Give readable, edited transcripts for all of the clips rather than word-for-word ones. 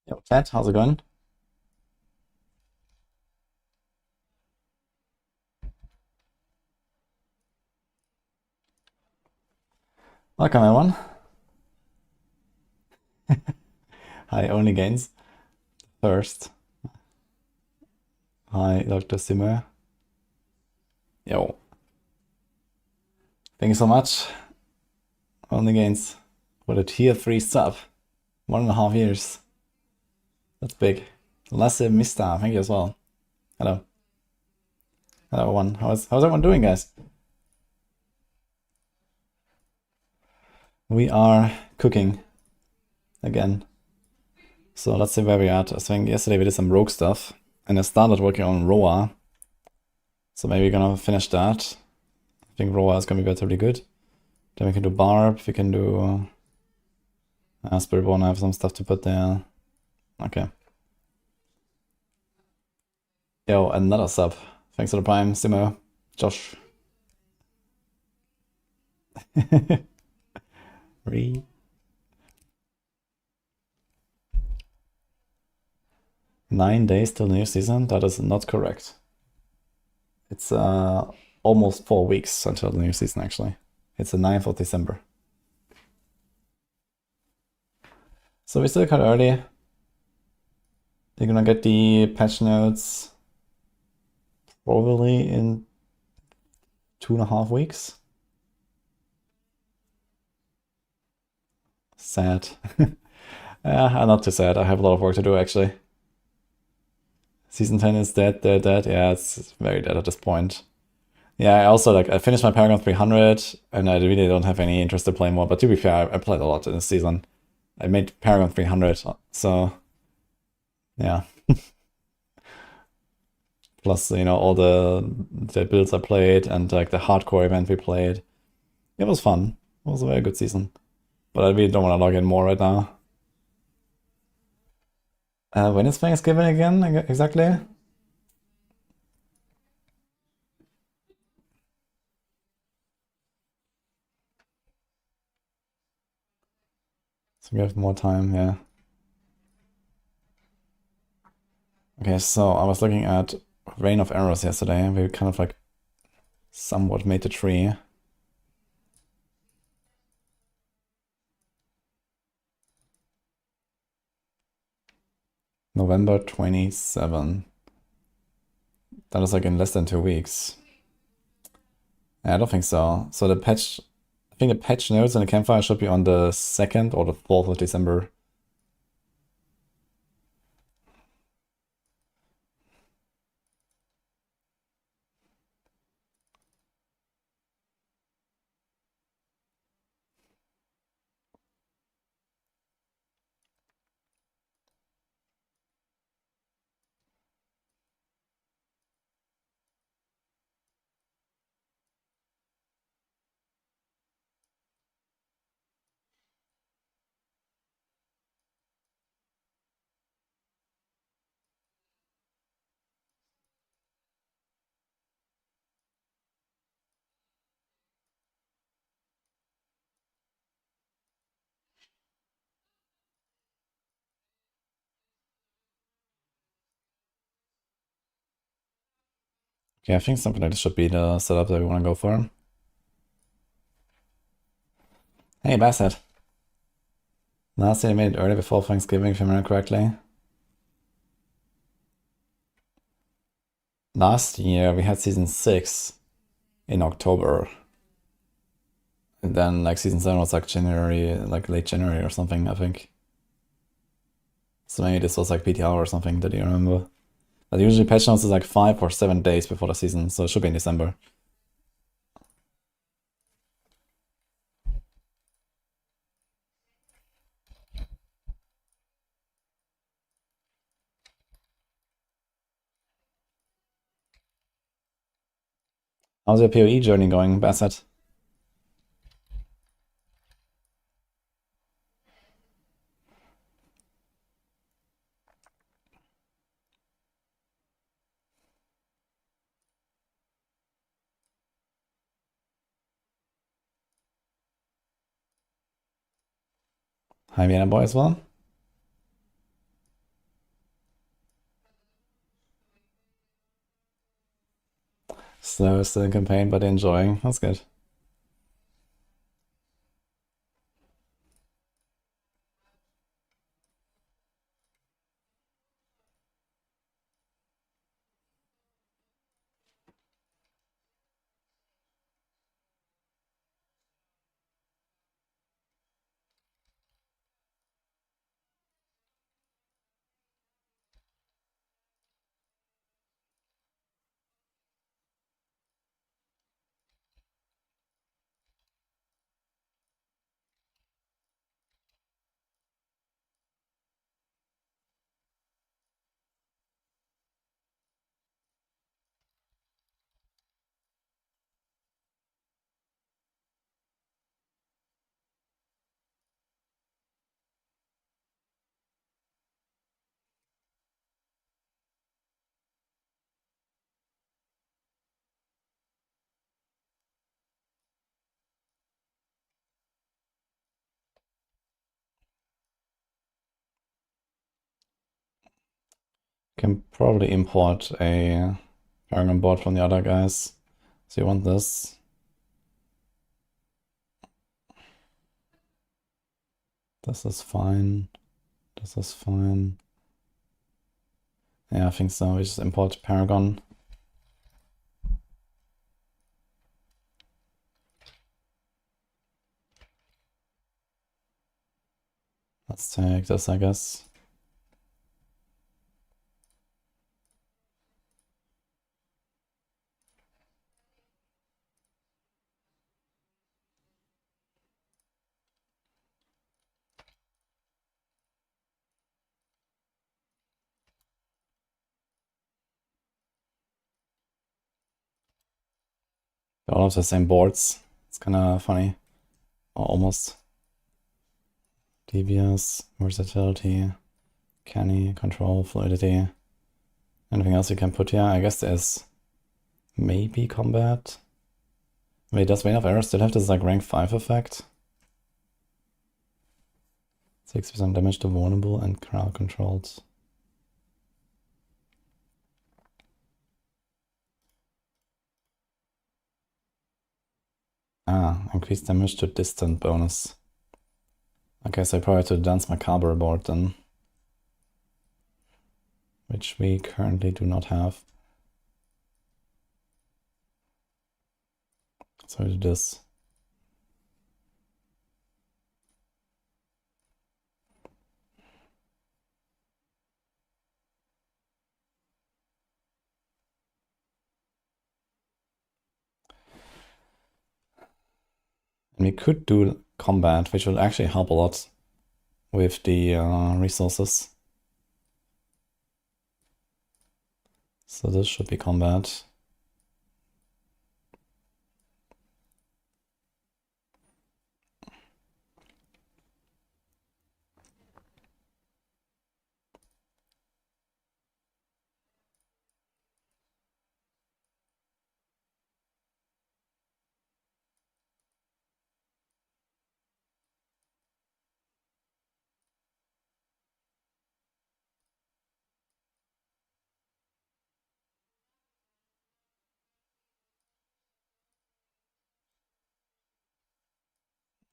Yo, chat, how's it going? Welcome, everyone. Hi, Only Gains. First. Hi, Dr. Simmer. Yo. Thank you so much, Only Gains, for the tier 3 sub. 1.5 years. That's big. Lasse Mista, thank you as well. Hello. Hello, everyone. How's everyone doing, guys? We are cooking again. So let's see where we're at. I think yesterday we did some rogue stuff, and I started working on Roa. So maybe we're gonna finish that. I think Roa is gonna be relatively good. Then we can do Barb, we can do Spiritborn. I have some stuff to put there. Okay. Yo, another sub. Thanks for the prime, Simo, Josh. Re. Nine days till the new season? That is not correct. It's almost 4 weeks until the new season, actually. It's the 9th of December. So we're still kind of early. You're gonna get the patch notes probably in 2.5 weeks. Sad. I'm not too sad. I have a lot of work to do, actually. Season 10 is dead. Yeah, it's very dead at this point. Yeah, I also, I finished my Paragon 300, and I really don't have any interest to play more, but to be fair, I played a lot in this season. I made Paragon 300, so, yeah. Plus, all the builds I played, and, the hardcore event we played. It was fun. It was a very good season. But I really don't want to log in more right now. When is Thanksgiving again, exactly? So we have more time, yeah. Okay, so I was looking at Reign of Arrows yesterday, and we kind of somewhat made the tree. November 27. That is in less than 2 weeks. Yeah, I don't think so. So I think the patch notes and the campfire should be on the 2nd or the 4th of December. Okay, I think something like this should be the setup that we want to go for. Hey, Bassett. Last year I made it early before Thanksgiving, if I remember correctly. Last year we had season 6 in October. And then season 7 was January, late January or something, I think. So maybe this was PTR or something, did you remember? But usually patch notes is 5 or 7 days before the season, so it should be in December. How's your PoE journey going, Bassett? Hi, Vienna boy as well. So still in campaign, but enjoying. That's good. Can probably import a Paragon board from the other guys. So you want this. This is fine. This is fine. Yeah, I think so. We just import Paragon. Let's take this, I guess. They're all of the same boards. It's kind of funny. Or almost. Devious, versatility, canny, control, fluidity. Anything else you can put here? I guess there's maybe combat. Wait, does Vein of Error still have this like rank 5 effect? 6% damage to vulnerable and crowd controlled. Ah, increased damage to distant bonus. Okay, so I probably have to dance Macabre board then. Which we currently do not have. So we do this. And we could do combat, which will actually help a lot with the resources. So this should be combat.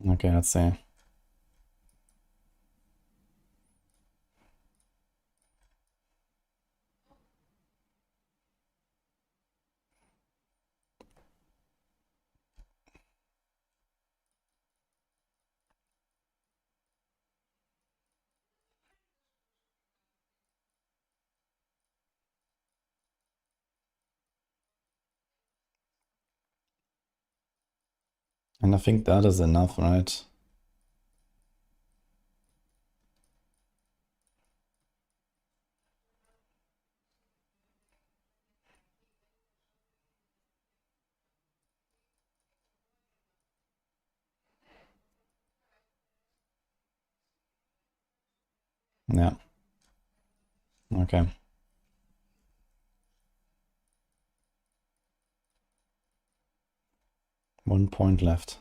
Okay, let's see. And I think that is enough, right? Yeah. Okay. 1 point left.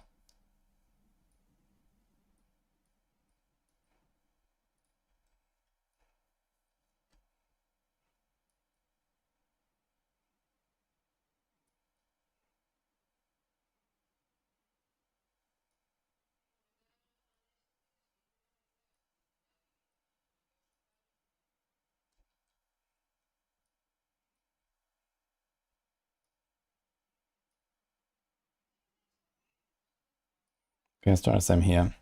Okay, let's try the same here.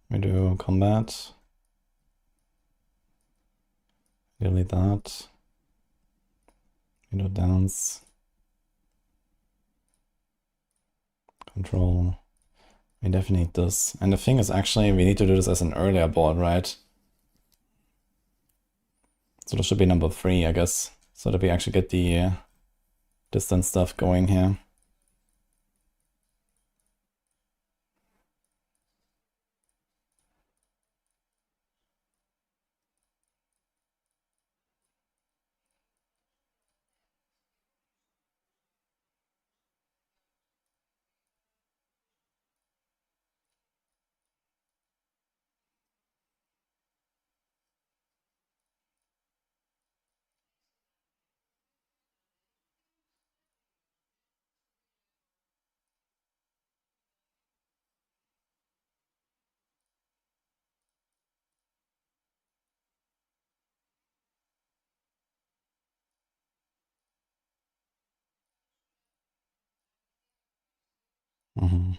We do combat. Delete that. We do dance. Control. We definitely need this. And the thing is actually we need to do this as an earlier board, right? So this should be number 3, I guess. So that we actually get the distance stuff going here. Mm-hmm.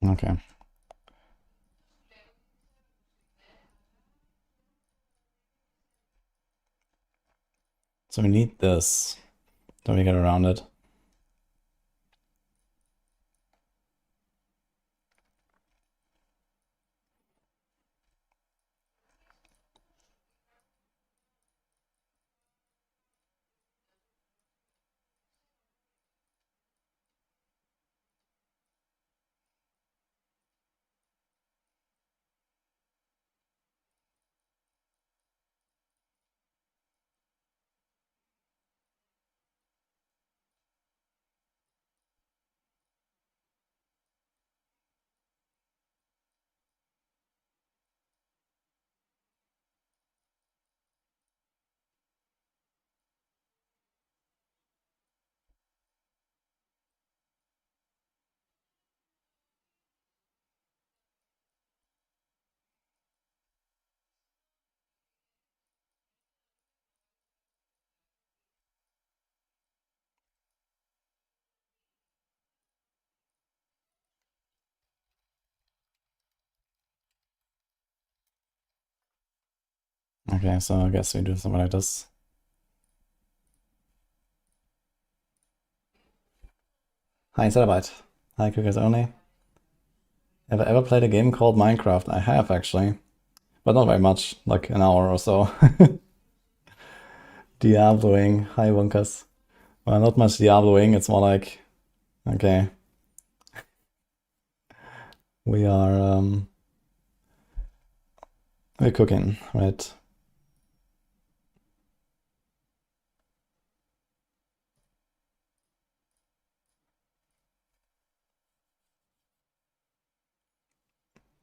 Okay. So we need this. Don't we get around it? Okay, so I guess we do something like this. Hi, Celebrite. Hi, Cookers Only. Have I ever played a game called Minecraft? I have, actually. But not very much, like an hour or so. Diabloing. Hi, Wonkas. Well, not much Diabloing, it's more like, okay. We are, we're cooking, right?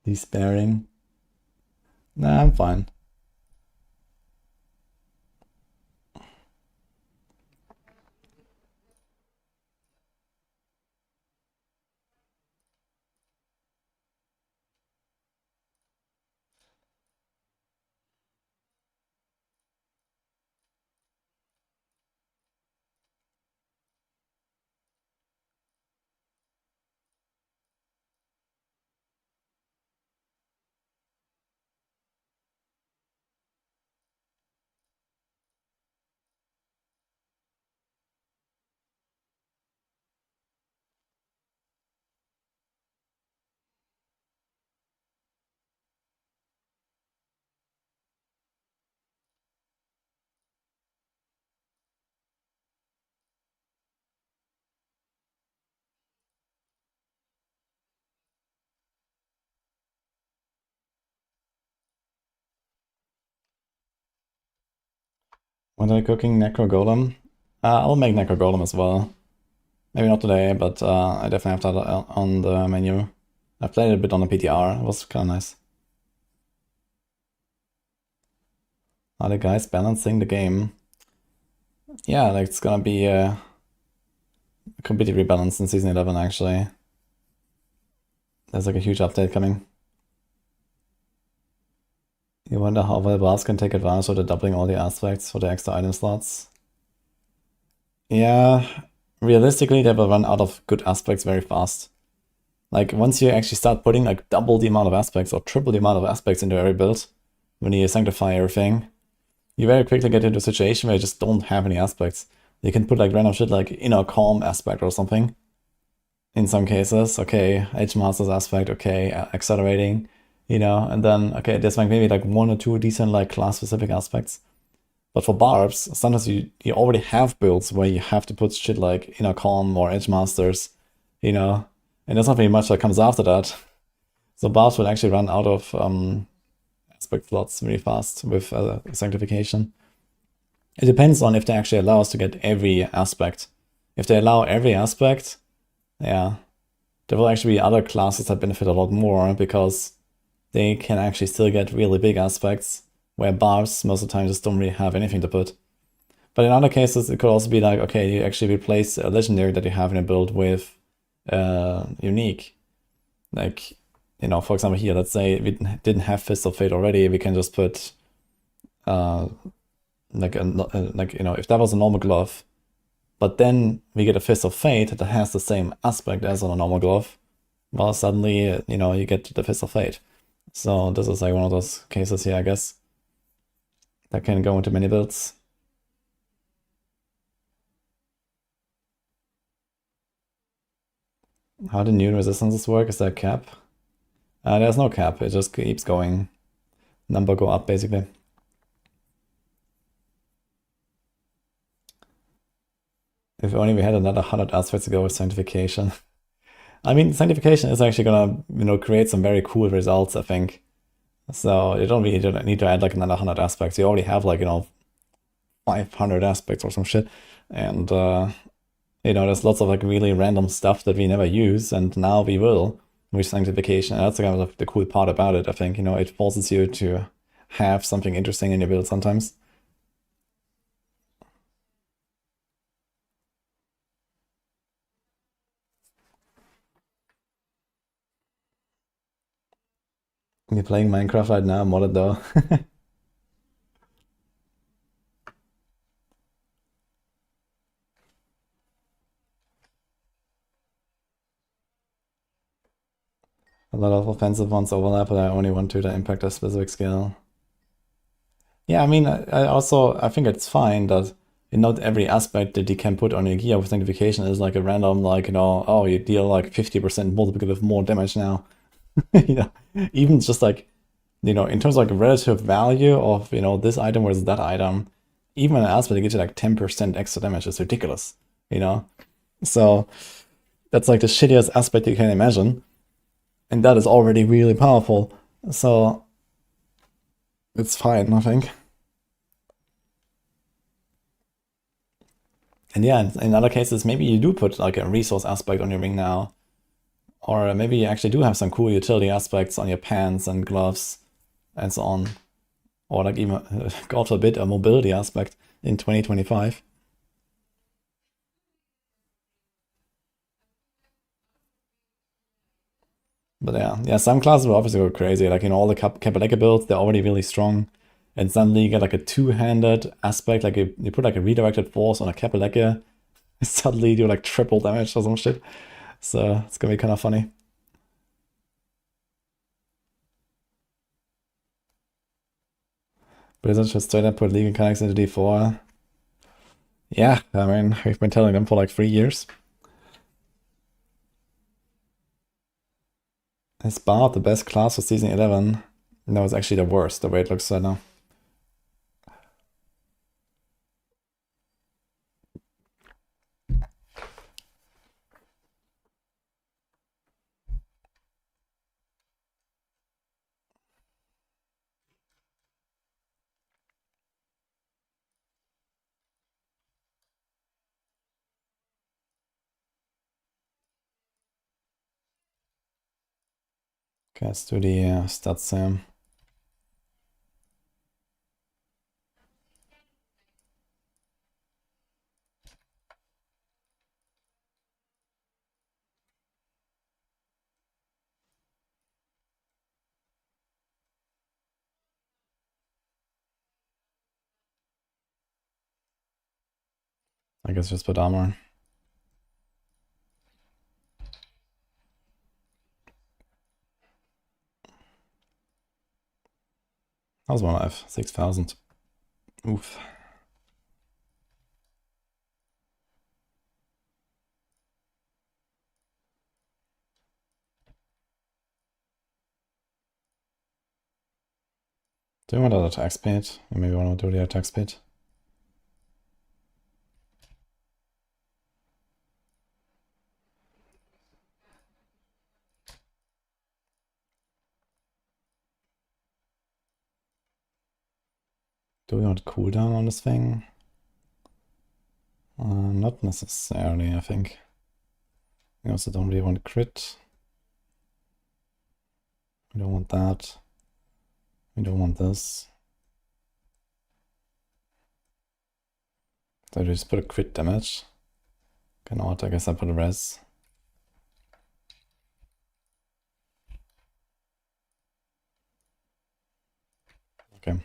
Despairing. Nah, I'm fine. What are you cooking? Necro Golem? I'll make Necro Golem as well. Maybe not today, but I definitely have that on the menu. I played it a bit on the PTR. It was kind of nice. Are the guys balancing the game? Yeah, like it's gonna be completely rebalanced in Season 11, actually. There's like a huge update coming. You wonder how well bars can take advantage of the doubling all the aspects for the extra item slots. Yeah, realistically, they will run out of good aspects very fast. Like, once you actually start putting like double the amount of aspects or triple the amount of aspects into every build, when you sanctify everything, you very quickly get into a situation where you just don't have any aspects. You can put like random shit like inner calm aspect or something. In some cases, okay, Edge Master's aspect, okay, accelerating, you know, and then, okay, there's like maybe like one or two decent like class-specific aspects. But for barbs, sometimes you already have builds where you have to put shit like inner calm or Edge Masters, you know, and there's not very much that comes after that. So barbs will actually run out of aspect slots very fast with Sanctification. It depends on if they actually allow us to get every aspect. If they allow every aspect, yeah, there will actually be other classes that benefit a lot more because they can actually still get really big aspects, where barbs most of the time just don't really have anything to put. But in other cases, it could also be like, okay, you actually replace a legendary that you have in a build with unique. Like, you know, for example here, let's say we didn't have Fist of Fate already, we can just put like, you know, if that was a normal glove, but then we get a Fist of Fate that has the same aspect as on a normal glove, well, suddenly, you know, you get the Fist of Fate. So this is like one of those cases here, I guess, that can go into many builds. How do new resistances work? Is there a cap? There's no cap, it just keeps going. Number go up, basically. If only we had another 100 aspects to go with Sanctification. I mean, Sanctification is actually gonna, you know, create some very cool results, I think. So you don't really need to add like another 100 aspects. You already have like, you know, 500 aspects or some shit. And, you know, there's lots of like really random stuff that we never use, and now we will with Sanctification. And that's kind of like the cool part about it, I think. You know, it forces you to have something interesting in your build sometimes. You're playing Minecraft right now, modded though. A lot of offensive ones overlap, but I only want to impact a specific skill. Yeah, I mean, I think it's fine that not every aspect that you can put on your gear with Sanctification is like a random, like, you know, oh, you deal like 50% multiplicative more damage now. You know, even just like, you know, in terms of like relative value of, you know, this item versus that item, even an aspect that gives you like 10% extra damage is ridiculous, you know? So that's like the shittiest aspect you can imagine. And that is already really powerful. So it's fine, I think. And yeah, in other cases, maybe you do put like a resource aspect on your ring now. Or maybe you actually do have some cool utility aspects on your pants and gloves and so on. Or like even, God forbid, a mobility aspect in 2025. But yeah, some classes will obviously go crazy. Like, you know, all the Kapaleka builds, they're already really strong. And suddenly you get like a two-handed aspect, like you put like a redirected force on a Kapaleka, suddenly you do like triple damage or some shit. So it's gonna be kind of funny. Blizzard just straight up put League Mechanics into D4. Yeah, I mean, we've been telling them for like 3 years. Is Bard the best class for Season 11? No, it's actually the worst, the way it looks right now. Okay, let's do the stats here. I guess just put armor. How's my life? 6,000. Oof. Do you want that attack speed? Or maybe want to do the attack speed? Do we want cooldown on this thing? Not necessarily, I think. We also don't really want crit. We don't want that. We don't want this. So I just put a crit damage. Cannot, I guess I put a res. Okay.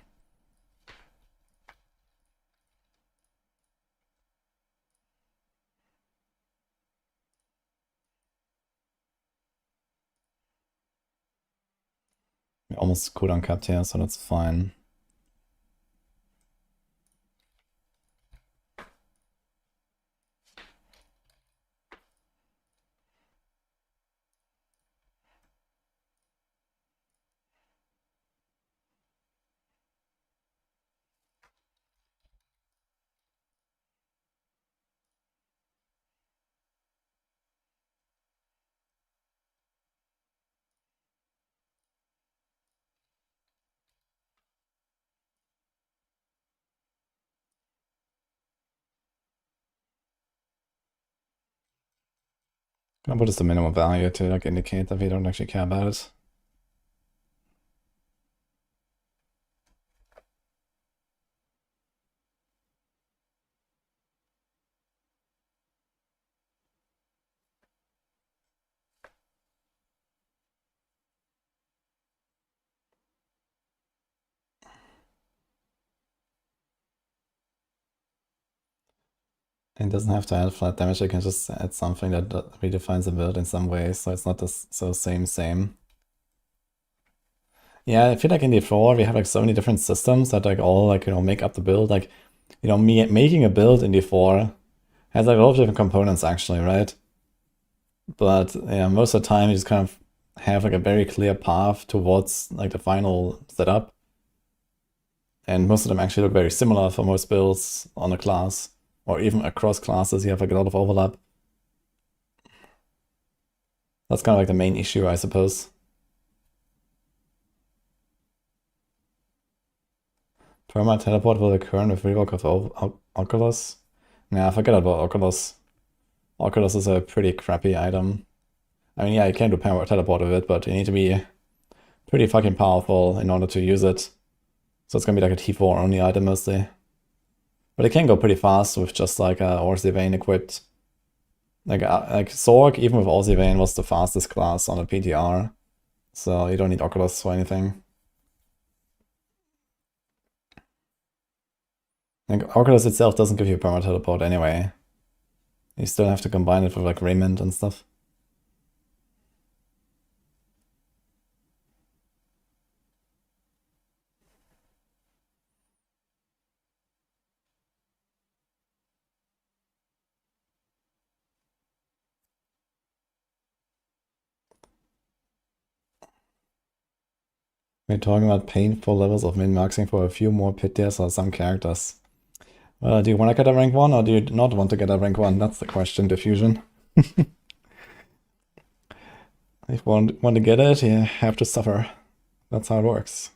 We almost cooldown capped here, so that's fine. Gonna put just the minimum value to like indicate that we don't actually care about it. It doesn't have to add flat damage, I can just add something that redefines the build in some way, so it's not this so same. Yeah, I feel like in D4 we have like so many different systems that like all like, you know, make up the build. Like, you know, making a build in D4 has like a lot of different components actually, right? But yeah, most of the time you just kind of have like a very clear path towards like the final setup. And most of them actually look very similar for most builds on a class. Or even across classes, you have like a lot of overlap. That's kind of like the main issue, I suppose. Perma teleport will occur with revoke of Oculus. Nah, forget about Oculus. Oculus is a pretty crappy item. I mean, yeah, you can do perma teleport with it, but you need to be pretty fucking powerful in order to use it. So it's gonna be like a T4 only item mostly. But it can go pretty fast with just like Orsi Vane equipped. Like Sorg, even with Orsi Vane, was the fastest class on a PTR. So you don't need Oculus for anything. Like Oculus itself doesn't give you perma teleport anyway. You still have to combine it with like Raiment and stuff. We're talking about painful levels of min-maxing for a few more pit tiers or some characters. Do you want to get a rank 1 or do you not want to get a rank 1? That's the question, Diffusion. If you want to get it, you have to suffer. That's how it works.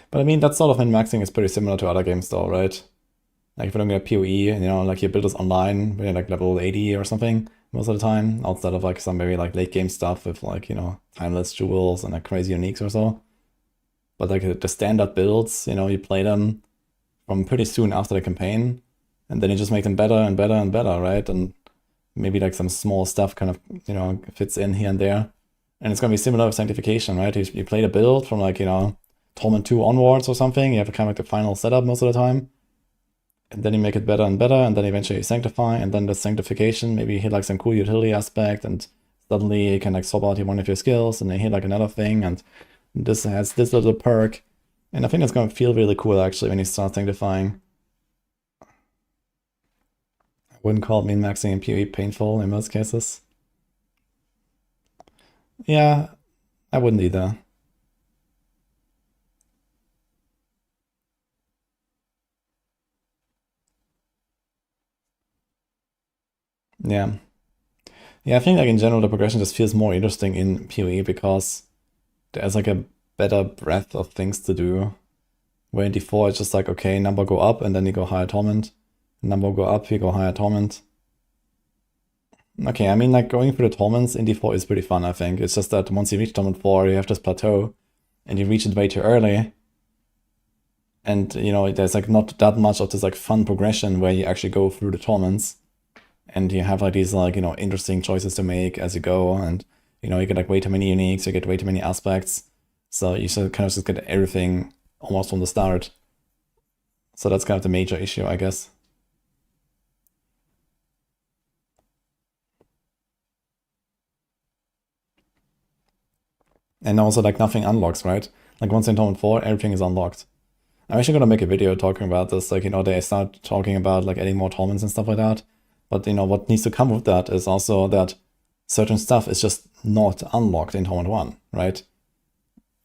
But I mean, that sort of min-maxing is pretty similar to other games though, right? Like if you're looking at PoE, and you know, like your build is online, when you're like level 80 or something, most of the time, outside of like some very like late game stuff with like, you know, timeless jewels and like crazy uniques or so. But like the standard builds, you know, you play them from pretty soon after the campaign, and then you just make them better and better and better, right? And maybe like some small stuff kind of, you know, fits in here and there. And it's gonna be similar with Sanctification, right? You play the build from like, you know, Torment 2 onwards or something, you have kind of like the final setup most of the time. And then you make it better and better, and then eventually you sanctify, and then the sanctification, maybe you hit like some cool utility aspect, and suddenly you can like swap out one of your skills, and then hit like another thing, and this has this little perk. And I think it's gonna feel really cool actually when you start sanctifying. I wouldn't call min maxing in PoE painful in most cases. Yeah, I wouldn't either. Yeah. Yeah, I think like in general the progression just feels more interesting in PoE because there's like a better breadth of things to do. Where in D4 it's just like, okay, number go up and then you go higher torment. Number go up, you go higher torment. Okay, I mean like going through the torments in D4 is pretty fun, I think. It's just that once you reach torment 4, you have this plateau and you reach it way too early. And you know, there's like not that much of this like fun progression where you actually go through the torments. And you have like these like, you know, interesting choices to make as you go, and you know, you get like way too many uniques, you get way too many aspects, so you should kind of just get everything almost from the start. So that's kind of the major issue, I guess. And also like nothing unlocks, right? Like once in Torment 4, everything is unlocked. I'm actually gonna make a video talking about this, like, you know, they start talking about like adding more torments and stuff like that. But you know, what needs to come with that is also that certain stuff is just not unlocked in Torment 1, right?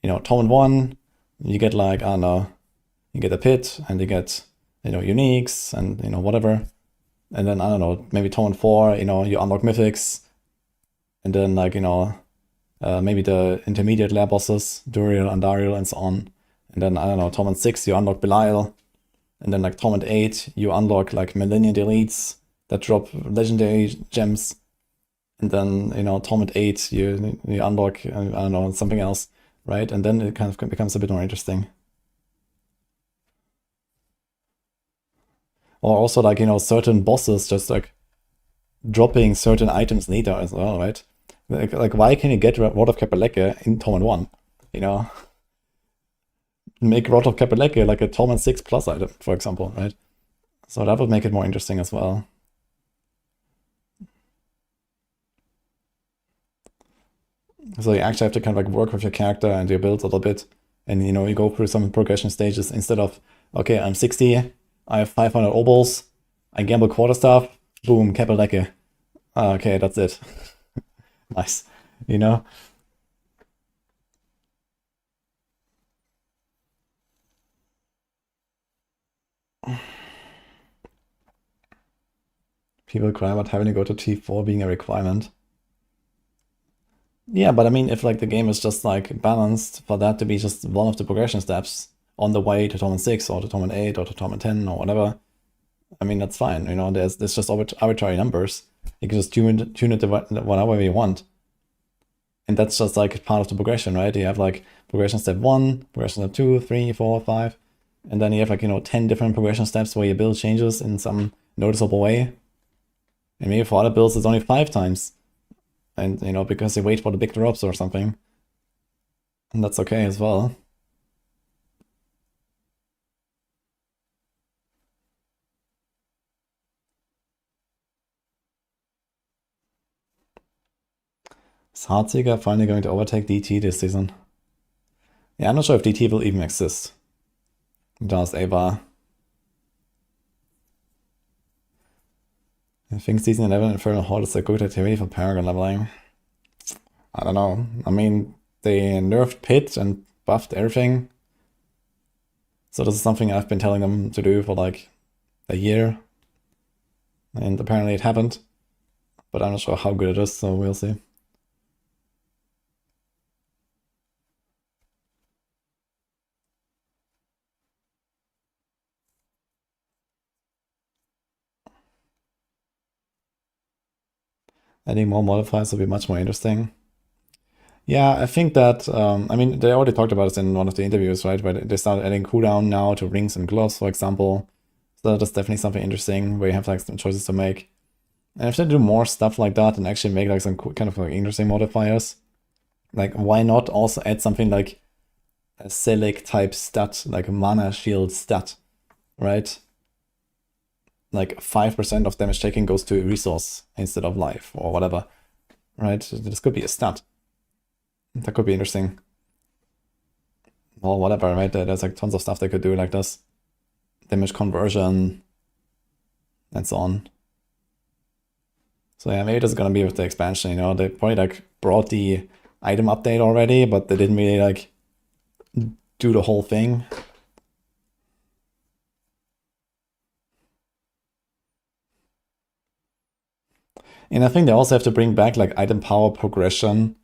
You know, Torment 1, you get like, I don't know, you get a pit and you get, you know, uniques and, you know, whatever. And then, I don't know, maybe Torment 4, you know, you unlock mythics. And then, like, you know, maybe the intermediate lair bosses, Duriel, Andariel, and so on. And then, I don't know, Torment 6, you unlock Belial. And then, like, Torment 8, you unlock, like, Millennium Deletes that drop legendary gems. And then, you know, Torment 8, you unlock, I don't know, something else, right? And then it kind of becomes a bit more interesting. Or also, like, you know, certain bosses just, like, dropping certain items later as well, right? Like why can you get Rod of Kapeleke in Torment 1? You know? Make Rod of Kapeleke like a Torment 6 plus item, for example, right? So that would make it more interesting as well. So you actually have to kind of like work with your character and your build a little bit. And you know, you go through some progression stages instead of, okay, I'm 60, I have 500 obols, I gamble quarterstaff, boom, Kapeleke. Okay, that's it. Nice. You know? People cry about having to go to T4 being a requirement. Yeah, but I mean, if like the game is just like balanced for that to be just one of the progression steps on the way to Torment 6 or to Torment 8 or to Torment 10 or whatever, I mean, that's fine. You know, there's just arbitrary numbers. You can just tune it to whatever you want. And that's just like part of the progression, right? You have like progression step 1, progression step 2, 3, 4, 5. And then you have like, you know, 10 different progression steps where your build changes in some noticeable way. And maybe for other builds, it's only 5 times. And, you know, because you wait for the big drops or something. And that's okay as well. Is Heartseeker finally going to overtake DT this season? Yeah, I'm not sure if DT will even exist. Does Ava. I think season 11 Infernal Horde is a good activity for Paragon leveling. I don't know. I mean, they nerfed Pit and buffed everything. So this is something I've been telling them to do for like a year. And apparently it happened. But I'm not sure how good it is, so we'll see. Adding more modifiers would be much more interesting. Yeah, I think that, I mean, they already talked about this in one of the interviews, right? Where they started adding cooldown now to rings and gloves, for example. So that's definitely something interesting where you have like some choices to make. And if they do more stuff like that and actually make like some kind of like interesting modifiers, like why not also add something like a Selic type stat, like a mana shield stat, right? Like 5% of damage taken goes to a resource instead of life or whatever, right? This could be a stat. That could be interesting. Or whatever, right? There's like tons of stuff they could do like this. Damage conversion and so on. So yeah, maybe that's gonna be with the expansion, you know, they probably like brought the item update already, but they didn't really like do the whole thing. And I think they also have to bring back like item power progression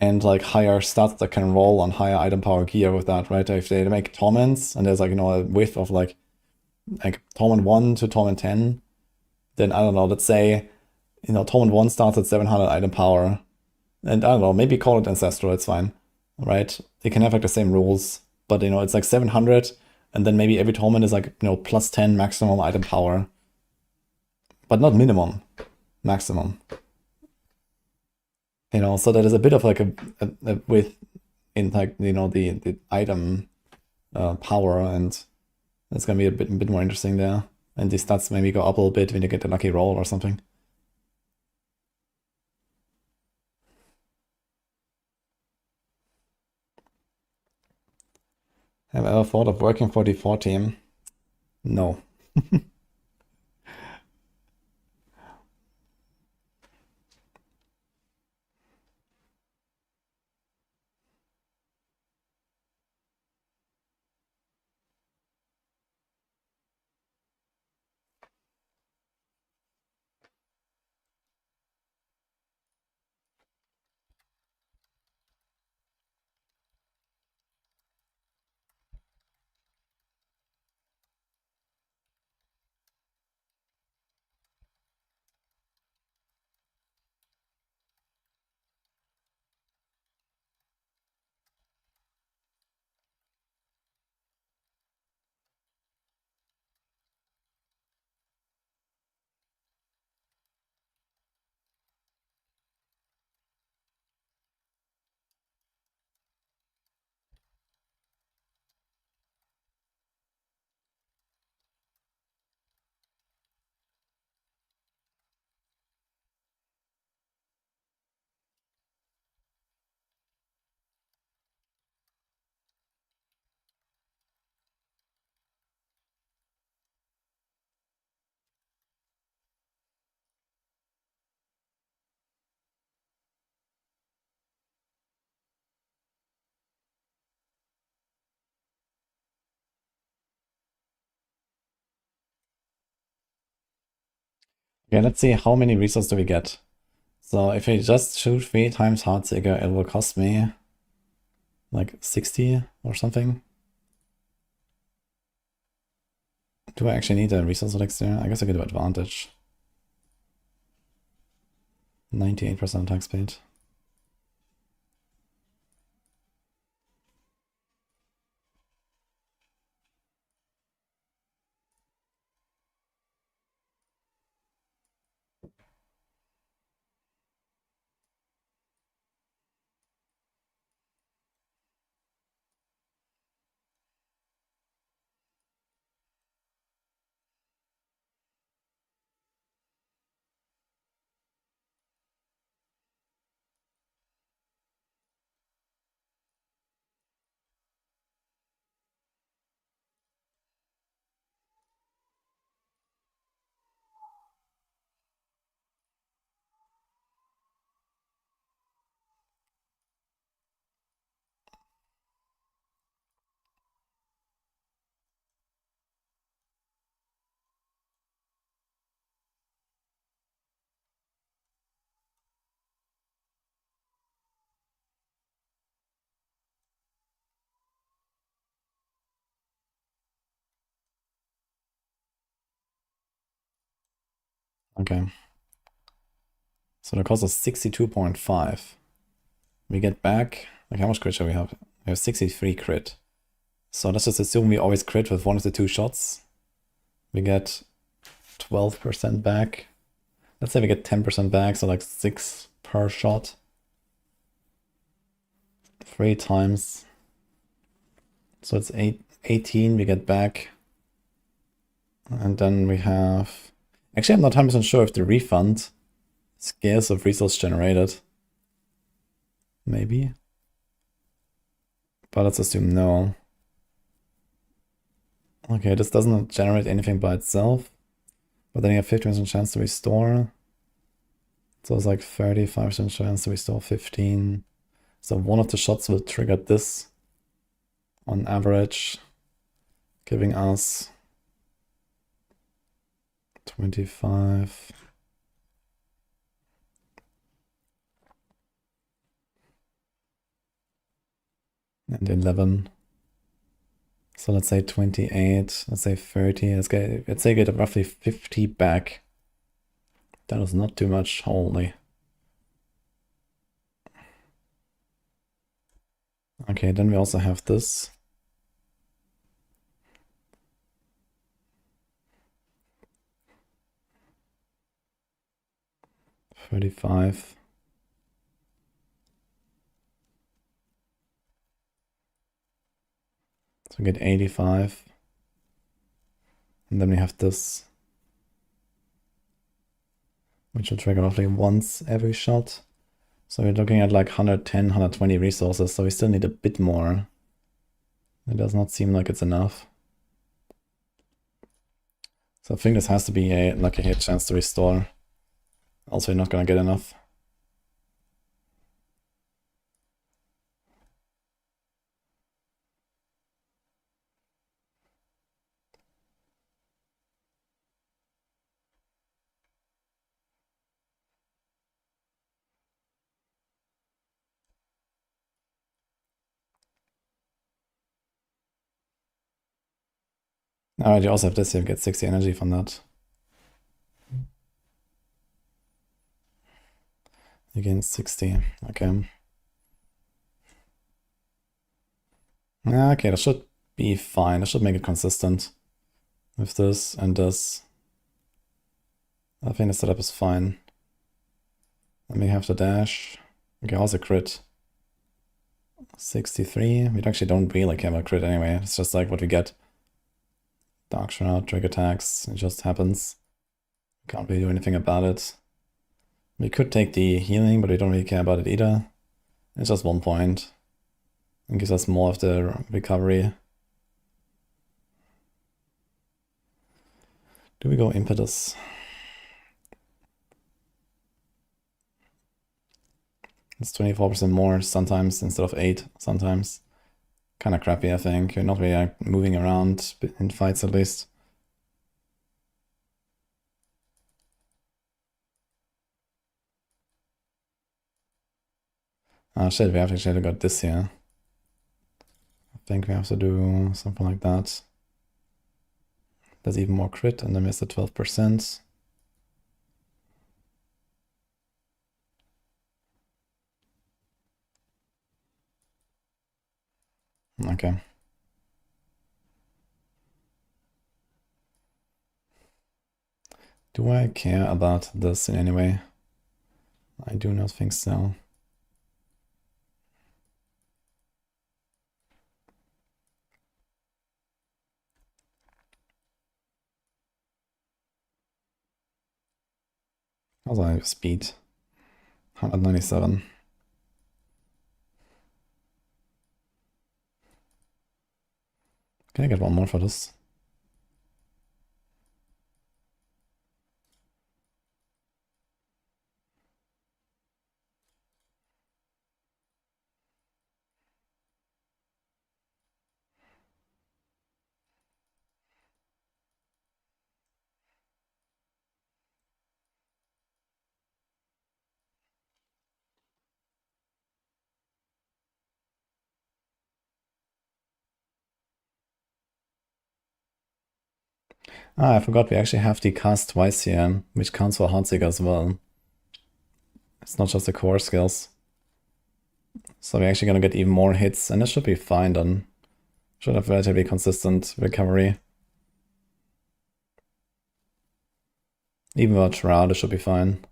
and like higher stats that can roll on higher item power gear with that, right? If they make torments and there's like, you know, a width of like torment 1 to torment 10, then I don't know, let's say, you know, torment 1 starts at 700 item power. And I don't know, maybe call it ancestral, it's fine, right? They can have like the same rules, but you know, it's like 700, and then maybe every torment is like, you know, plus 10 maximum item power. But not minimum, maximum. You know, so that is a bit of like a width in like, you know, the item power, and it's gonna be a bit more interesting there. And the stats maybe go up a little bit when you get a lucky roll or something. Have I ever thought of working for the 4 team? No. Okay, let's see how many resources do we get. So if I just shoot 3 times Heartseeker, it will cost me like 60 or something. Do I actually need a resource elixir? I guess I could do advantage. 98% attack speed. Okay. So the cost is 62.5. We get back, like how much crit should we have? We have 63 crit. So let's just assume we always crit with one of the two shots. We get 12% back. Let's say we get 10% back, so like 6 per shot. 3 times. So it's 18 we get back. And then we have... Actually, I'm not 100% sure if the refund scales of resource generated. Maybe. But let's assume no. Okay, this doesn't generate anything by itself. But then you have 50% chance to restore. So it's like 35% chance to restore 15. So one of the shots will trigger this on average, giving us 25. And 11. So let's say 28, let's say 30, let's say get roughly 50 back. That is not too much, holy. Okay, then we also have this. $35. So we get 85. And then we have this, which will trigger roughly once every shot. So we're looking at like 110, 120 resources, so we still need a bit more. It does not seem like it's enough. So I think this has to be a lucky hit chance to restore. Also, you're not gonna get enough. Alright, you also have this here, you get 60 energy from that. You gain 60, okay. Okay, that should be fine. That should make it consistent with this and this. I think the setup is fine. Then we have the dash. Okay, also crit. 63. We actually don't really care about crit anyway. It's just like what we get. Dark Shroud, trigger attacks. It just happens. Can't really do anything about it. We could take the healing, but we don't really care about it either. It's just 1 point. It gives us more of the recovery. Do we go impetus? It's 24% more sometimes instead of 8 sometimes. Kind of crappy, I think. You're not really moving around in fights at least. Ah shit, we have actually got this here. I think we have to do something like that. There's even more crit, and then there's the 12%. Okay. Do I care about this in any way? I do not think so. Also, I have speed. 197. Can I get one more for this? Ah, I forgot we actually have the cast twice here, which counts for Heartseeker as well. It's not just the core skills. So we're actually gonna get even more hits, and this should be fine then. Should have relatively consistent recovery. Even without Shroud, it should be fine.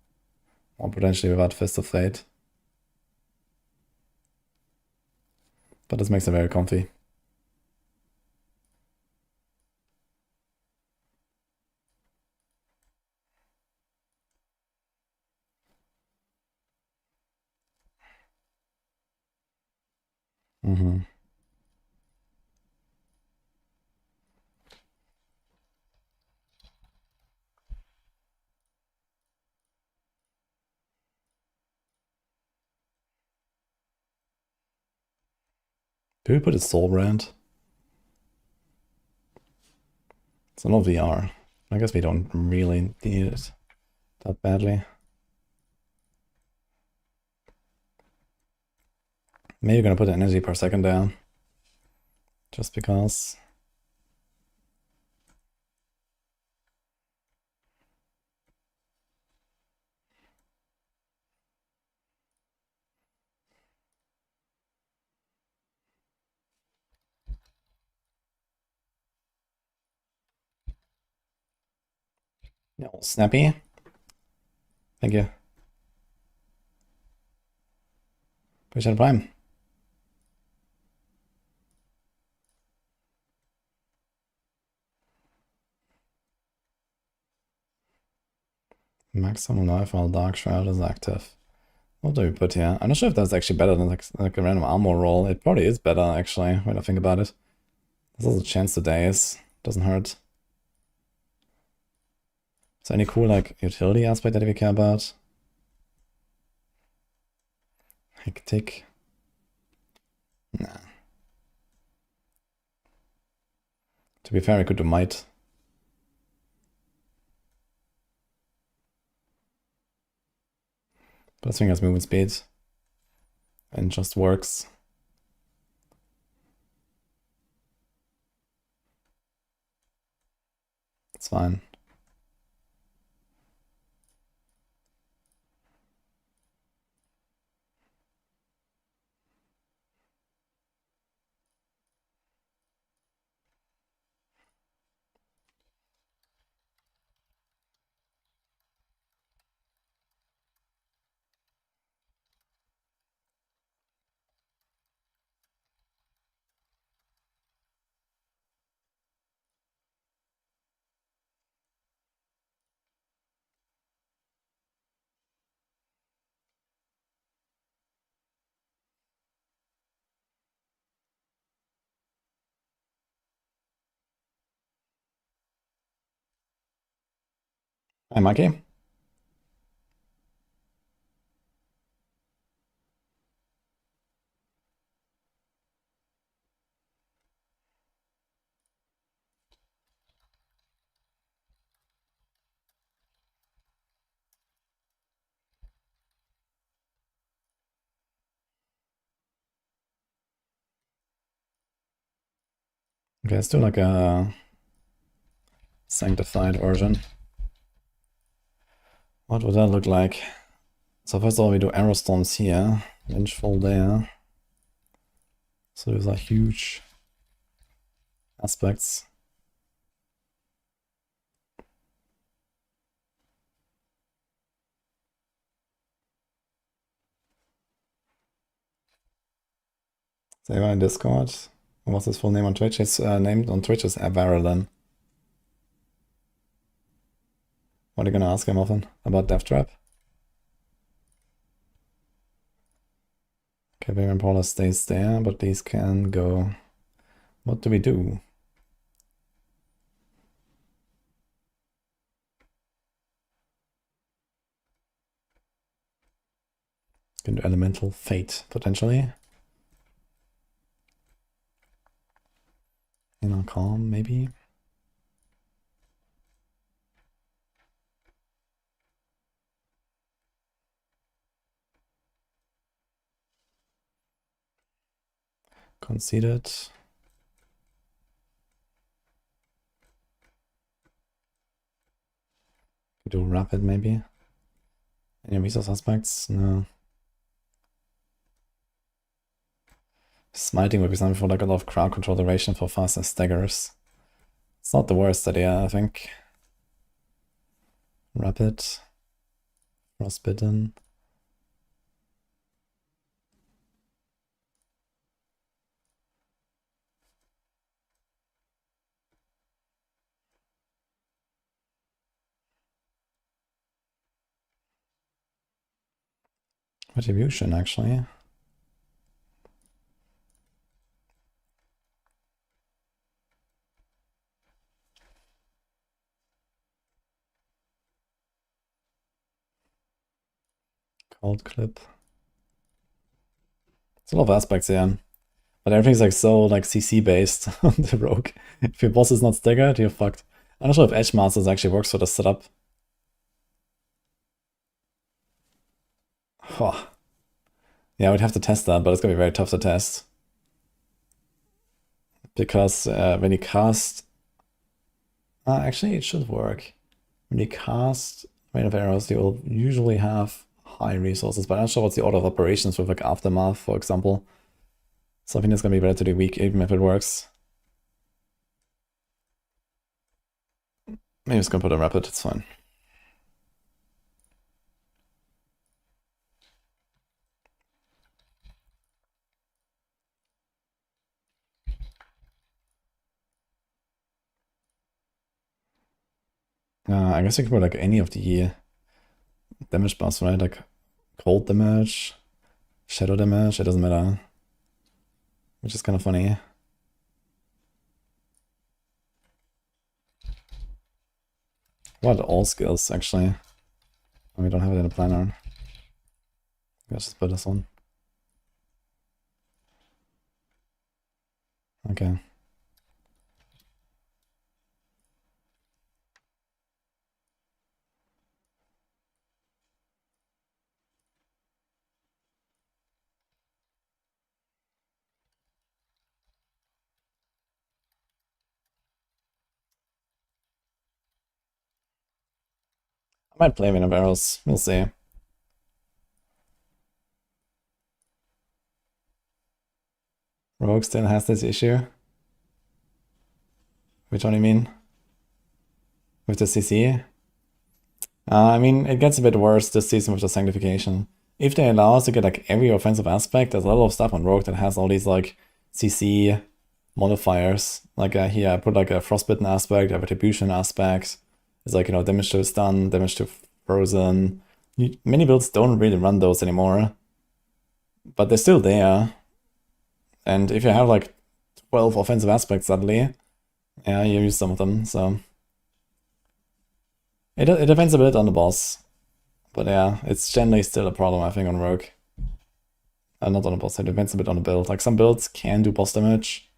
Or potentially without Fist of Fate. But this makes it very comfy. Mm-hmm. Do we put a Soul Brand? It's not VR. I guess we don't really need it that badly. Maybe you're gonna put the energy per second down. Just because. No, snappy. Thank you. Appreciate the Prime. Maximum life while Dark Shroud is active. What do we put here? I'm not sure if that's actually better than like a random armor roll. It probably is better, actually, when I think about it. There's also a chance to daze. Doesn't hurt. Is there any cool, like, utility aspect that we care about? Hectic. Nah. To be fair, I could do Might. But this thing has movement speed. And just works. It's fine. Hi, Mikey. Okay, let's do like a sanctified version. What would that look like? So first of all, we do arrow storms here, vengeful there. So those are huge aspects. Say in Discord. What's his full name on Twitch? His name on Twitch is Avaralin. What are you gonna ask him often? About Death Trap? Okay, Barbarian Paula stays there, but these can go. What do we do? Can do Elemental Fate, potentially. Inner Calm, maybe. Conceded. Do Rapid, maybe. Any resource aspects? No. Smiting would be something for like a lot of crowd control duration for faster staggers. It's not the worst idea, I think. Rapid. Frostbitten. Retribution, actually. Cold clip. It's a lot of aspects here. But everything's like so like CC based on the rogue. If your boss is not staggered, you're fucked. I'm not sure if Edge Masters actually works for the setup. Oh. Yeah, we'd have to test that, but it's gonna be very tough to test. Because when you cast... actually, it should work. When you cast Rain of Arrows, you will usually have high resources, but I'm not sure what's the order of operations with like Aftermath, for example. So I think it's gonna be relatively weak, even if it works. Maybe I'm just gonna put a Rapid, it's fine. I guess I can put like any of the damage buffs, right? Like cold damage, shadow damage, it doesn't matter. Which is kind of funny. What all skills, actually? Oh, we don't have it in the planner. Let's just put this on. Okay. I might play Rain of Arrows, we'll see. Rogue still has this issue. Which one do you mean? With the CC? I mean, it gets a bit worse this season with the Sanctification. If they allow us to get like every offensive aspect, there's a lot of stuff on Rogue that has all these like CC modifiers. Like here I put like a Frostbitten aspect, a Retribution aspect. It's like, you know, damage to stun, damage to frozen. Many builds don't really run those anymore. But they're still there. And if you have like 12 offensive aspects suddenly, yeah, you use some of them, so... It depends a bit on the boss. But yeah, it's generally still a problem, I think, on Rogue. Not on the boss, it depends a bit on the build. Like, some builds can do boss damage.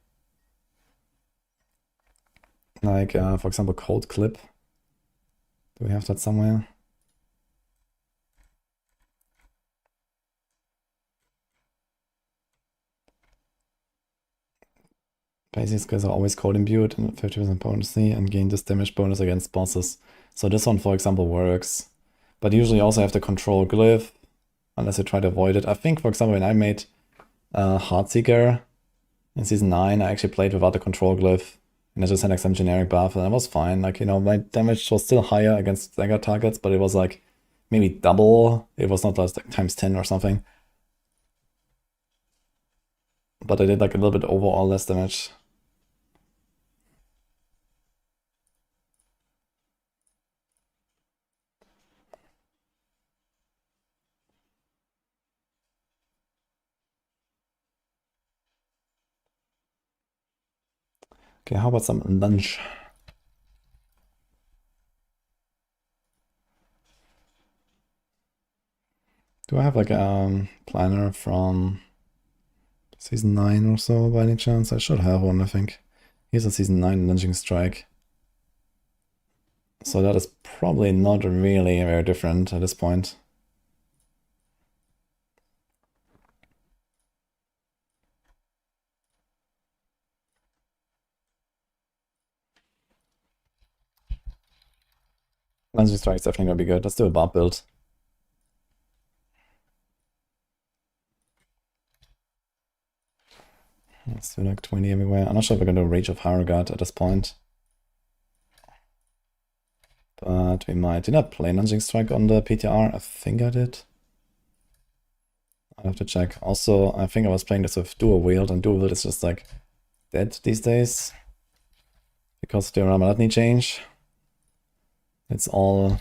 Like, for example, Cold Clip. Do we have that somewhere? Basic skills are always cold imbued and 50% potency and gain this damage bonus against bosses. So this one, for example, works. But usually you also have to control Glyph, unless you try to avoid it. I think, for example, when I made Heartseeker in Season 9, I actually played without the control Glyph. And I just had like some generic buff, and that was fine. Like, you know, my damage was still higher against stagger targets, but it was like maybe double. It was not like times 10 or something. But I did like a little bit overall less damage. Okay, how about some lunch? Do I have like a planner from Season 9 or so by any chance? I should have one, I think. Here's a Season 9 Lunging Strike. So that is probably not really very different at this point. Lunging Strike is definitely gonna be good. Let's do a Barb build. Let's do like 20 everywhere. I'm not sure if we're gonna do Rage of Harrogate at this point. But we might. Did I play Lunging Strike on the PTR? I think I did. I'll have to check. Also, I think I was playing this with Dual Wield, and Dual Wield is just like dead these days. Because of the Ramadatni change. It's all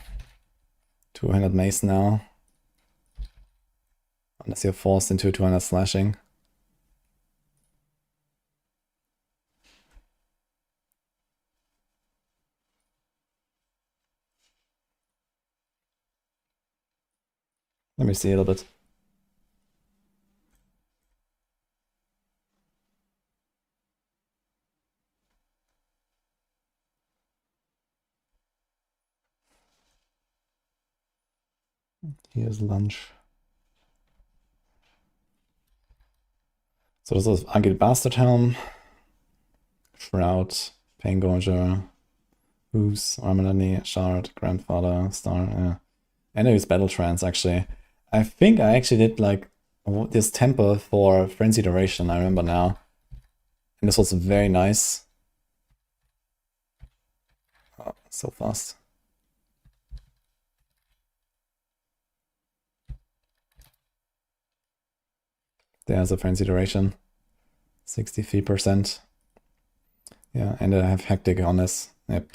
200 mace now. Unless you're forced into 200 slashing. Let me see a little bit. Here's lunch. So this is Agile Bastard Helm, Shroud, Paingorger, Hooves, Armanani, Shard, Grandfather, Star, yeah. And I use Battle Trance actually. I think I actually did like this temple for Frenzy Duration, I remember now. And this was very nice. Oh, so fast. There's a Frenzy Duration. 63%. Yeah, and I have Hectic on this. Yep.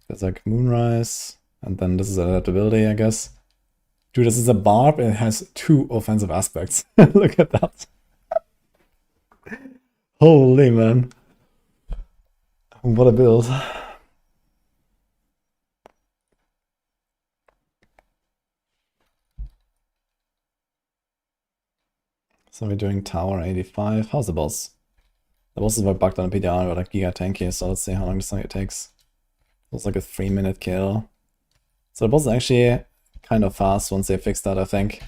There's like Moonrise. And then this is adaptability, I guess. Dude, this is a barb. It has 2 offensive aspects. Look at that. Holy man. What a build. So we're doing Tower 85. How's the boss? The boss is very bugged on the PDR, but like giga tanky, so let's see how long this thing takes. Looks like a 3-minute kill. So the boss is actually kind of fast once they fix that, I think.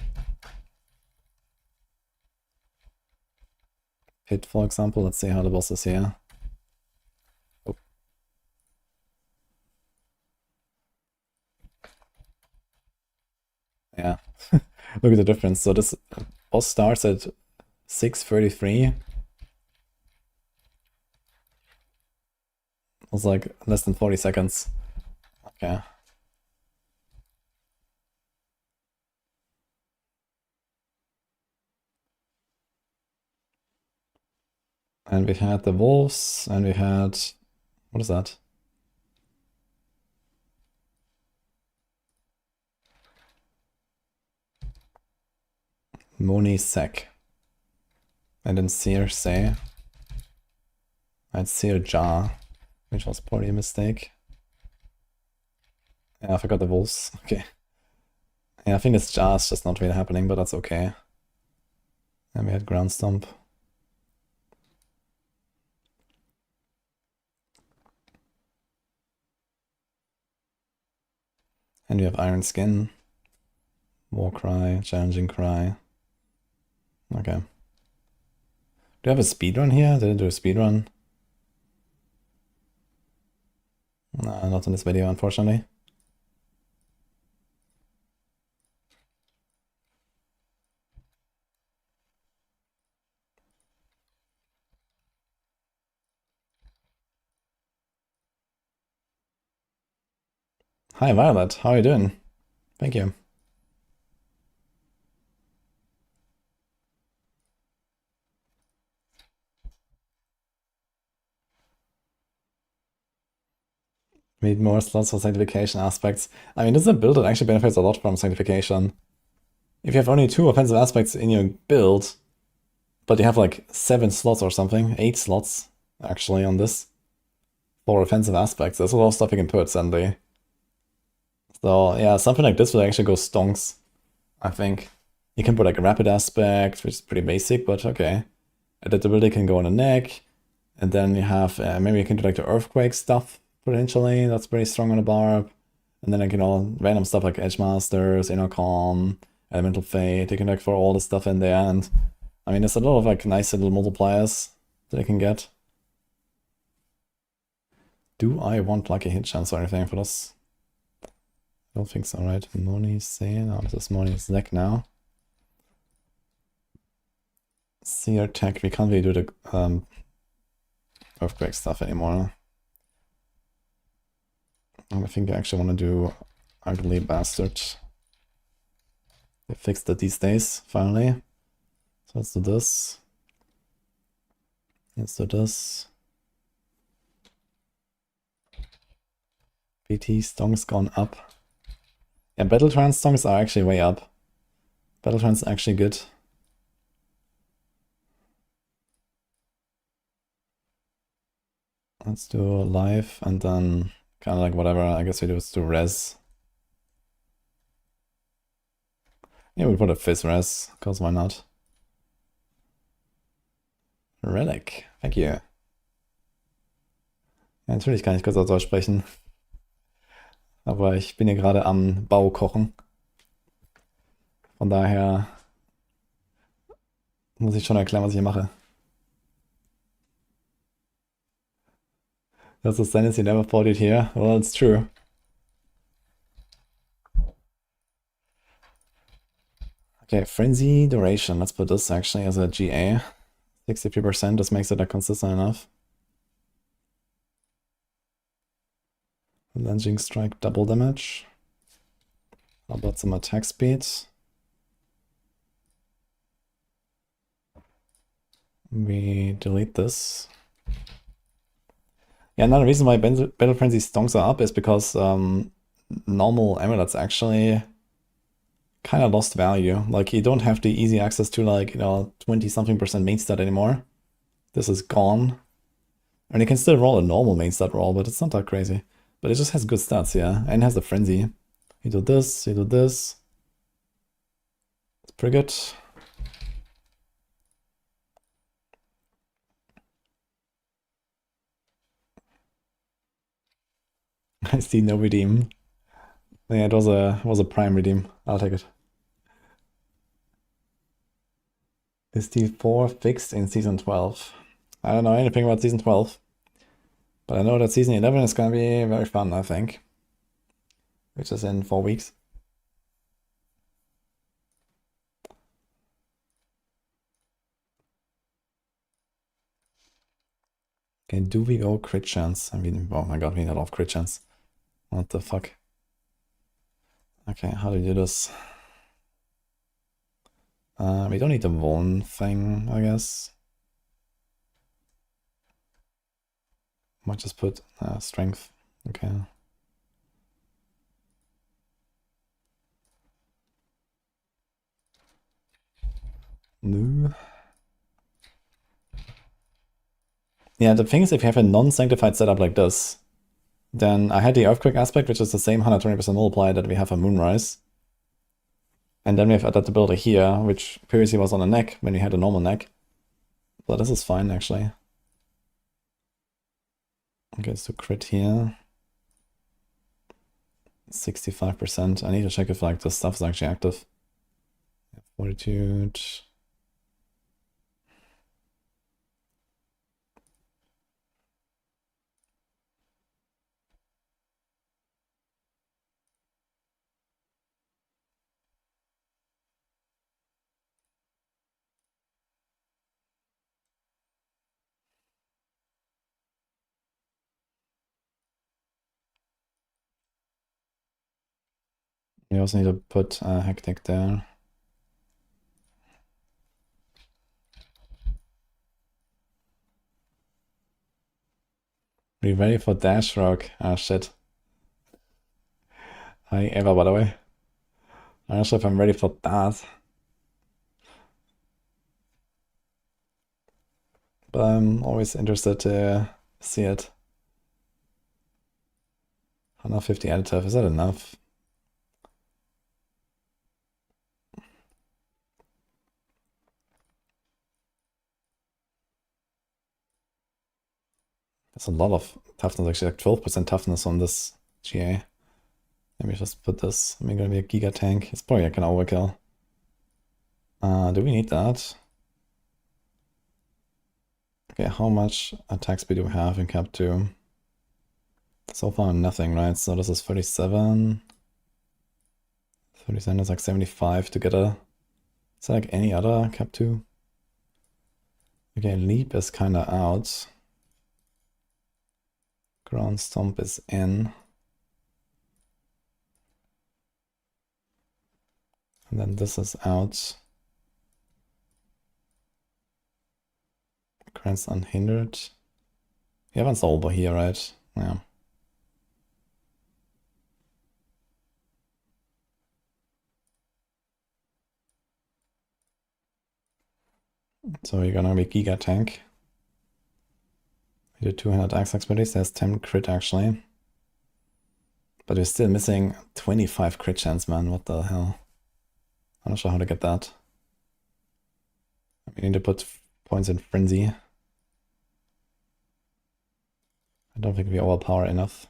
Pit, for example, let's see how the boss is here. Oh. Yeah, look at the difference. So this boss starts at 6:33. It was like less than 40 seconds. Okay. And we had the wolves, and we had... What is that? Moni Sec. And then Circe. I had Seer-Jar, which was probably a mistake. Yeah, I forgot the wolves. Okay. Yeah, I think this Jar is just not really happening, but that's okay. And we had Ground Stomp. And we have Iron Skin. Warcry, Challenging Cry. Okay. Do I have a speedrun here? Did I do a speedrun? No, not in this video, unfortunately. Hi Violet, how are you doing? Thank you. Need more slots for sanctification aspects. I mean, this is a build that actually benefits a lot from sanctification. If you have only 2 offensive aspects in your build, but you have like 7 slots or something, 8 slots actually on this, for offensive aspects, there's a lot of stuff you can put suddenly. So yeah, something like this would actually go stonks, I think. You can put like a rapid aspect, which is pretty basic, but okay. Adaptability can go on the neck, and then you have, maybe you can do like the earthquake stuff, potentially, that's pretty strong on the barb. And then like, you know, random stuff like Edge Masters, Inner Calm, Elemental Fate, you can like throw all this stuff in there, and I mean, there's a lot of like nice little multipliers that you can get. Do I want like a hit chance or anything for this? I don't think so, right? Moni's saying, oh, this is Moni's deck now. Seer tech, we can't really do the earthquake stuff anymore. I think I actually want to do Ugly Bastard. They fixed it these days, finally. So let's do this. Let's do this. BT stonks gone up. Yeah, Battle Trance stonks are actually way up. Battle Trance is actually good. Let's do live and then kind of like whatever, I guess we do is do res. Yeah, we put a fizz res, because why not? Relic, thank you. Ja, natürlich kann ich kurz auf Deutsch sprechen. Aber ich bin hier gerade am Bau kochen. Von daher muss ich schon erklären, was ich hier mache. That's a sentence you never thought you'd hear. Well, it's true. Okay, Frenzy Duration. Let's put this actually as a GA. 63%, this makes it consistent enough. Lunging Strike, double damage. How about some attack speed? We delete this. Yeah, another reason why Battle Frenzy stonks are up is because normal amulets actually kind of lost value. Like, you don't have the easy access to, like, 20-something% main stat anymore. This is gone. And you can still roll a normal main stat roll, but it's not that crazy. But it just has good stats, yeah. And has the frenzy. You do this, you do this. It's pretty good. I see no redeem. Yeah, it was a prime redeem. I'll take it. Is D4 fixed in Season 12? I don't know anything about Season 12. But I know that Season 11 is gonna be very fun, I think. Which is in 4 weeks. Okay, do we go crit chance? I mean, oh my god, we need a lot of crit chance. What the fuck? Okay, how do we do this? We don't need the one thing, I guess. Might just put strength. Okay. No. Yeah, the thing is, if you have a non-sanctified setup like this, then I had the Earthquake aspect, which is the same 120% multiplier that we have on Moonrise. And then we have adaptability here, which previously was on the neck when we had a normal neck. So this is fine, actually. Okay, let's do crit here. 65%. I need to check if like this stuff is actually active. Fortitude. We also need to put Hectic there. Are you ready for Dash Rock? Ah, shit. Hi, Eva, by the way. I'm not sure if I'm ready for that. But I'm always interested to see it. 150 additive, is that enough? That's a lot of toughness, actually, like 12% toughness on this GA. Maybe just put this. I'm gonna be a Giga Tank. It's probably like an overkill. Do we need that? Okay, how much attack speed do we have in Cap 2? So far, nothing, right? So this is 37. 37 is like 75 to get a... Is that like any other Cap 2? Okay, Leap is kinda out. Ground Stomp is in. And then this is out. Grants Unhindered. You have Unstoppable here, right? Yeah. So you're gonna be Giga Tank. You do 200 axe expertise, there's 10 crit actually. But you're still missing 25 crit chance, man. What the hell? I'm not sure how to get that. We need to put points in Frenzy. I don't think we overpower enough.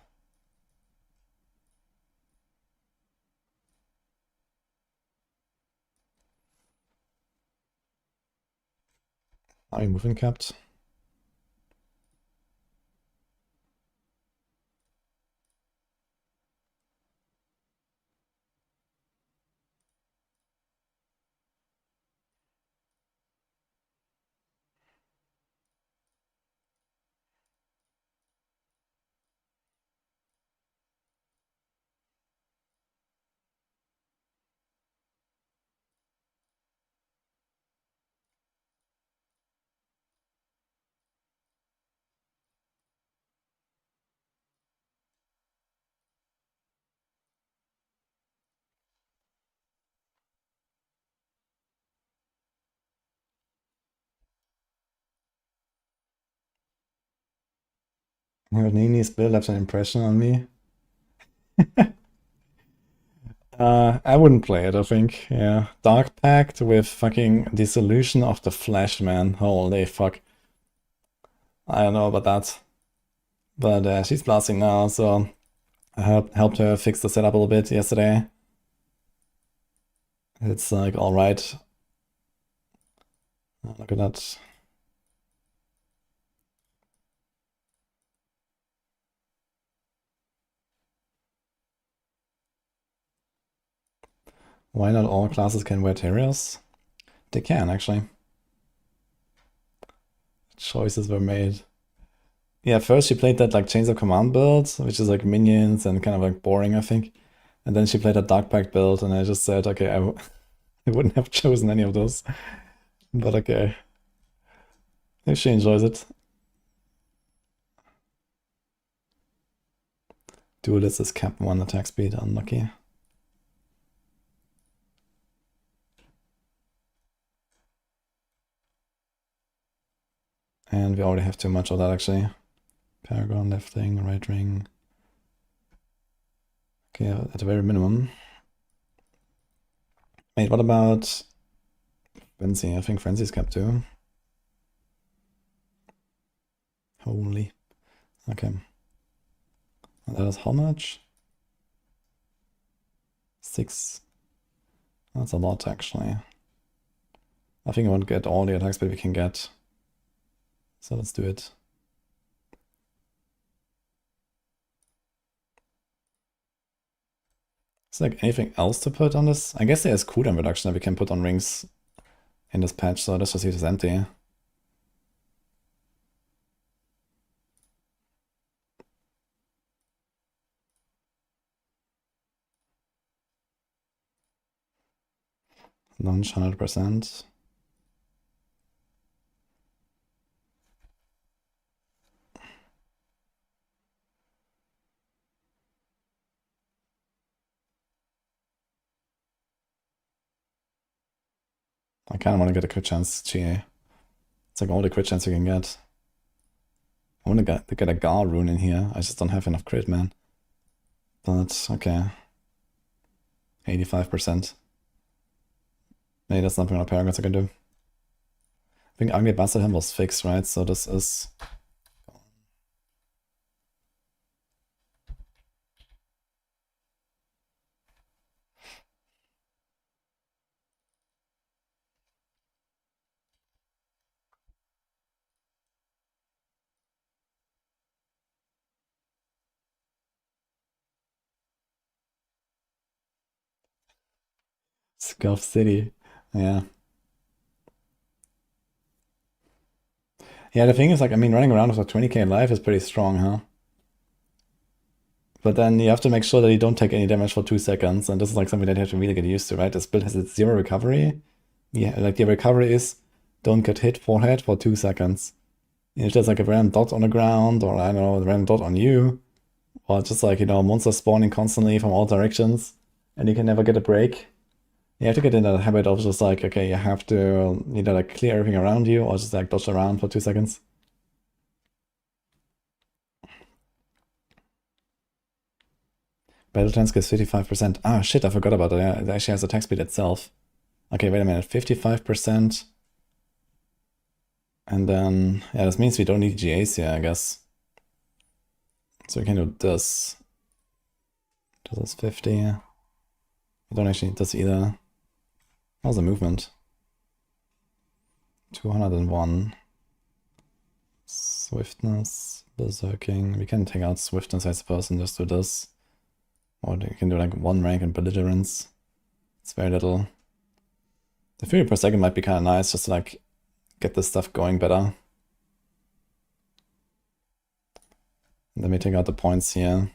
Are you moving capped? Nini's build left an impression on me. I wouldn't play it, I think. Yeah. Dark Pact with fucking Dissolution of the Flesh, man. Holy fuck. I don't know about that. But she's blasting now, so I helped her fix the setup a little bit yesterday. It's like alright. Look at that. Why not all classes can wear Terriers? They can, actually. Choices were made. Yeah, first she played that like Chains of Command build, which is like minions and kind of like boring, I think. And then she played a Dark Pact build, and I just said, okay, I wouldn't have chosen any of those. But okay. If she enjoys it. Duelist is cap 1 attack speed, unlucky. And we already have too much of that, actually. Paragon, left ring, right ring. Okay, at the very minimum. Wait, what about Frenzy? I think Frenzy's cap 2. Holy. Okay. And that is how much? 6. That's a lot, actually. I think I want to get all the attack speed we can get. So let's do it. Is there like anything else to put on this? I guess there's cooldown reduction that we can put on rings in this patch, so let's just use this empty. Launch 100%. I kind of want to get a crit chance GA. It's like all the crit chance you can get. I want to get a Gar rune in here. I just don't have enough crit, man. But okay. 85%. Maybe that's something on Paragons I can do. I think Ugly Bastard Him was fixed, right? So this is... Scuff City. Yeah. Yeah, the thing is, like, I mean, running around with a 20k life is pretty strong, huh? But then you have to make sure that you don't take any damage for 2 seconds, and this is like something that you have to really get used to, right? This build has its 0 recovery. Yeah, like the recovery is don't get hit forehead for 2 seconds. It's just like a random dot on the ground, or I don't know, a random dot on you. Or just like, you know, monsters spawning constantly from all directions, and you can never get a break. You have to get in that habit of just like, okay, you have to either like clear everything around you, or just like dodge around for 2 seconds. Battle chance gets 55%. Ah, shit, I forgot about that. Yeah, it actually has attack speed itself. Okay, wait a minute, 55%. And then, yeah, this means we don't need GAs here, I guess. So we can do this. This is 50. We don't actually need this either. How's the movement? 201. Swiftness, berserking. We can take out swiftness, I suppose, and just do this. Or you can do like 1 rank in belligerence. It's very little. The fury per second might be kind of nice, just to like get this stuff going better. And then we take out the points here.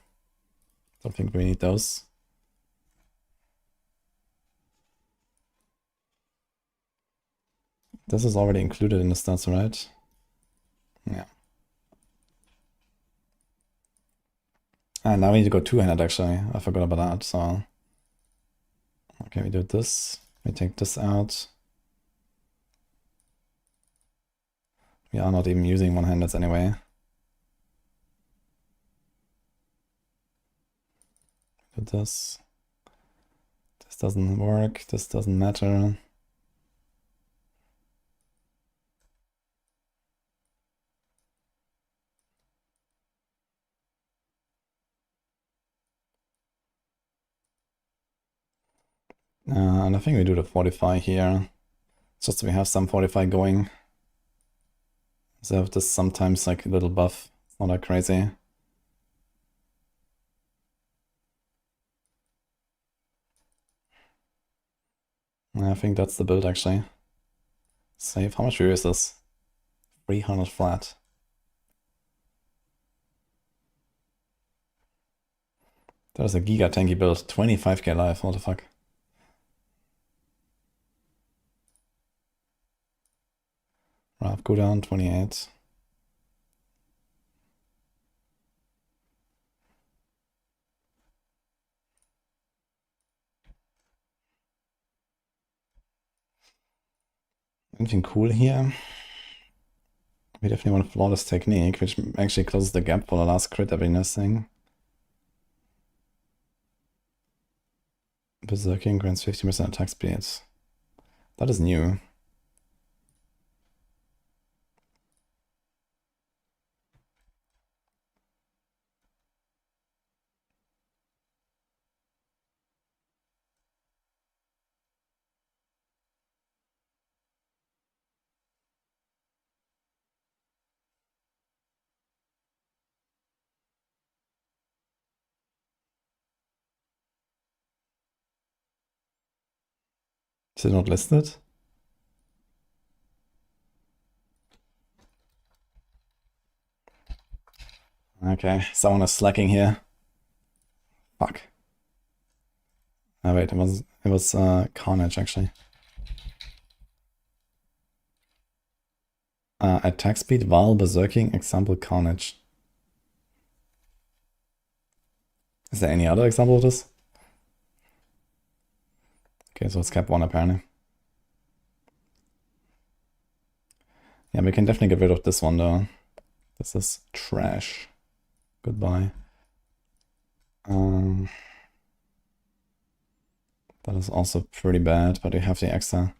Don't think we need those. This is already included in the stats, right? Yeah. And now we need to go two-handed, actually. I forgot about that, so... Okay, we do this. We take this out. We are not even using one-handeds anyway. Do this. This doesn't work. This doesn't matter. And I think we do the fortify here. Just so we have some fortify going. So if this sometimes like a little buff. It's not that crazy. I think that's the build actually. Save. How much fury is this? 300 flat. That is a giga tanky build. 25k life. What the fuck? Wrath cooldown 28. Anything cool here? We definitely want a flawless technique, which actually closes the gap for the last crit happiness thing. Berserking grants 50% attack speed. That is new. Is it not listed? Okay, someone is slacking here. Fuck. Oh wait, it was Carnage actually. Attack speed while berserking, example Carnage. Is there any other example of this? Okay, so it's cap 1 apparently. Yeah, we can definitely get rid of this one though. This is trash. Goodbye. That is also pretty bad, but we have the Exile.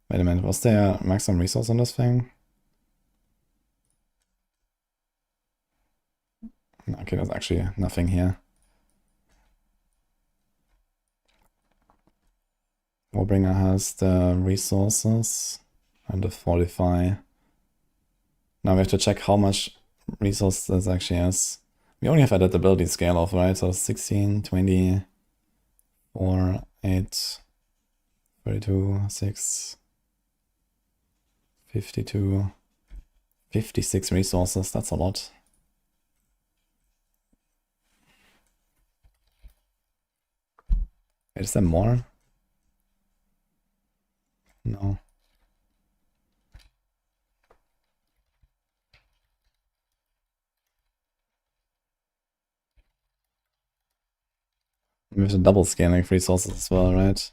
Wait a minute, was there maximum resource on this thing? Okay, there's actually nothing here. Warbringer has the resources and the fortify. Now we have to check how much resource this actually has. We only have added the ability scale off, right? So 16, 20, 4, 8, 32, 6, 52, 56 resources, that's a lot. Wait, is there more? No. We have to double scaling resources as well, right?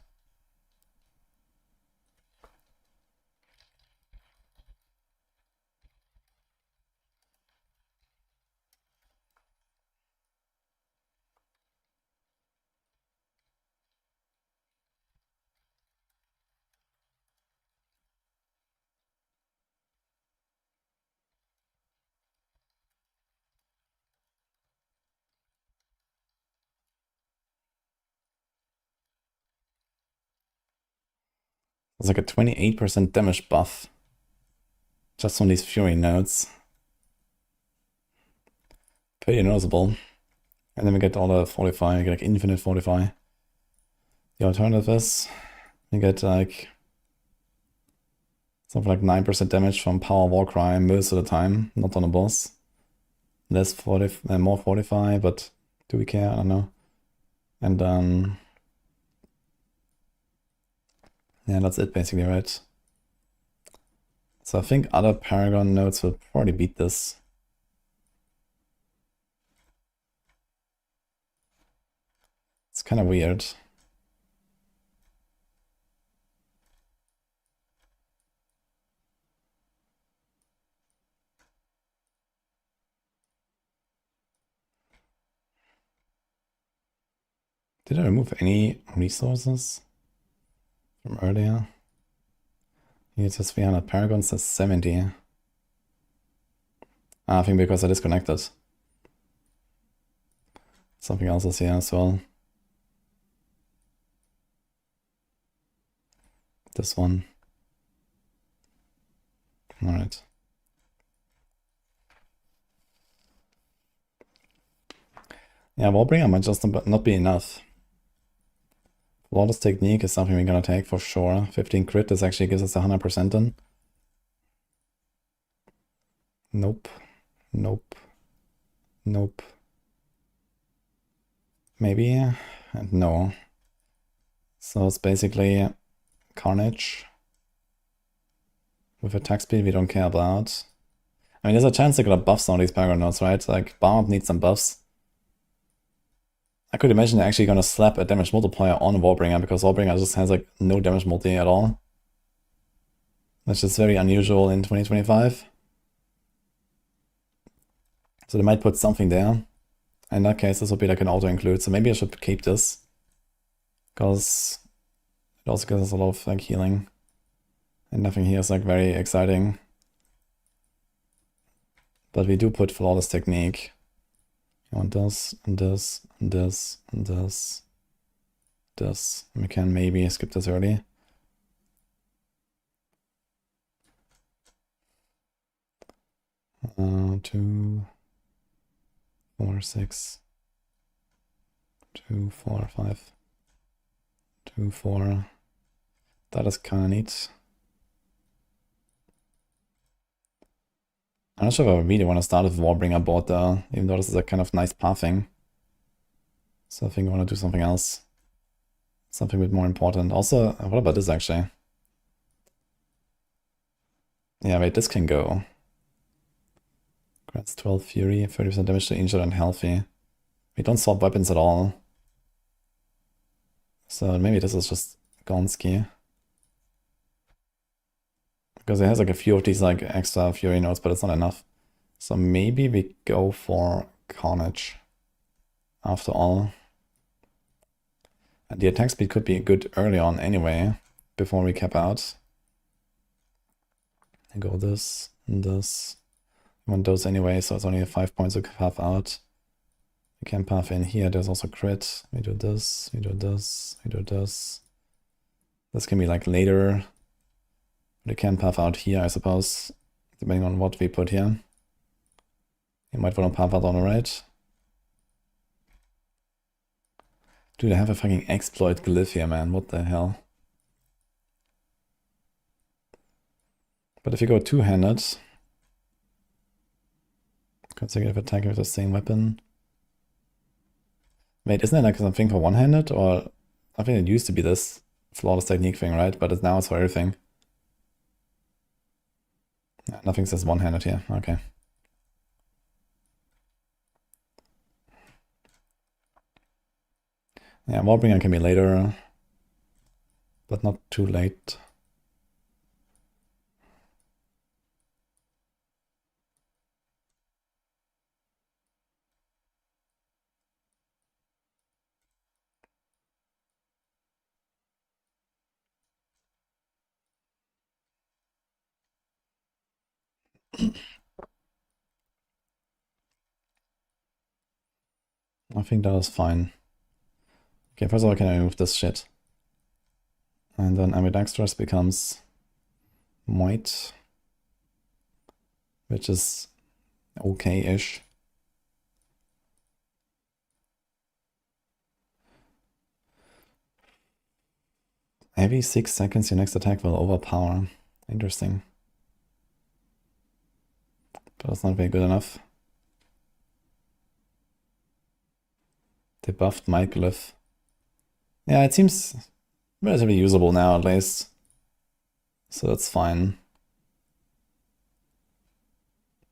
There's like a 28% damage buff just on these Fury nodes. Pretty noticeable. And then we get all the Fortify, we get like infinite Fortify. The alternative is you get like something like 9% damage from Power Warcry most of the time, not on a boss. Less 40, more Fortify, but do we care? I don't know. And yeah, that's it basically, right? So I think other Paragon nodes will probably beat this. It's kind of weird. Did I remove any resources from earlier? It says 300 Paragon, says 70. I think because I disconnected. Something else is here as well. This one. Alright. Yeah, Warbringer might just not be enough. Flawless Technique is something we're gonna take for sure. 15 crit, this actually gives us 100% in. Nope. Nope. Nope. Maybe, and no. So it's basically Carnage with attack speed we don't care about. I mean, there's a chance they're gonna buff some of these Paragon nodes, right? Like, Barb needs some buffs. I could imagine they're actually gonna slap a damage multiplier on Warbringer, because Warbringer just has like no damage multi at all. Which is very unusual in 2025. So they might put something there. In that case, this would be like an auto-include, so maybe I should keep this. Because it also gives us a lot of like healing. And nothing here is like very exciting. But we do put Flawless Technique. You want this, and this, and this, and this. This. And we can maybe skip this early. Two, 4, 6. 2, 4, 5. 2, 4. That is kind of neat. I'm not sure if I really want to start with Warbringer board there, even though this is a kind of nice pathing. So I think I want to do something else. Something a bit more important. Also, what about this actually? Yeah, wait, this can go. Grants 12 Fury, 30% damage to injured and healthy. We don't swap weapons at all. So maybe this is just Gonski. Because it has like a few of these like extra Fury nodes, but it's not enough. So maybe we go for Carnage after all. And the attack speed could be good early on anyway, before we cap out. And go this and this. We want those anyway, so it's only 5 points to path out. We can path in here, there's also crit. We do this, we do this, we do this. This can be like later. We can path out here, I suppose, depending on what we put here. You might want to path out on the right. Dude, I have a fucking exploit glyph here, man. What the hell? But if you go two-handed, Consecutive attack with the same weapon. Wait, isn't it like something for one-handed? Or I think it used to be this flawless technique thing, right? But now it's for everything. Yeah, nothing says one-handed here. Okay. Yeah, Warbringer can be later, but not too late. I think that was fine. Okay, first of all, can I remove this shit? And then ambidextrous becomes white, which is okay-ish. Every 6 seconds, your next attack will overpower. Interesting. But that's not very good enough. They buffed my glyph. Yeah, it seems relatively usable now, at least. So that's fine.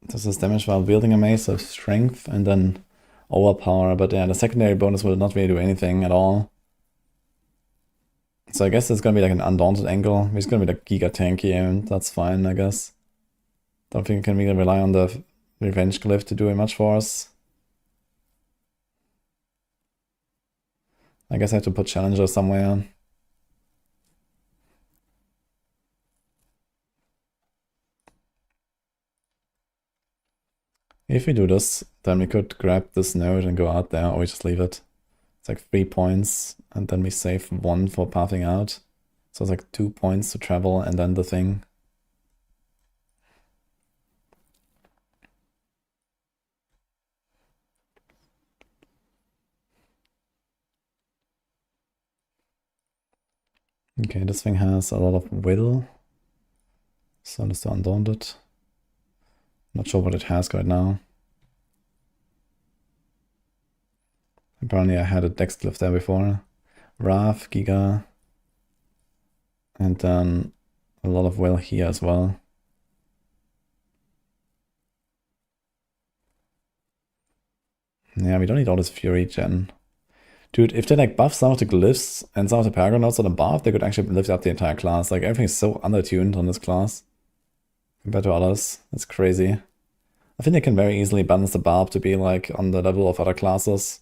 This is damage while wielding a mace of strength and then overpower. But yeah, the secondary bonus will not really do anything at all. So I guess it's gonna be like an undaunted angle. He's gonna be like giga tanky and that's fine, I guess. Don't think we can really rely on the revenge glyph to do much for us. I guess I have to put challenger somewhere. If we do this, then we could grab this node and go out there, or we just leave it. It's like 3 points, and then we save 1 for pathing out. So it's like 2 points to travel, and then the thing. Okay, this thing has a lot of will. So let's do Undaunted. Not sure what it has right now. Apparently I had a Dex Glyph there before. Wrath, Giga. And then a lot of will here as well. Yeah, we don't need all this Fury gen. Dude, if they like buff some of the glyphs and some of the Paragon nodes on the buff, they could actually lift up the entire class. Like everything is so undertuned on this class compared to others. It's crazy. I think they can very easily balance the barb to be like on the level of other classes.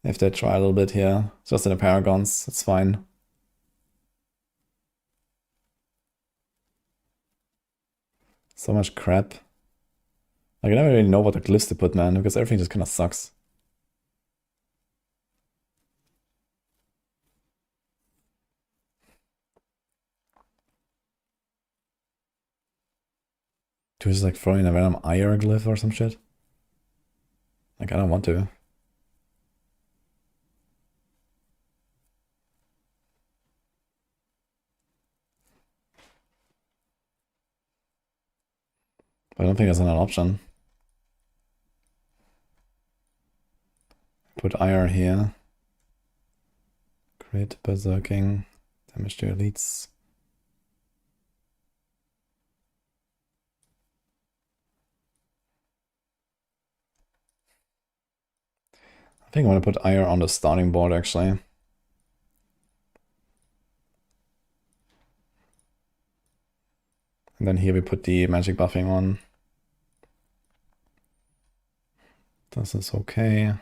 If they try a little bit here. Just in the Paragons, it's fine. So much crap. Like I never really know what the glyphs to put, man, because everything just kinda sucks. Dude, just like throwing a random Ire glyph or some shit. Like I don't want to. But I don't think that's an option. Put Ire here. Crit, berserking, damage to elites. I think I want to put Ire on the starting board actually. And then here we put the magic buffing on. This is okay.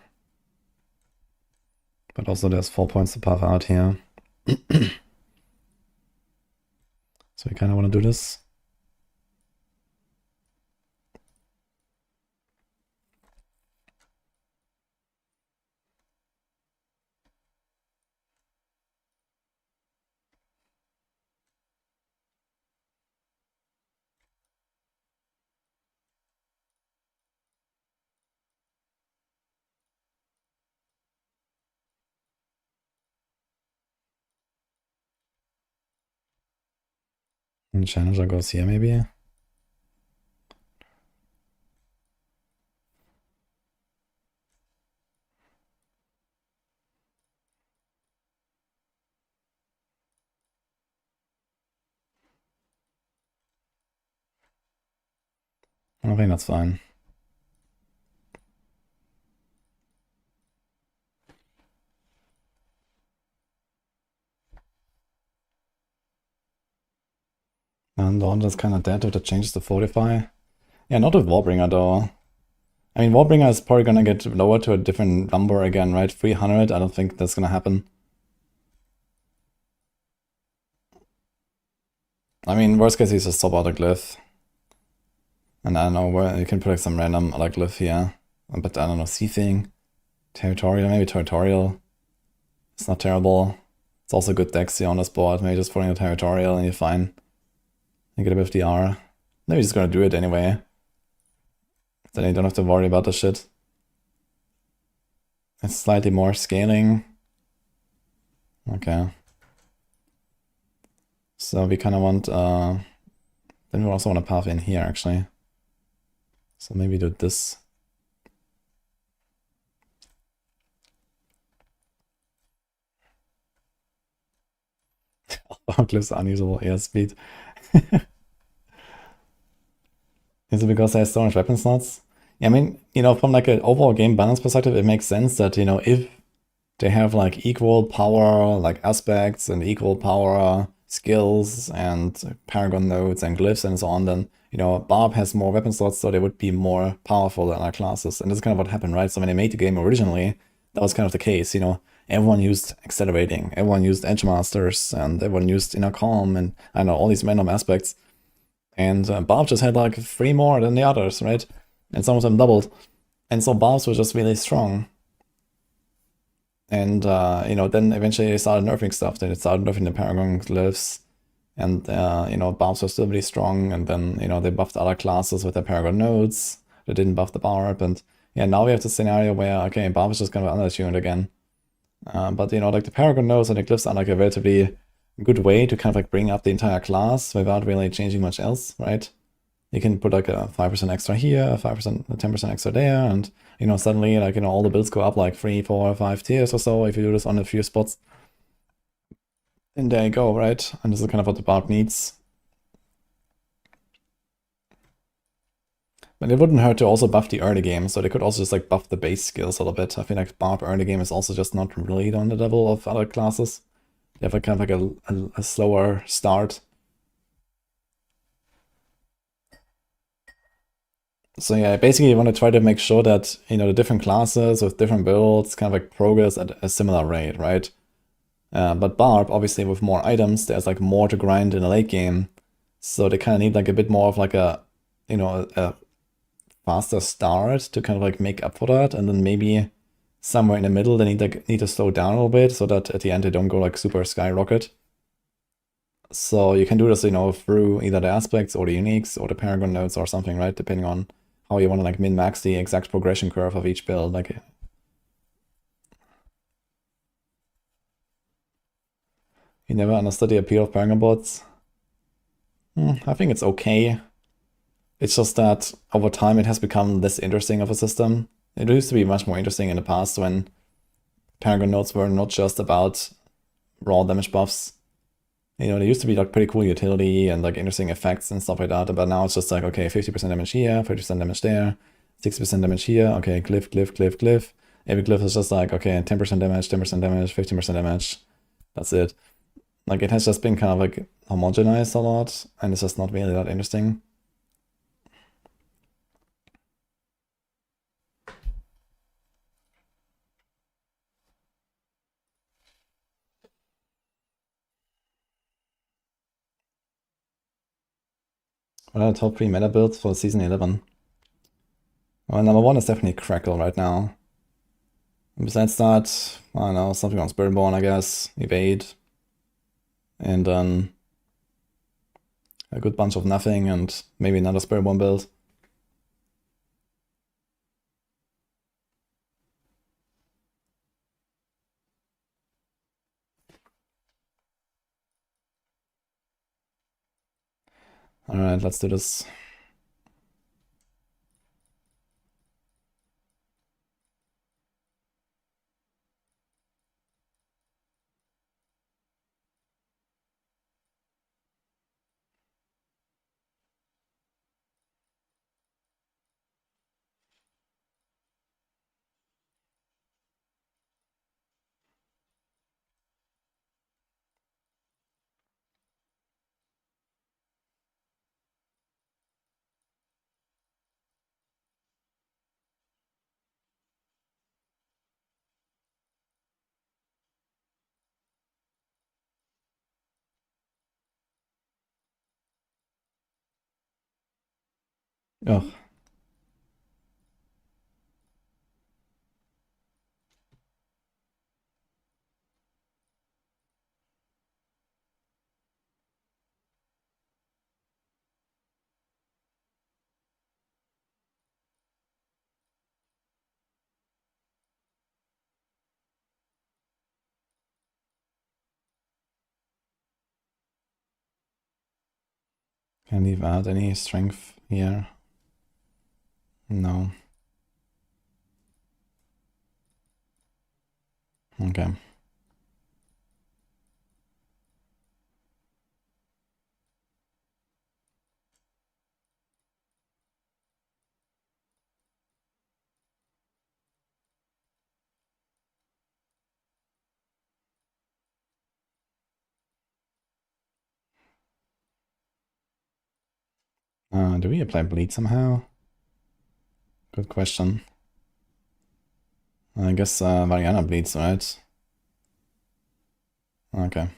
But also there's 4 points to buff out here. So we kind of want to do this. And Challenger goes here maybe. I think that's fine. And the Hunter is kind of dead if it changes to Fortify. Yeah, not with Warbringer though. I mean, Warbringer is probably gonna get lowered to a different number again, right? 300, I don't think that's gonna happen. I mean, worst case, he's just swap out a Glyph. And I don't know, where you can put like some random other Glyph here. But I don't know, Seething, Territorial, maybe Territorial. It's not terrible. It's also good decks here on this board. Maybe just putting a Territorial and you're fine. You get a bit of DR. Maybe just gonna do it anyway. Then you don't have to worry about the shit. It's slightly more scaling. Okay. So we kind of want, then we also want to path in here actually. So maybe do this. Glyphs unusable airspeed. Is it because there's so much weapon slots? Yeah, I mean, you know, from like an overall game balance perspective, it makes sense that, you know, if they have like equal power, like aspects and equal power skills and Paragon nodes and glyphs and so on, then, you know, Barb has more weapon slots, so they would be more powerful than other classes. And that's kind of what happened, right? So when they made the game originally, that was kind of the case, you know, everyone used accelerating, everyone used edge masters, and everyone used inner calm, and I don't know, all these random aspects. And Barb just had like 3 more than the others, right? And some of them doubled. And so Barbs were just really strong. And, you know, then eventually they started nerfing stuff. Then it started nerfing the Paragon Glyphs. And, you know, Barbs were still really strong. And then, you know, they buffed other classes with their Paragon nodes. They didn't buff the Barb. And yeah, now we have the scenario where, okay, Barb is just kind of undertuned again. But, you know, like the Paragon nodes and the Glyphs are like a relatively good way to kind of like bring up the entire class without really changing much else, right? You can put like a 5% extra here, 5%, 10% extra there, and, you know, suddenly, like, you know, all the builds go up like 3, 4, 5 tiers or so if you do this on a few spots. And there you go, right? And this is kind of what the Barb needs. But it wouldn't hurt to also buff the early game, so they could also just like buff the base skills a little bit. I feel like Barb early game is also just not really on the level of other classes. They have like kind of like a slower start. So yeah, basically you want to try to make sure that, you know, the different classes with different builds kind of like progress at a similar rate, right? But Barb, obviously with more items, there's like more to grind in the late game. So they kind of need like a bit more of like a, you know, a faster start to kind of like make up for that. And then maybe somewhere in the middle, they need to slow down a little bit so that at the end they don't go like super skyrocket. So you can do this, you know, through either the aspects or the uniques or the Paragon nodes or something, right? Depending on how you want to like min-max the exact progression curve of each build. Like, you never understood the appeal of Paragon bots? I think it's okay. It's just that over time it has become less interesting of a system. It used to be much more interesting in the past when Paragon nodes were not just about raw damage buffs. You know, they used to be like pretty cool utility and like interesting effects and stuff like that, but now it's just like, okay, 50% damage here, 50% damage there, 60% damage here, okay, glyph, glyph, glyph, glyph. Every glyph is just like, okay, 10% damage, 10% damage, 15% damage. That's it. Like, it has just been kind of like homogenized a lot, and it's just not really that interesting. What are the top 3 meta builds for Season 11? Well, number 1 is definitely Crackle right now. And besides that, I don't know, something on Spiritborn, I guess, Evade, and then a good bunch of nothing, and maybe another Spiritborn build. Alright, let's do this. Ugh. Can I leave out any strength here? No. Okay. Do we apply bleed somehow? Good question. I guess Mariana bleeds, right? Okay.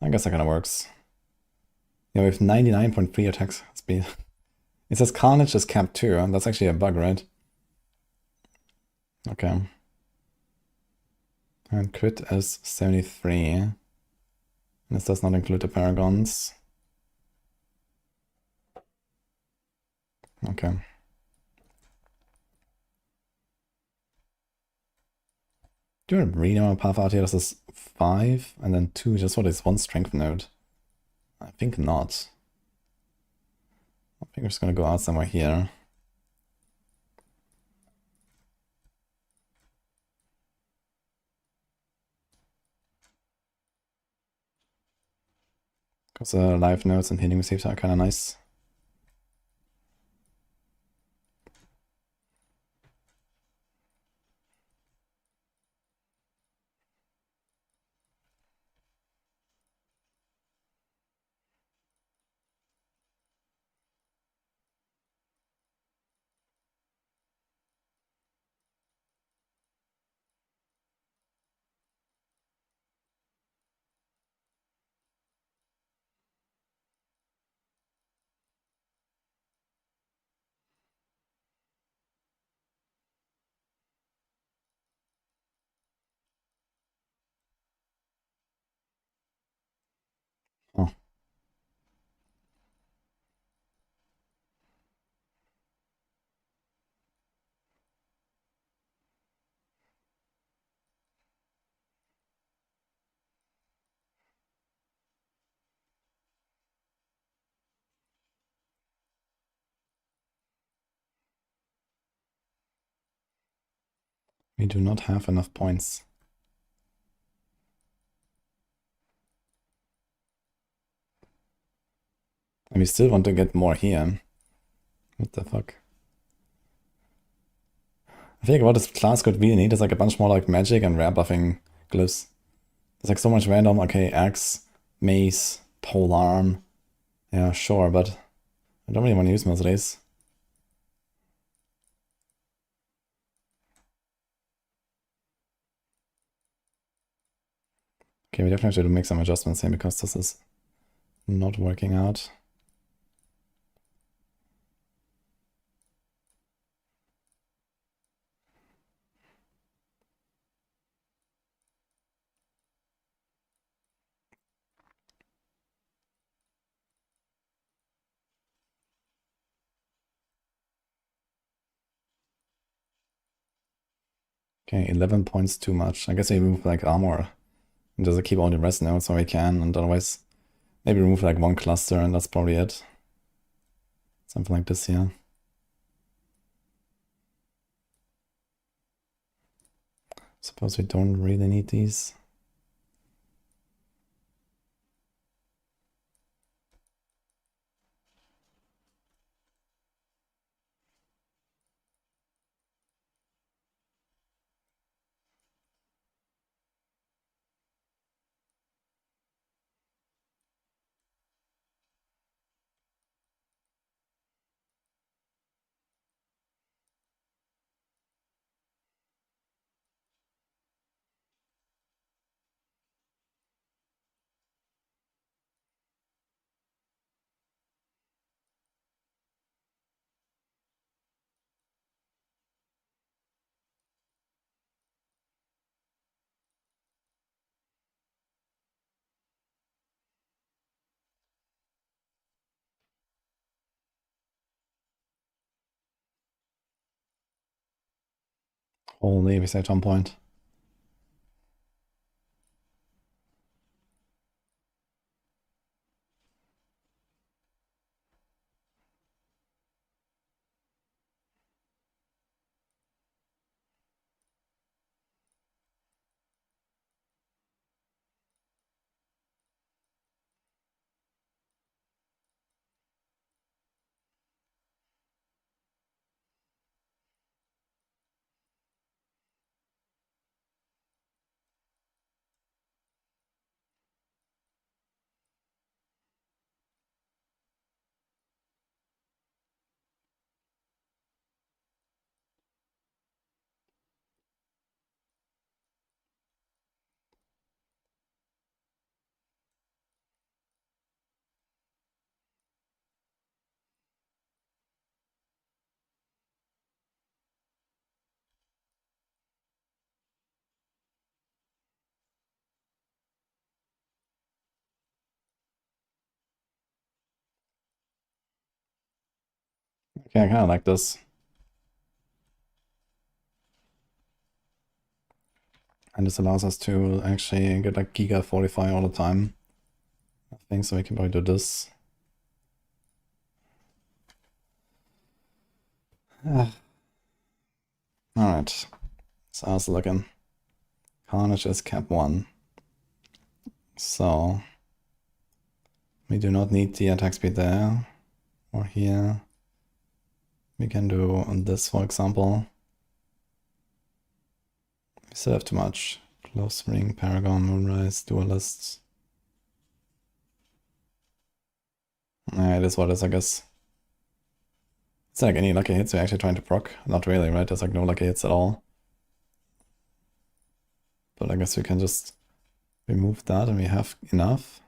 I guess that kind of works. Yeah, we have 99.3 attack speed. It says Carnage is capped too, and that's actually a bug, right? Okay. And crit is 73. This does not include the Paragons. Okay. Do you really know a path out here? This is 5 and then 2 just for this one strength node. I think not. I think we're just gonna go out somewhere here. Because life nodes and healing receipts are kind of nice. Oh. We do not have enough points. And we still want to get more here. What the fuck? I think what this class could really need is like a bunch more like magic and rare buffing glyphs. There's like so much random, okay, axe, mace, pole arm. Yeah, sure, but I don't really want to use most of these. Okay, we definitely have to make some adjustments here because this is not working out. Okay, 11 points too much. I guess we remove like armor and just keep all the rest nodes where we can, and otherwise maybe remove like one cluster and that's probably it. Something like this here. Suppose we don't really need these. Holy, we saved 1 point. Okay, I kind of like this. And this allows us to actually get like Giga Fortify all the time. I think so we can probably do this. Alright. So how's it looking? Carnage is cap 1. So we do not need the attack speed there or here. We can do this, for example. We still have too much. Close Ring, Paragon, Moonrise, Duelists. It is what it is, I guess. It's like any lucky hits we're actually trying to proc. Not really, right? There's like no lucky hits at all. But I guess we can just remove that and we have enough.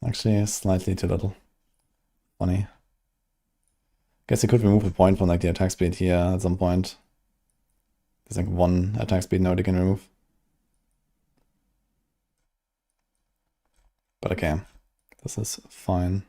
Actually, slightly too little. Funny. Guess we could remove a point from like the attack speed here at some point. There's like 1 attack speed node you can remove. But okay, this is fine.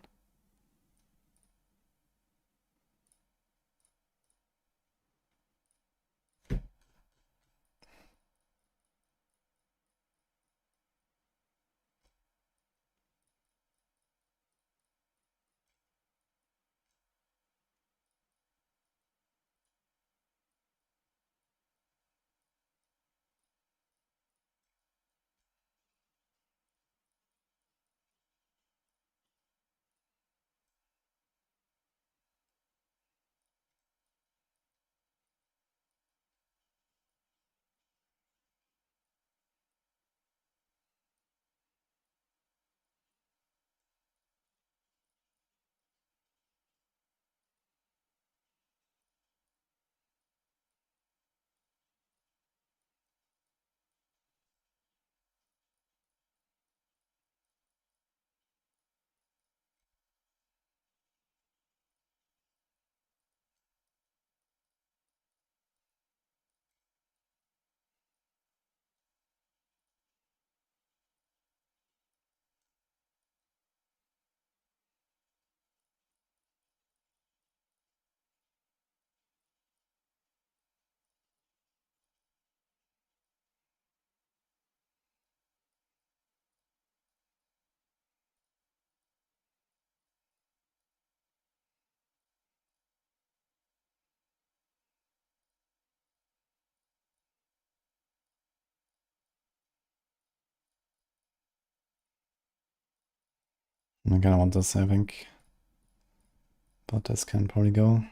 I kinda want this, I think. But this can probably go.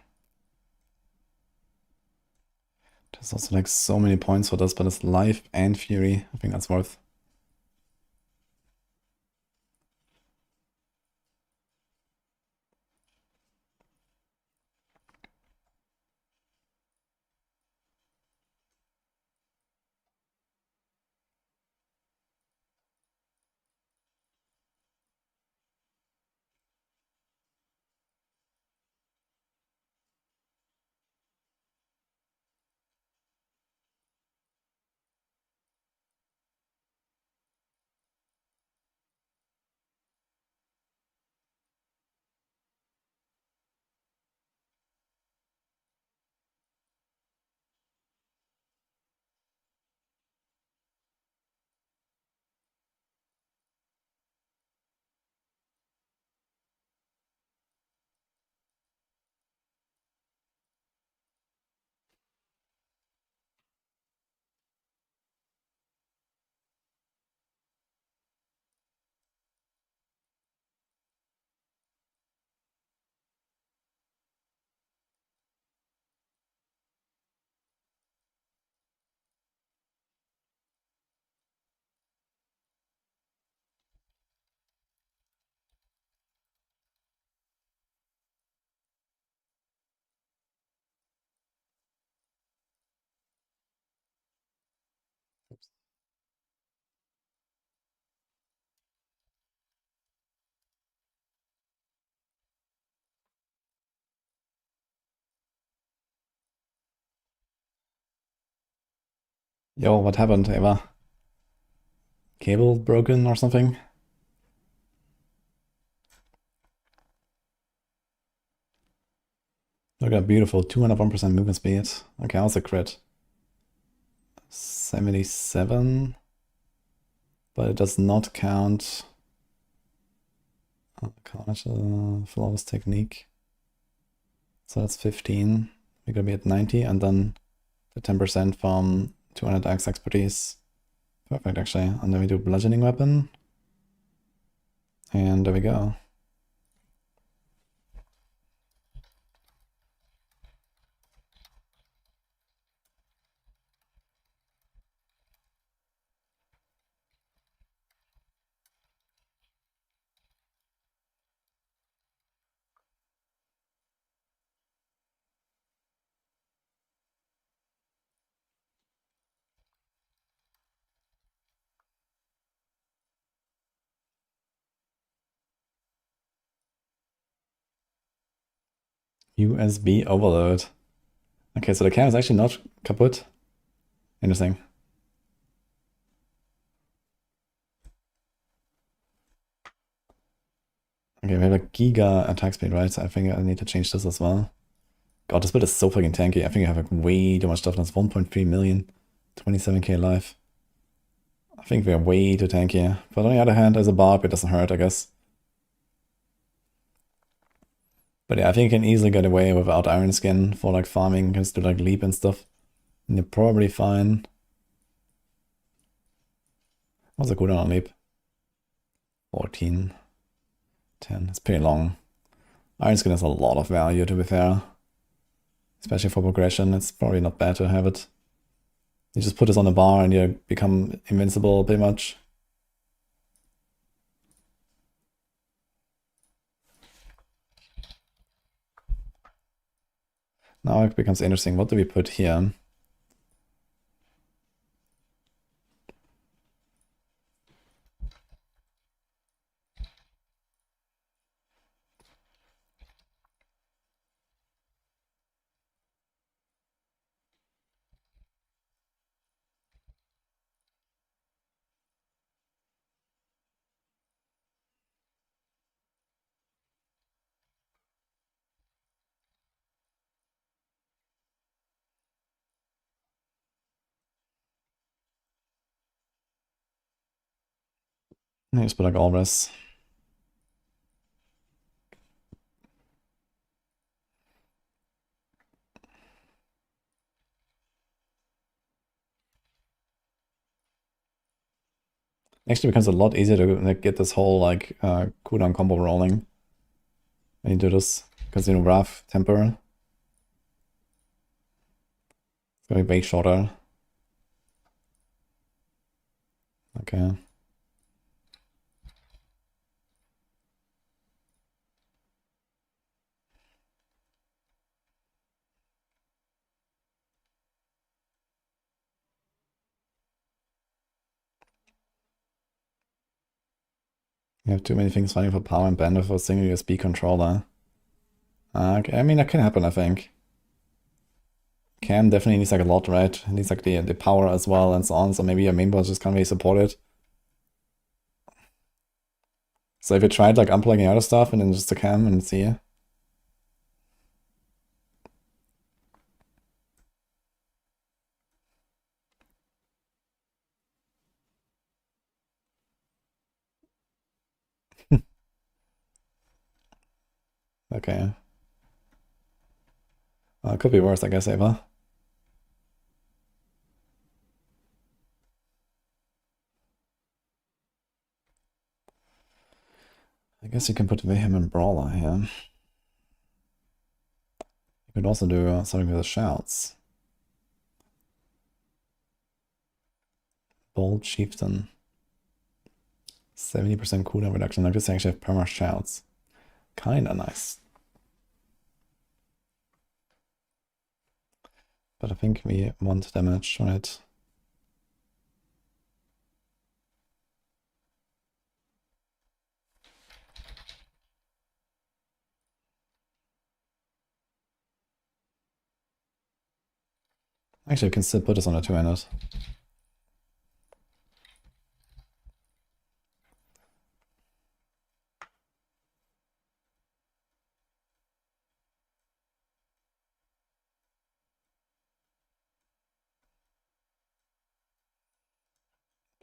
There's also like so many points for this, but it's life and fury. I think that's worth. Yo, what happened, Eva? Cable broken or something? Look at that beautiful 201% movement speed. Okay, how's the crit? 77. But it does not count flawless technique. So that's 15. We're gonna be at 90, and then the 10% from 200 axe expertise. Perfect, actually. And then we do bludgeoning weapon. And there we go. USB overload. Okay, so the cam is actually not kaput. Interesting. Okay, we have a giga attack speed, right? So I think I need to change this as well. God, this build is so fucking tanky. I think I have like way too much stuff. That's 1.3 million, 27k life. I think we are way too tanky. But on the other hand, as a barb, it doesn't hurt, I guess. But yeah, I think you can easily get away without Iron Skin for like farming, just do like leap and stuff. And you're probably fine. What's the cooldown on leap? 14. 10. It's pretty long. Iron Skin has a lot of value, to be fair. Especially for progression, it's probably not bad to have it. You just put this on the bar and you become invincible pretty much. Now it becomes interesting. What do we put here? Just put like all this. Actually becomes a lot easier to like, get this whole like cooldown combo rolling when you do this. Because you know, Wrath, Temper. It's gonna be way shorter. Okay. You have too many things fighting for power and bandwidth for a single USB controller. Okay, I mean, that can happen, I think. Cam definitely needs like a lot, right? It needs like the power as well and so on, so maybe your main board just can't really support it. So if you tried like unplugging other stuff and then just the cam and see. Okay. It could be worse, I guess, Ava. I guess you can put Vehement Brawler here. You could also do something with the shouts. Bold Chieftain. 70% cooldown reduction. Like this actually have perma shouts. Kinda nice. But I think we want damage on it. Actually, I can still put this on a 200.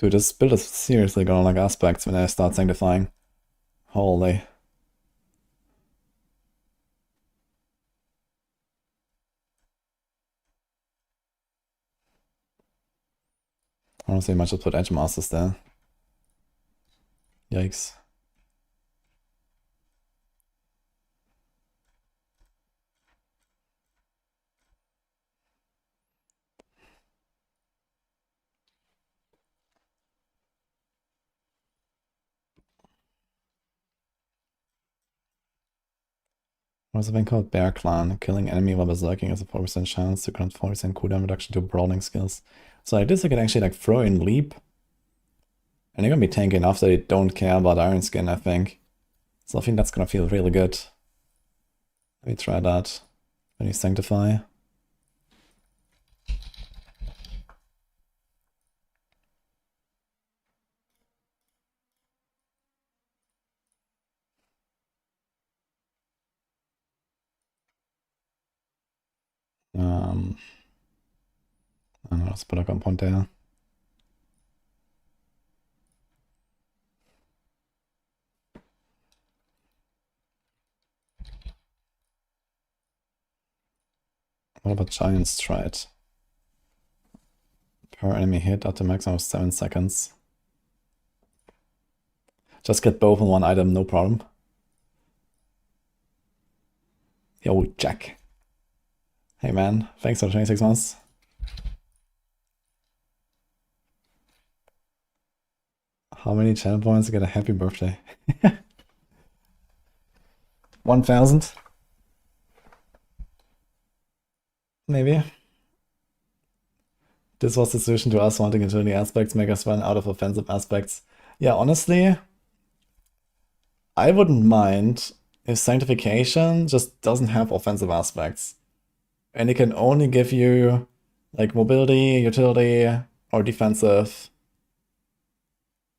Dude, this build is seriously gonna like aspects when I start sanctifying. Holy. Honestly, I might just put Edge Masters there. Yikes. What is the thing called? Bear Clan. Killing enemy while berserking has a 4% chance to grant 4% cooldown reduction to brawling skills. So like this I can actually like throw in leap. And they're gonna be tanky enough that they don't care about Iron Skin, I think. So I think that's gonna feel really good. Let me try that. When you sanctify. I don't know, let's put a compound there. What about Giant Stride? Per enemy hit at the maximum of 7 seconds. Just get both in one item, no problem. Yo, Jack. Hey man, thanks for the 26 months. How many channel points to get a happy birthday? 1,000? Maybe. This was the solution to us wanting utility aspects, make us run out of offensive aspects. Yeah, honestly, I wouldn't mind if Sanctification just doesn't have offensive aspects. And it can only give you like mobility, utility, or defensive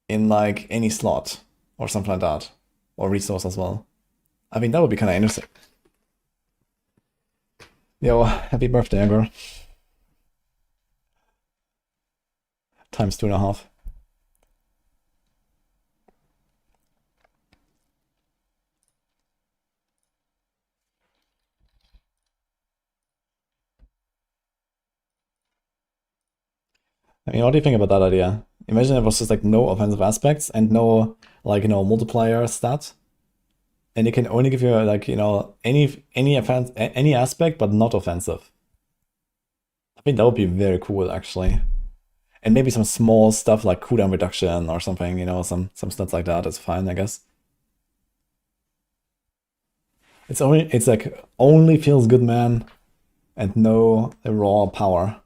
in like any slot or something like that. Or resource as well. I think that would be kind of interesting. Yo, happy birthday, girl. Times 2.5. I mean, what do you think about that idea? Imagine it was just like no offensive aspects and no like, you know, multiplier stat. And it can only give you like, you know, any offense, any aspect, but not offensive. I think that would be very cool, actually. And maybe some small stuff like cooldown reduction or something, you know, some stats like that is fine, I guess. It's like only feels good, man, and no raw power.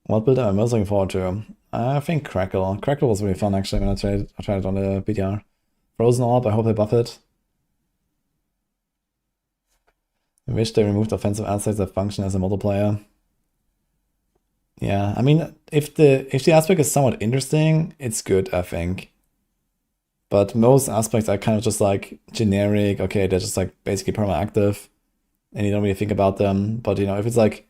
What build am I most looking forward to? I think Crackle. Crackle was really fun actually when I tried it on the BTR. Frozen Orb, I hope they buff it. I wish they removed offensive assets that function as a multiplier. Yeah, I mean, if the aspect is somewhat interesting, it's good, I think. But most aspects are kind of just like generic. Okay, they're just like basically perma-active, and you don't really think about them. But you know, if it's like,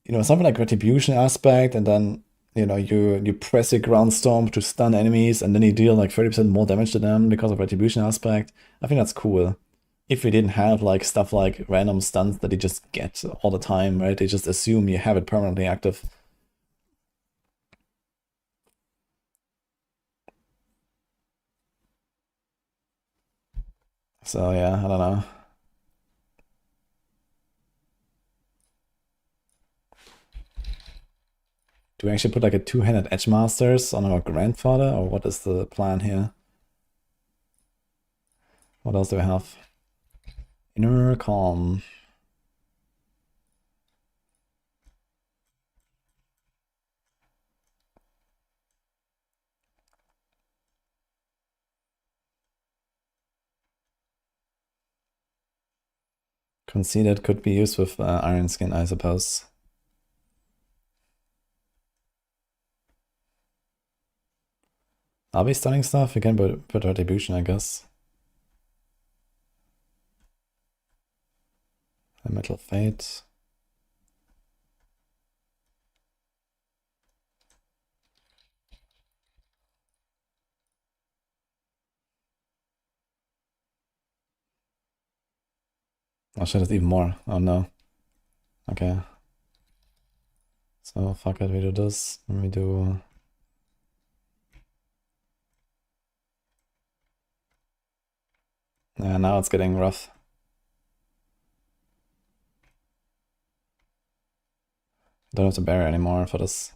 you know, something like retribution aspect, and then you know you press your ground storm to stun enemies, and then you deal like 30% more damage to them because of retribution aspect. I think that's cool. If we didn't have like stuff like random stuns that you just get all the time, right? They just assume you have it permanently active. So yeah, I don't know. Do we actually put like a two-handed Edge Masters on our grandfather, or what is the plan here? What else do we have? Inner Calm. Conceded could be used with Iron Skin, I suppose. Are we stunning stuff? We can put Retribution, I guess. A Metal Fate. Oh shit, it's even more. Oh no. Okay. So fuck it, we do this. And we do... Yeah, now it's getting rough. Don't have to barrier anymore for this.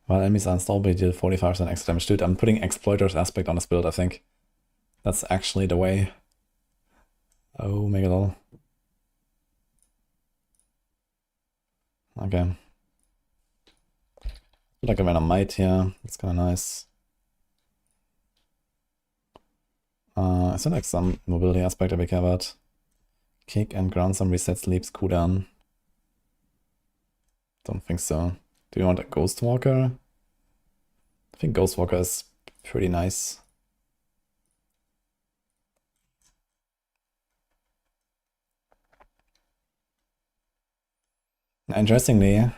Well, enemies are unstoppable, deal 45% extra damage. Dude, I'm putting Exploiter's Aspect on this build, I think. That's actually the way. Oh, Megalol. Okay. I feel like I ran a Might here. It's kind of nice. Is there like some mobility aspect that we care about? Kick and ground some resets leaps cooldown. Don't think so. Do you want a Ghostwalker? I think Ghostwalker is pretty nice. Interestingly,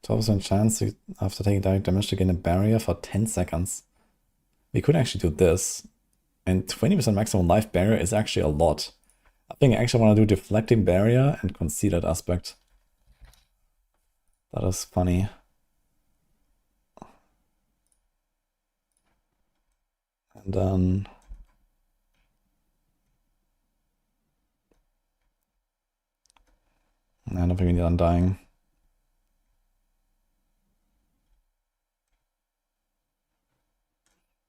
12% chance after taking direct damage to gain a barrier for 10 seconds. We could actually do this. And 20% maximum life barrier is actually a lot. I think I actually want to do deflecting barrier and concealed aspect. That is funny. And then... I don't think we need Undying.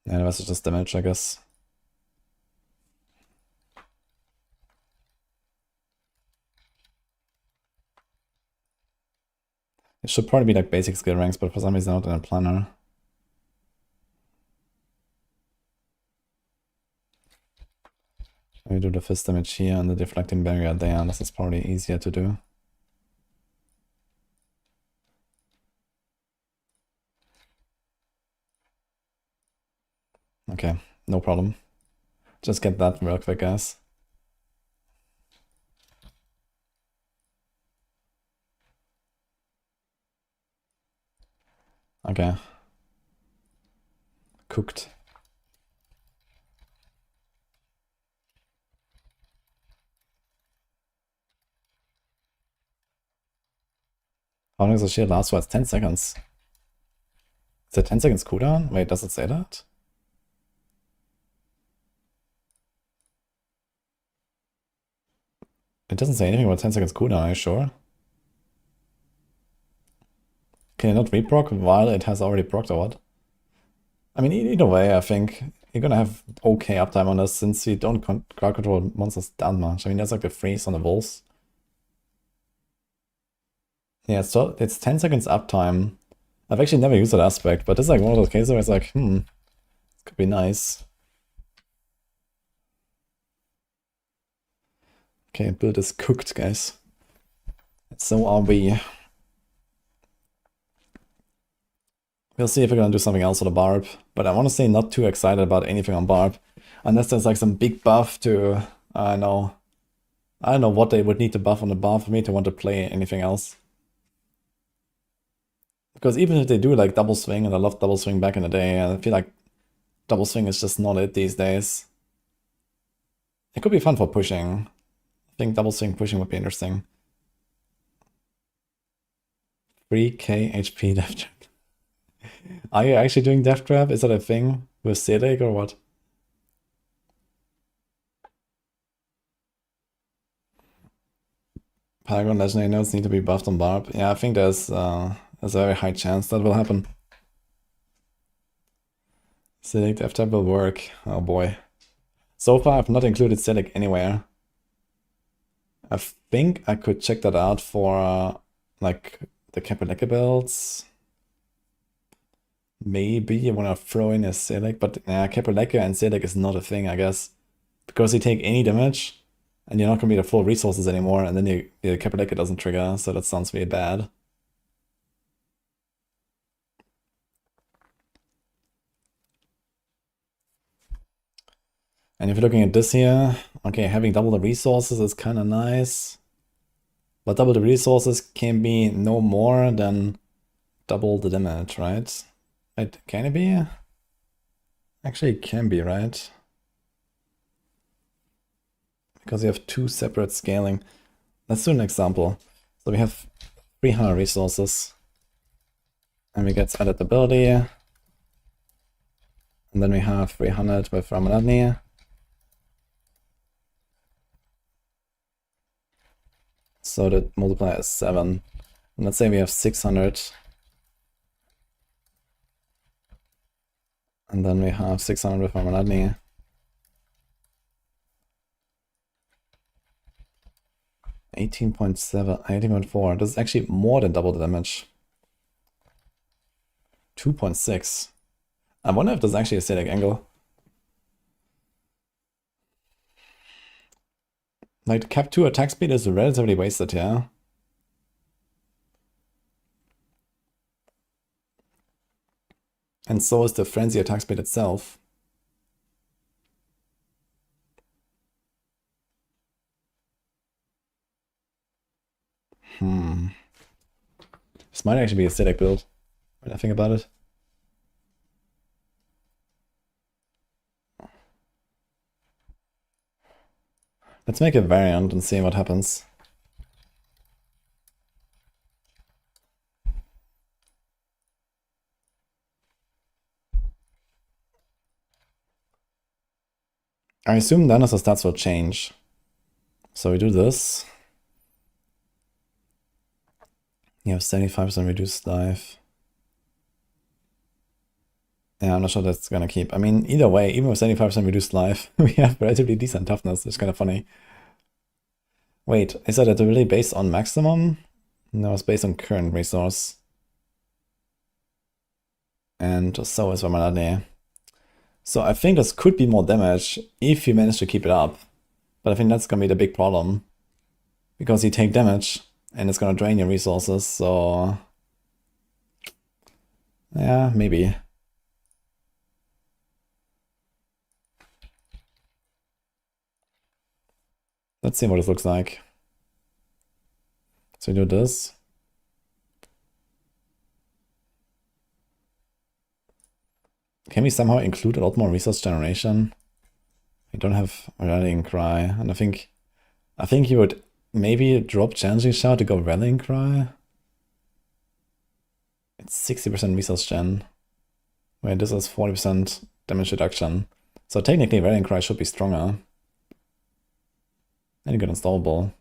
Yeah, the rest is just damage, I guess. It should probably be like basic skill ranks, but for some reason not in a planner. We do the fist damage here and the deflecting barrier there. This is probably easier to do. Okay, no problem. Just get that real quick, guys. Okay. Cooked. How long does the shield last for? It's 10 seconds. Is it 10 seconds cooldown? Wait, does it say that? It doesn't say anything about 10 seconds cooldown, are you sure? Can you not reproc while it has already procced or what? I mean, either way, I think you're gonna have okay uptime on this since you don't crowd control monsters that much. I mean, that's like the freeze on the wolves. Yeah, so it's 10 seconds uptime. I've actually never used that aspect, but this is like one of those cases where it's like, this could be nice. Okay, build is cooked, guys. So are we. We'll see if we're gonna do something else with the Barb, but I want to say not too excited about anything on Barb. Unless there's like some big buff to, I don't know what they would need to buff on the Barb for me to want to play anything else. Because even if they do like double swing, and I loved double swing back in the day, I feel like double swing is just not it these days. It could be fun for pushing. I think double swing pushing would be interesting. 3k HP death trap. Are you actually doing death trap? Is that a thing with Sedek or what? Paragon legendary nodes need to be buffed on Barb. Yeah, I think there's a very high chance that will happen. Sedek death trap will work. Oh boy. So far I've not included Sedek anywhere. I think I could check that out for like the Kapaleka builds. Maybe you want to throw in a Sedek, but yeah, Kapaleka and Sedek is not a thing, I guess. Because you take any damage, and you're not going to be the full resources anymore, and then the Kapaleka doesn't trigger, so that sounds really bad. And if you're looking at this here, okay, having double the resources is kind of nice. But double the resources can be no more than double the damage, right? Can it be? Actually, it can be, right? Because you have two separate scaling. Let's do an example. So we have 300 resources. And we get added ability. And then we have 300 with Ramanadni. So the multiplier is 7. And let's say we have 600. And then we have 600 with Ramanadni. 18.7, 18.4. This is actually more than double the damage. 2.6. I wonder if there's actually a static angle. Like, cap 2 attack speed is relatively wasted here. And so is the frenzy attack speed itself. This might actually be a static build, when I think about it. Let's make a variant and see what happens. I assume none of the stats will change. So we do this. You have 75% reduced life. Yeah, I'm not sure that's gonna keep. I mean, either way, even with 75% reduced life, we have relatively decent toughness. It's kind of funny. Wait, is that really based on maximum? No, it's based on current resource. And so is Ramanadni. So I think this could be more damage if you manage to keep it up. But I think that's gonna be the big problem. Because you take damage and it's gonna drain your resources, so... yeah, maybe. Let's see what this looks like. So we do this. Can we somehow include a lot more resource generation? We don't have a Rallying Cry, and I think you would maybe drop Challenging Shout to go Rallying Cry. It's 60% resource gen. Wait, this is 40% damage reduction. So technically Rallying Cry should be stronger. And you get installable.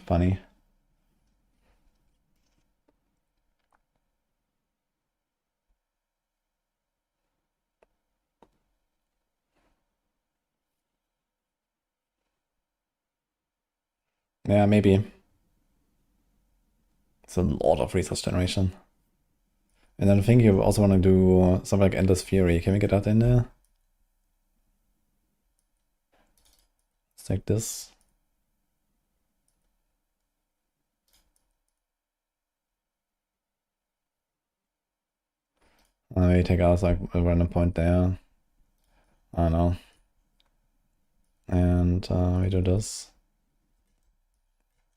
Funny. Yeah, maybe. It's a lot of resource generation. And then I think you also want to do something like Endless Fury. Can we get that in there? Let's take this. We take out like a random point there. I don't know. And we do this.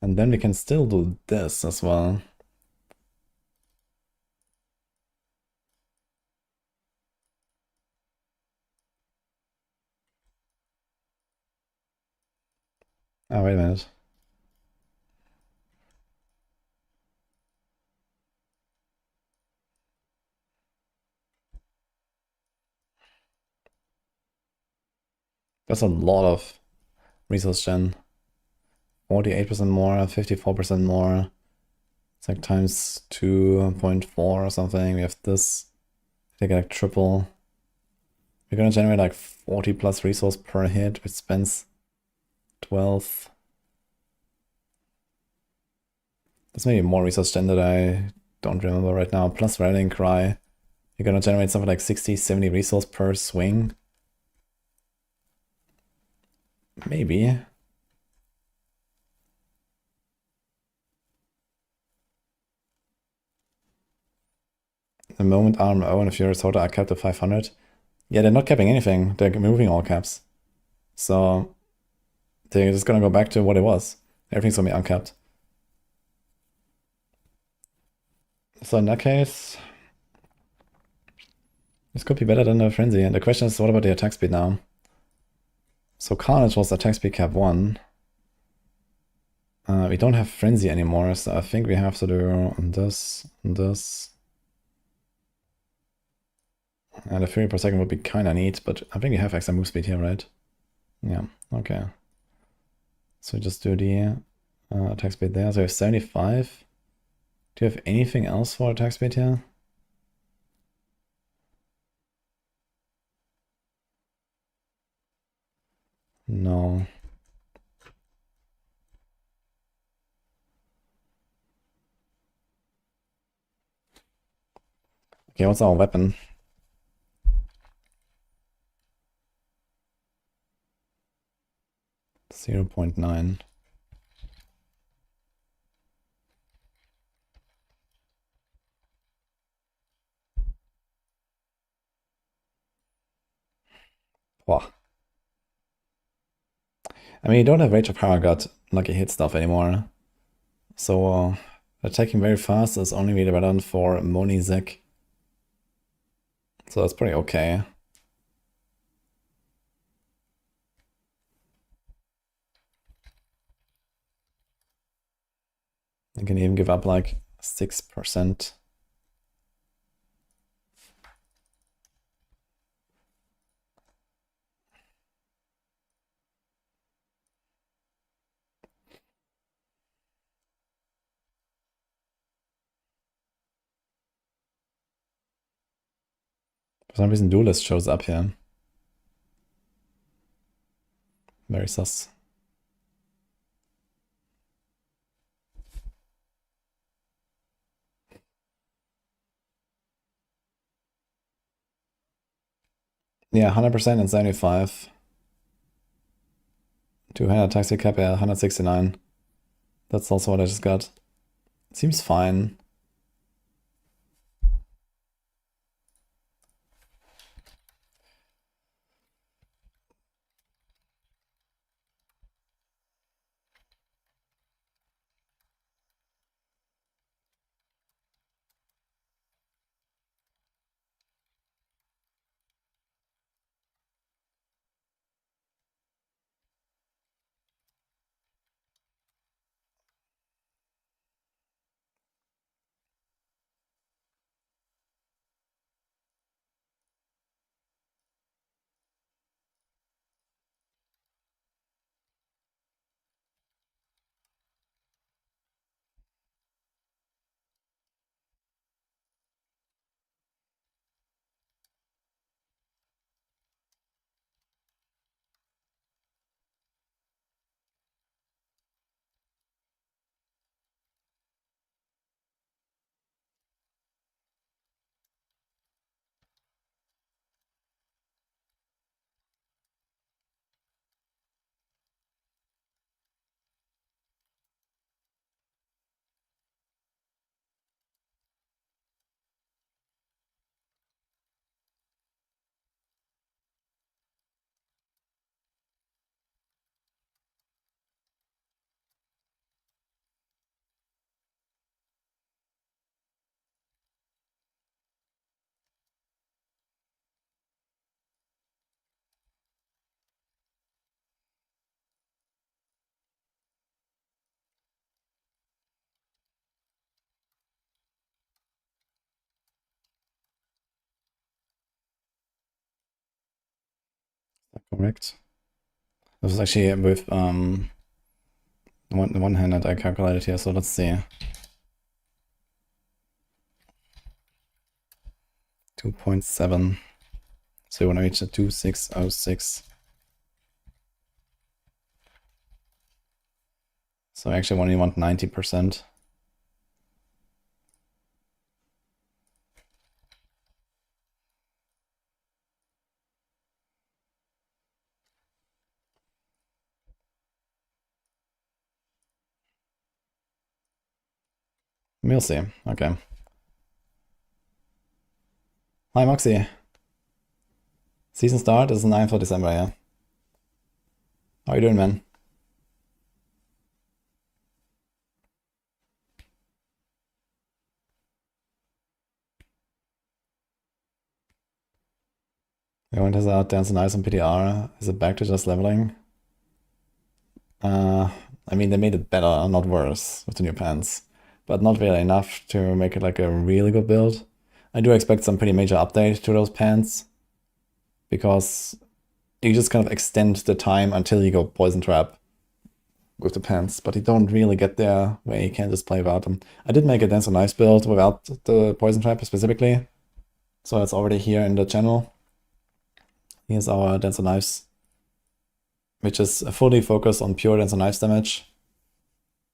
And then we can still do this as well. Oh, wait a minute. That's a lot of resource gen. 48% more, 54% more. It's like times 2.4 or something. We have this. Take like triple. We're gonna generate like 40 plus resource per hit, which spends 12. There's maybe more resource gen that I don't remember right now. Plus Rallying Cry. You're gonna generate something like 60, 70 resource per swing. Maybe. The moment RMO and Furious Hoarder are capped at 500. Yeah, they're not capping anything. They're removing all caps. So they're just gonna go back to what it was. Everything's gonna be uncapped. So in that case, this could be better than the Frenzy. And the question is, what about the attack speed now? So Carnage was attack speed cap 1. We don't have Frenzy anymore, so I think we have to do this, and this. And a Fury per second would be kinda neat, but I think we have extra move speed here, right? Yeah, okay. So just do the attack speed there. So we have 75. Do you have anything else for attack speed here? No. Okay, what's our weapon? .9. Wow. I mean, you don't have Rage of Paragon, like hit stuff anymore. So attacking very fast is only really relevant for Moni Zek. So that's pretty okay. I can even give up like 6%. For some reason, Duelist shows up here. Very sus. Yeah, 100% and 75. 200 taxi cap, yeah, 169. That's also what I just got. Seems fine. Correct. This is actually with one hand that I calculated here, so let's see. 2.7. So we want to reach the 2606. So I actually only want 90%. We'll see. Okay. Hi, Moxie. Season start is 9th of December, yeah. How you doing, man? Everyone has out Dance and Ice on PTR. Is it back to just leveling? I mean, they made it better, not worse, with the new pants. But not really enough to make it like a really good build. I do expect some pretty major update to those pants. Because you just kind of extend the time until you go Poison Trap with the pants. But you don't really get there where you can just play without them. I did make a Dance and Ice build without the Poison Trap specifically. So it's already here in the channel. Here's our Dance and Knives, which is fully focused on pure Dance and Knives damage.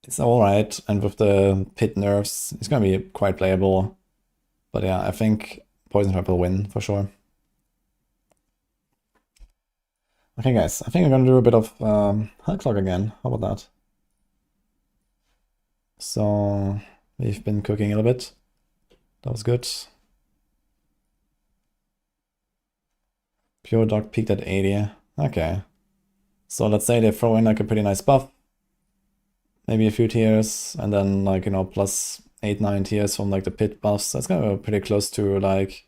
It's alright, and with the pit nerfs, it's gonna be quite playable. But yeah, I think Poison Trap will win for sure. Okay guys, I think I'm gonna do a bit of Hellclock again. How about that? So, we've been cooking a little bit. That was good. Pure Dog peaked at 80. Okay. So let's say they throw in like a pretty nice buff. Maybe a few tiers, and then like, you know, plus 8-9 tiers from like the pit buffs. That's gonna go pretty close to like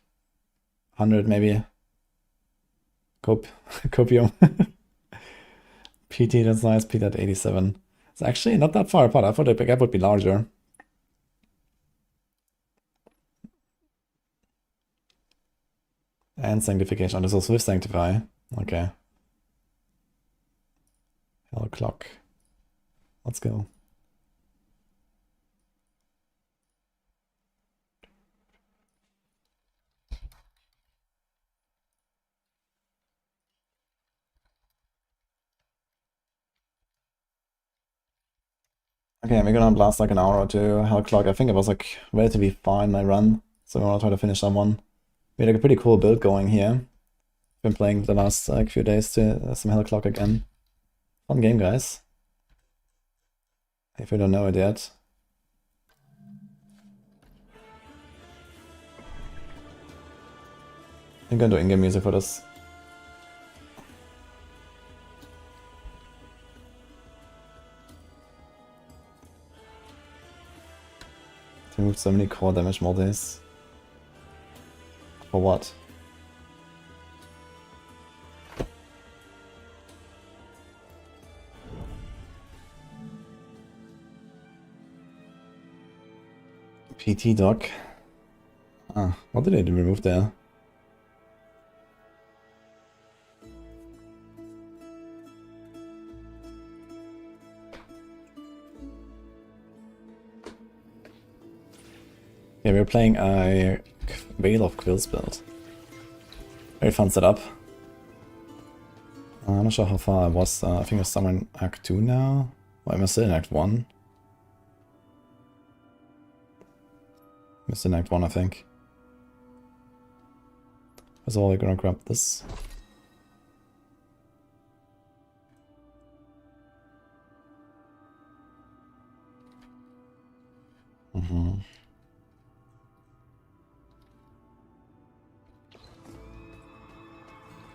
100 maybe. Copium. PT, that's nice. PT at 87. It's actually not that far apart. I thought the gap would be larger. And Sanctification. Oh, this was with Sanctify. Okay. Hellclock. Let's go. Okay, we're gonna blast like an hour or two. Hellclock, I think it was like relatively fine my run. So we wanna try to finish someone. We had like a pretty cool build going here. Been playing the last like few days to some Hellclock again. Fun game, guys. If you don't know it yet. I'm gonna do in-game music for this. Removed so many core damage multis. For what? PT doc. Ah, what did I remove there? Yeah, we're playing a Veil of Quills build. Very fun setup. I'm not sure how far I was. I think I was somewhere in Act 2 now. Or am I still in Act 1? I'm still in Act 1, I think. First of all, we're gonna grab this.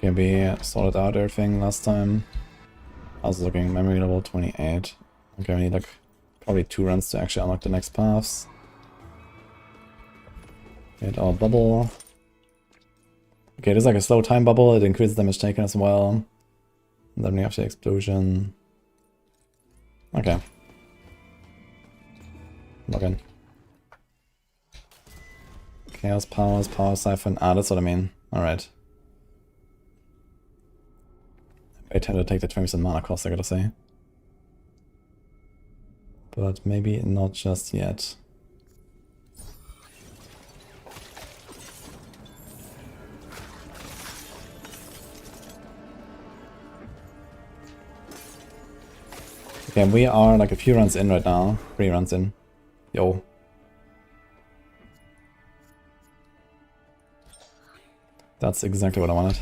Okay, we sorted out everything last time. I was looking memory level 28. Okay, we need like probably 2 runs to actually unlock the next paths. Get our bubble. Okay, there's like a slow time bubble, it increases damage taken as well. And then we have the explosion. Okay. Log in. Chaos powers, power siphon. Ah, that's what I mean. Alright. I tend to take the 20% mana cost, I gotta say. But maybe not just yet. Okay, we are like a few runs in right now. 3 runs in. Yo. That's exactly what I wanted.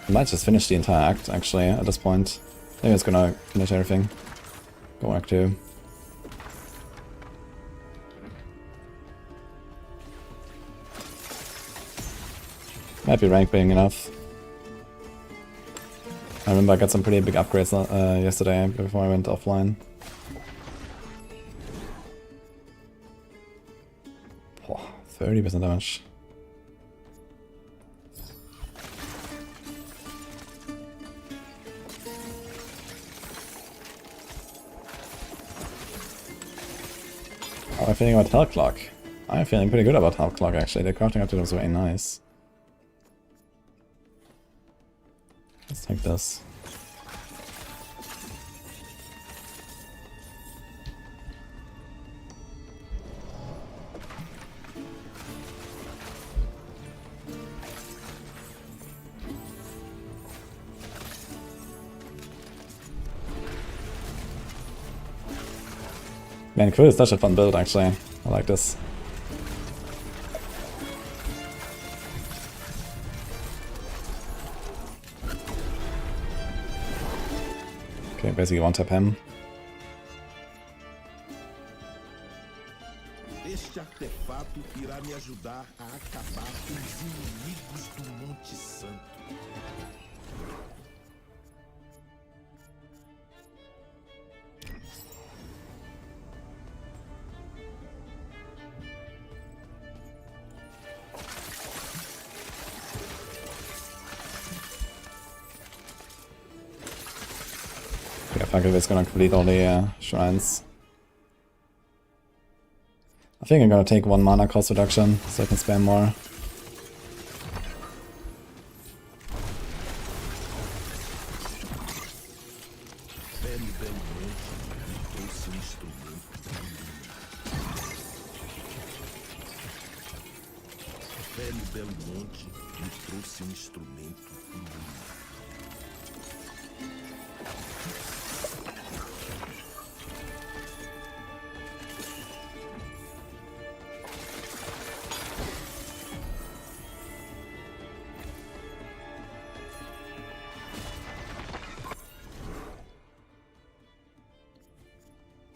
I might just finish the entire act, actually, at this point. Maybe it's gonna finish everything. Go Act 2. Might be rank being enough. I remember I got some pretty big upgrades yesterday before I went offline. 30% damage. How am I feeling about Hellclock? I'm feeling pretty good about Hellclock actually. The crafting up to was very nice. Let's take this. Man, Quill is such a fun build actually. I like this. Okay, basically one tap him. Este artefato irá me ajudar a acabar com os inimigos do Monte Santo. Yeah, fuck it, it's gonna complete all the shrines. I think I'm gonna take one mana cost reduction so I can spam more.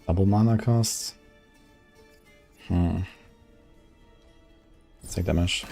Double mana cost. Let's take damage.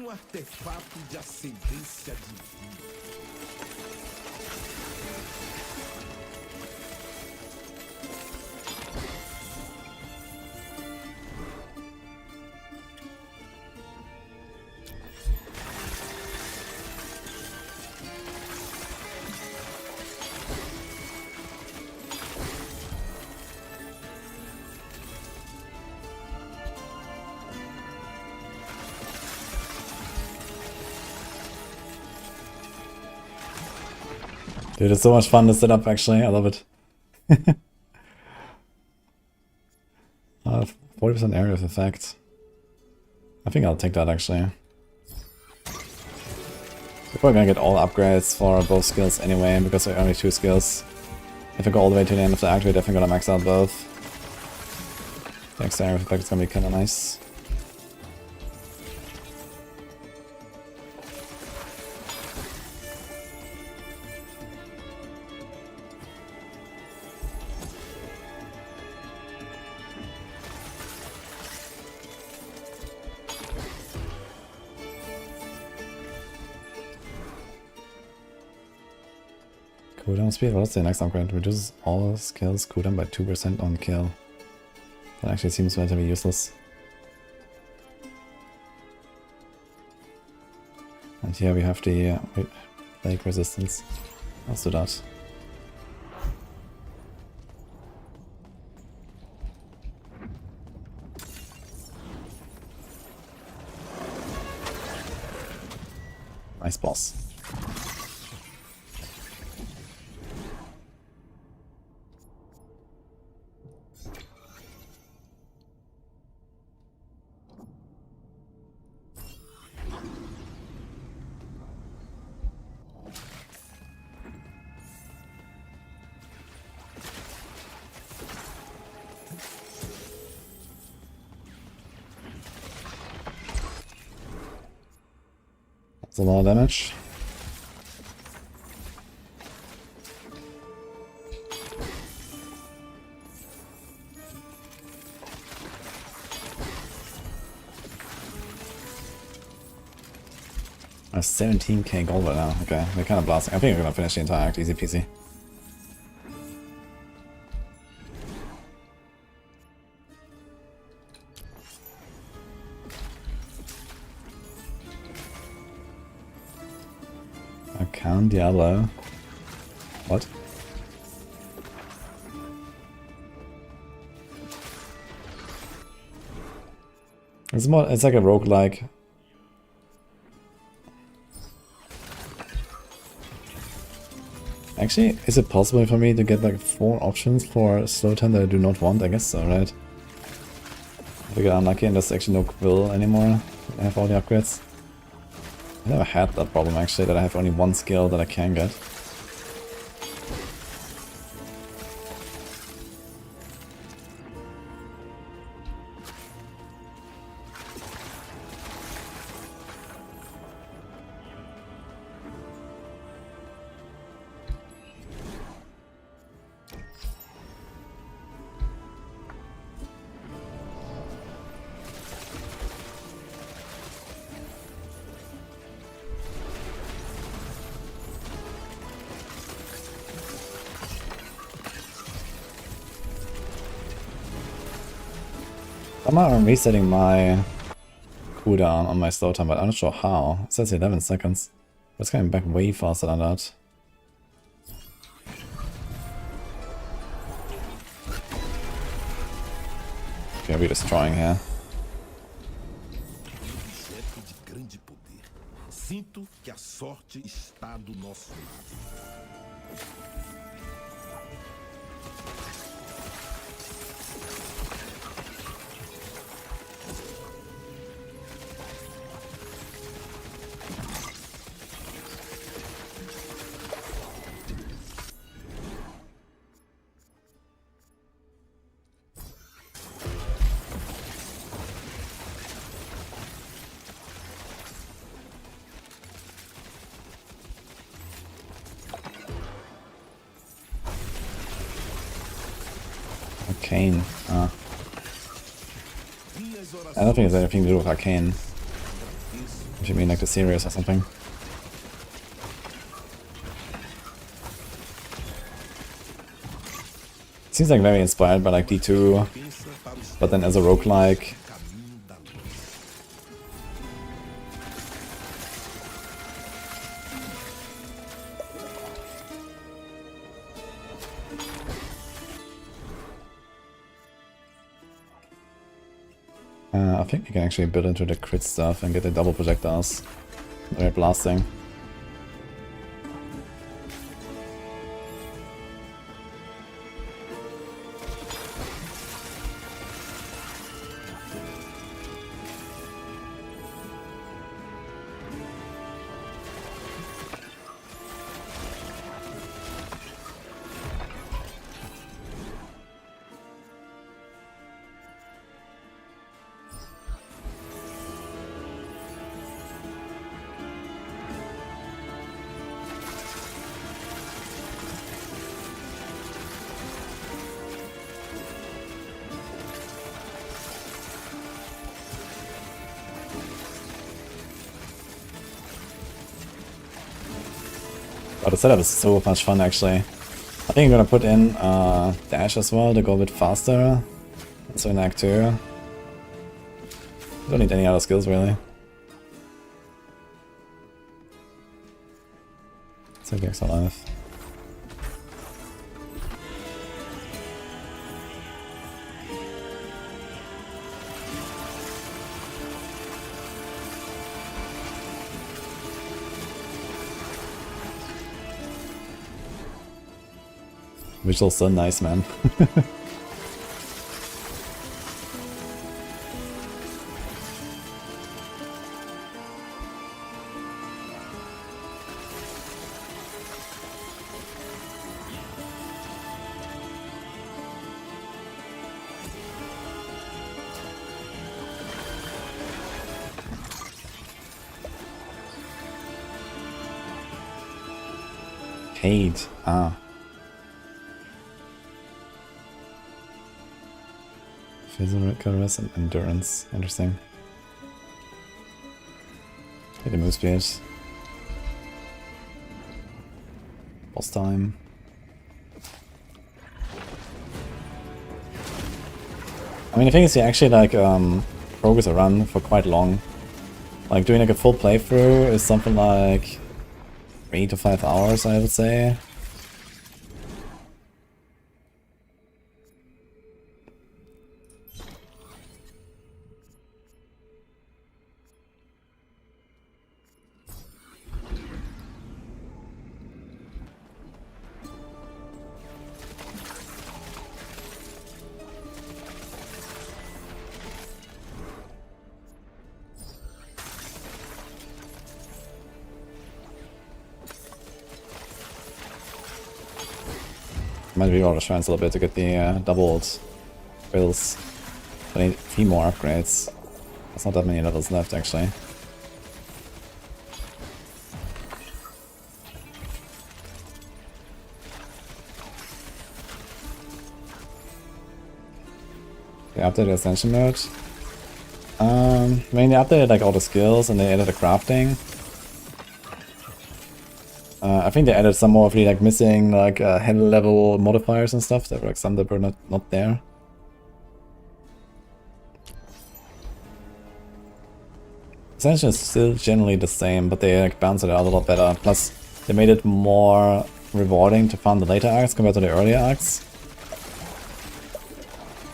Artefato de ascendência divina. Dude, it's so much fun to set up actually, I love it. 40% area of effect. I think I'll take that actually. We're probably gonna get all upgrades for both skills anyway, because there are only 2 skills. If I go all the way to the end of the act, we're definitely gonna max out both. The extra area of effect is gonna be kinda nice. Cooldown speed, what's the next upgrade? Reduces all skills cooldown by 2% on kill. That actually seems relatively useless. And here we have the plague resistance. Let's do that. Nice boss. It's a lot of damage. I have 17k gold right now. Okay, they're kind of blasting. I think we're gonna finish the entire act easy peasy. Account Diablo. What? It's more. It's like a roguelike. Actually, is it possible for me to get like 4 options for slow time that I do not want? I guess so, right? If I get unlucky and there's actually no quill anymore, I have all the upgrades. I never had that problem actually, that I have only one skill that I can get. I'm resetting my cooldown on my slow time, but I'm not sure how. It says 11 seconds. But it's coming back way faster than that. Okay, we're destroying here. Objeto de grande poder. Sinto que a sorte está do nosso lado. Arcane. Ah. I don't think it's anything to do with Arcane. If you mean like the series or something. Seems like very inspired by like D2, but then as a roguelike. I think you can actually build into the crit stuff and get the double projectiles. They're blasting. Oh, the setup is so much fun actually. I think I'm gonna put in dash as well to go a bit faster. So in Act 2. Don't need any other skills really. Save the Exile life. Visual's so nice, man. Paid. Ah. Physical rest and endurance. Interesting. Hit the move speed. Boss time. I mean, the thing is, you actually like progress a run for quite long. Like doing like a full playthrough is something like 3 to 5 hours, I would say. Might reroll the shrines a little bit to get the doubled bills. But I need 3 more upgrades. There's not that many levels left actually. They updated Ascension mode. I mean, they updated like all the skills and they added the crafting. I think they added some more of the like missing like hell level modifiers and stuff. There were like some that were not there. Ascension is still generally the same, but they like balanced it out a lot better. Plus, they made it more rewarding to farm the later acts compared to the earlier acts.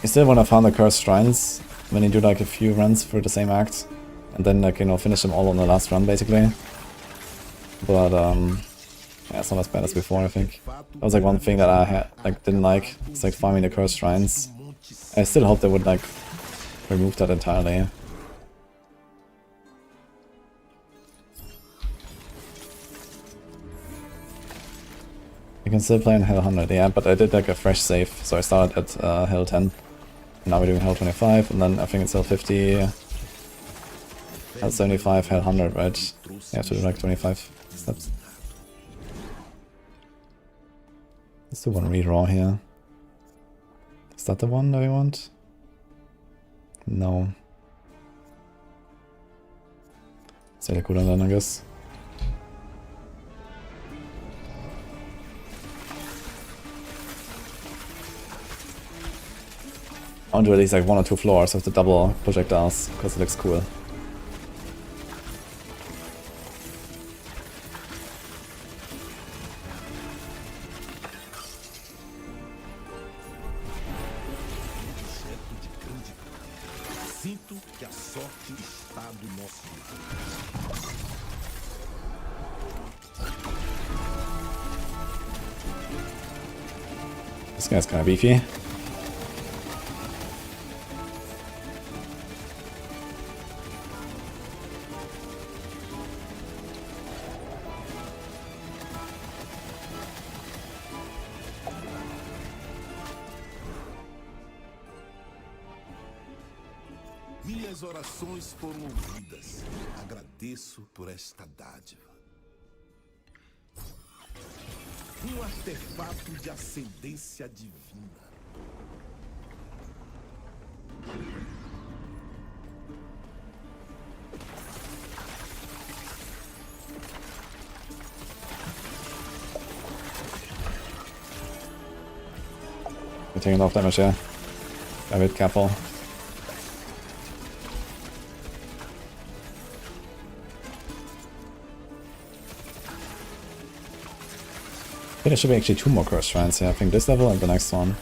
You still want to farm the cursed shrines when you do like a few runs for the same act, and then like, you know, finish them all on the last run basically. But yeah, it's not as bad as before, I think. That was like one thing that I didn't like. It's like farming the cursed shrines. I still hope they would like remove that entirely. You can still play in Hell 100, yeah, but I did like a fresh save, so I started at Hell 10. And now we're doing Hell 25, and then I think it's Hell 50, Hell 75, Hell 100, right? You have to do like 25 steps. Let's do one redraw here. Is that the one that we want? No. Say the cooldown then, I guess. I want to release like 1 or 2 floors of the double projectiles, because it looks cool. This guy's kind of beefy. Minhas orações foram ouvidas. Agradeço por esta dádiva. Artefato de ascendência divina. We're taking off damage here. Gotta be careful. I think there should be actually 2 more cursed shrines here. I think this level and the next one.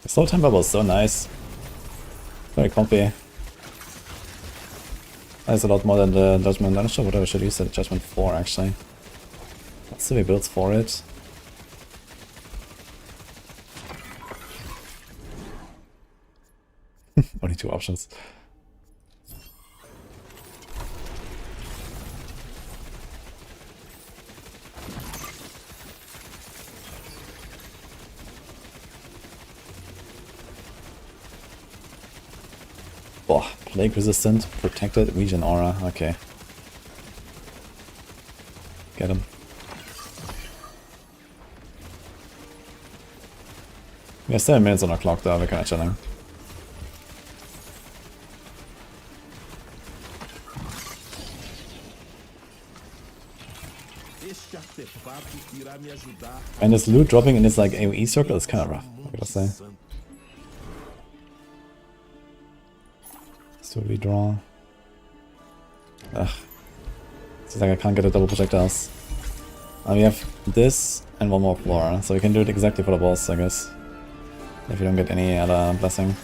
Slow time bubble is so nice. Very comfy. That's a lot more than the Judgement. I'm not sure what I should use the Judgement for actually. Civil builds for it. Only 2 options. Boah, plague resistant, protected region aura. Okay. Get him. We have 7 minutes on our clock though, we're kinda chilling. And this loot dropping in this like AoE circle is kinda rough, I gotta say. So redraw. Ugh. It's like I can't get a double projectiles. We have this and 1 more floor, so we can do it exactly for the boss, I guess. If you don't get any other blessing.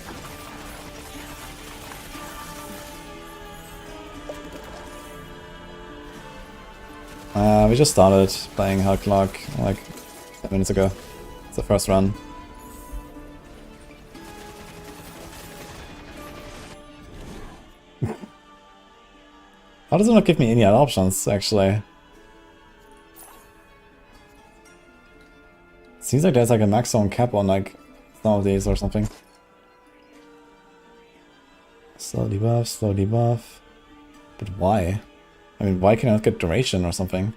We just started playing Hellclock like 10 minutes ago. It's the first run. How does it not give me any other options, actually? Seems like there's like a maximum cap on like some of these or something. Slow debuff. But why? I mean, why can I not get duration or something?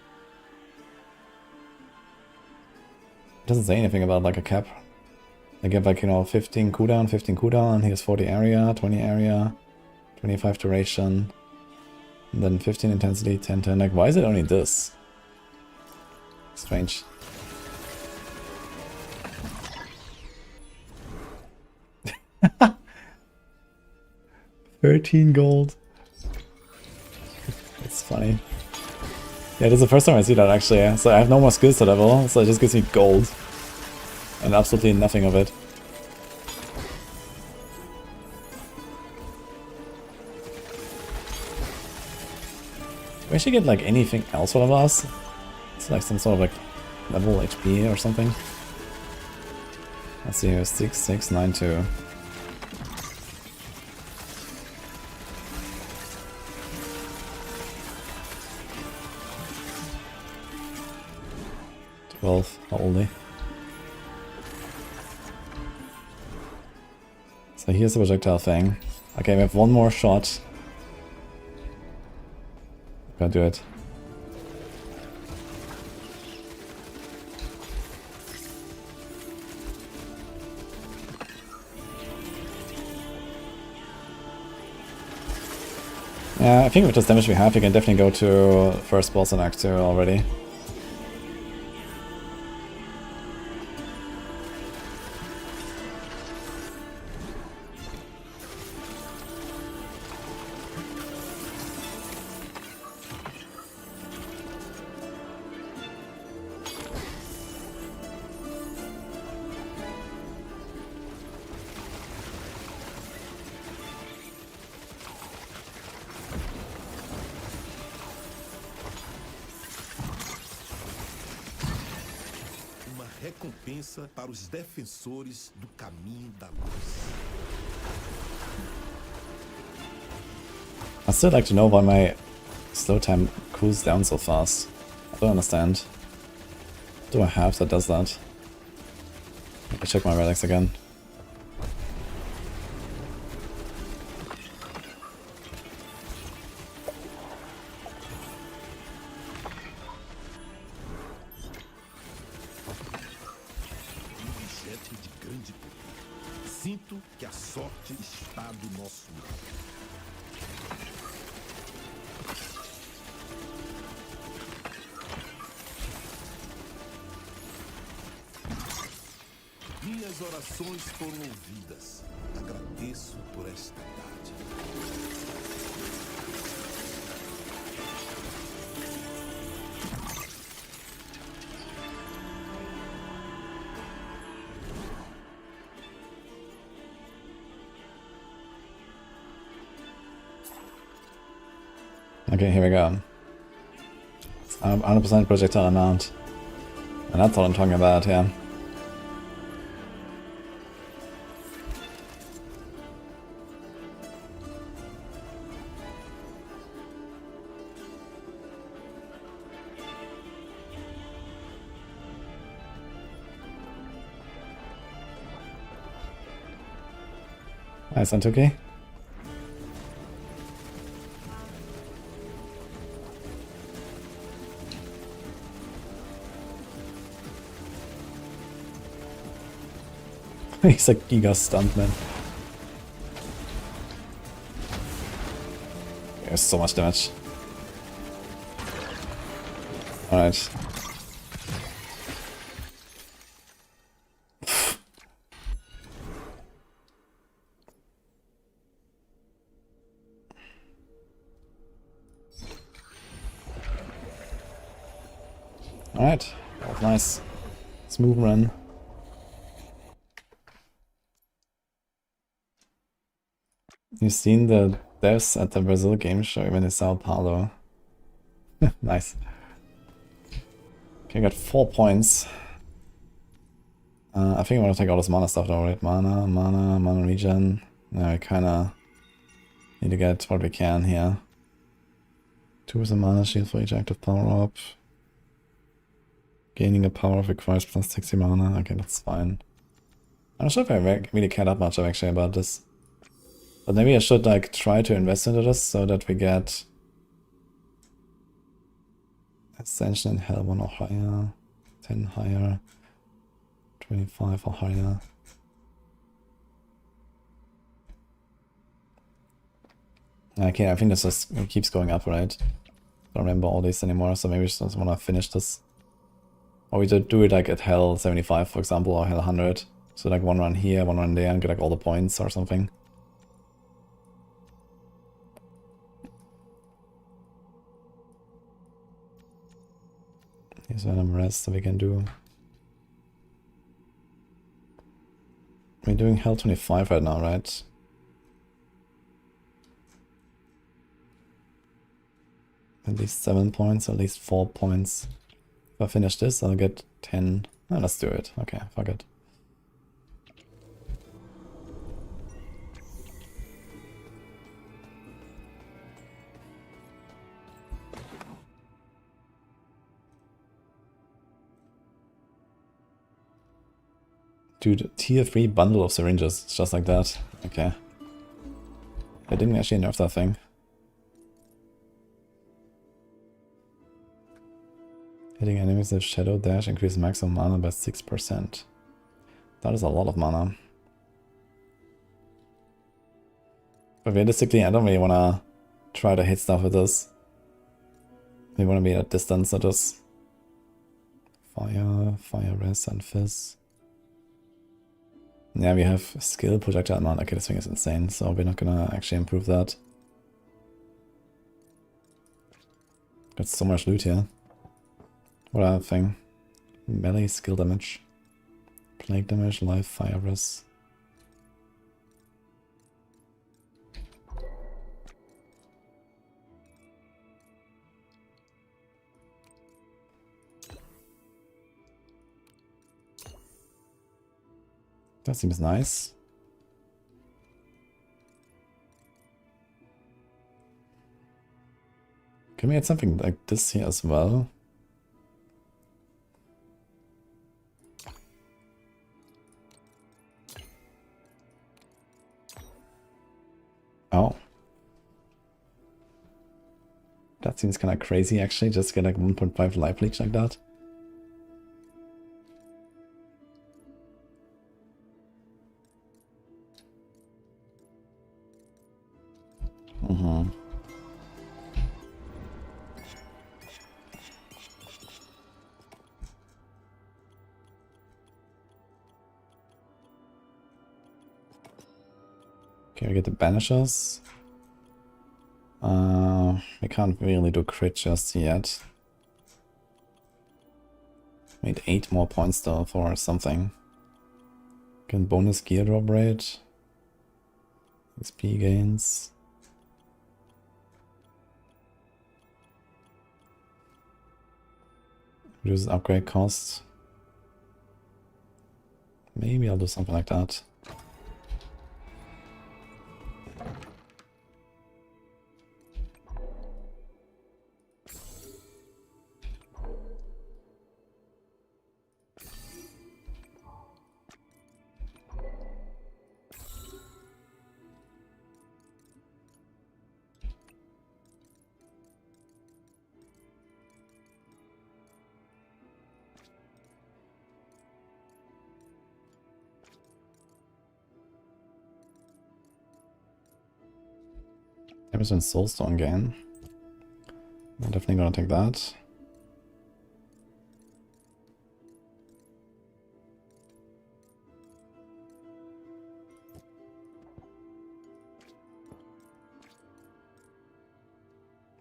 It doesn't say anything about like a cap. I get like, you know, 15 cooldown, here's 40 area, 20 area, 25 duration, and then 15 intensity, 10. Like, why is it only this? Strange. $13 gold. That's funny. Yeah, this is the first time I see that actually. So I have no more skills to level, so it just gives me gold. And absolutely nothing of it. We actually get like anything else out of us? It's like some sort of like level HP or something. Let's see here, 6692. Only. So here's the projectile thing. Okay, we have 1 more shot. Gotta do it. Yeah, I think with this damage we have, we can definitely go to first boss in Act 2 already. Recompensa para os defensores do caminho da luz. I still like to know why my slow time cools down so fast. I don't understand. What do I have that does that? Let me check my relics again. Sinto que a sorte está do nosso lado. Minhas orações foram ouvidas. Agradeço por esta tarde. Okay, here we go. 100% projectile amount. And that's all I'm talking about, yeah. Nice, Antuki. He's a giga stuntman. There's so much damage. Alright. Alright, that was nice. Smooth run. You've seen the devs at the Brazil game show even in Sao Paulo. Nice. Okay, I got 4 points. I think I want to take all this mana stuff though, right? Mana regen. Now I kinda need to get what we can here. 2% mana shield for each active power up. Gaining a power up requires plus 60 mana. Okay, that's fine. I'm not sure if I really care that much actually about this. But maybe I should like try to invest into this so that we get Ascension and Hell 1 or higher, 10 higher, 25 or higher. Okay, I think this just keeps going up, right? Don't remember all these anymore, so maybe we just want to finish this. Or we do it like at Hell 75, for example, or Hell 100. So like one run here, one run there, and get like all the points or something. Here's random rest that we can do. We're doing Hell 25 right now, right? At least 7 points, at least 4 points. If I finish this, I'll get 10. Oh, let's do it. Okay, fuck it. Dude, tier 3 bundle of syringes, it's just like that. Okay. I didn't actually nerf that thing. Hitting enemies with Shadow Dash increases maximum mana by 6%. That is a lot of mana. But realistically, I don't really want to try to hit stuff with this. We want to be at distance at this. Fire, Res, and Fizz. Yeah, we have skill, projectile amount. Okay, this thing is insane, so we're not gonna actually improve that. Got so much loot here. What other thing? Melee skill damage. Plague damage, live fire res. That seems nice. Can we add something like this here as well? Oh. That seems kind of crazy actually, just get like 1.5 life leech like that. Okay, we get the banishers. We can't really do crit just yet. Need 8 more points though for something. Can bonus gear drop rate. XP gains. Reduces upgrade cost. Maybe I'll do something like that. Emerson Soulstone gain. I'm definitely gonna take that.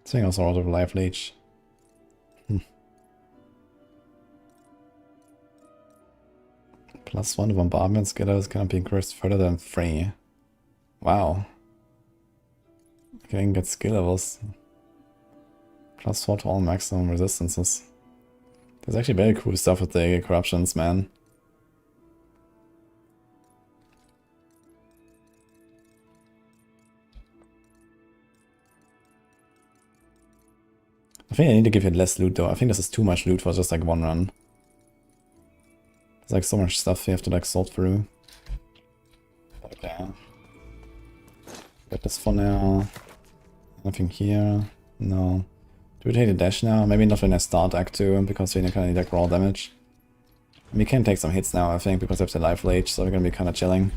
This thing also out of life leech. +1 to bombardment skitter is gonna be increased further than 3. Wow. I can get skill levels. +4 to all maximum resistances. There's actually very cool stuff with the corruptions, man. I think I need to give it less loot though. I think this is too much loot for just like one run. There's like so much stuff you have to like sort through. Okay. Get this for now. Nothing here. No. Do we take the dash now? Maybe not when I start Act 2, because we kind of need like raw damage. We can take some hits now, I think, because we have the life leech, so we're gonna be kind of chilling.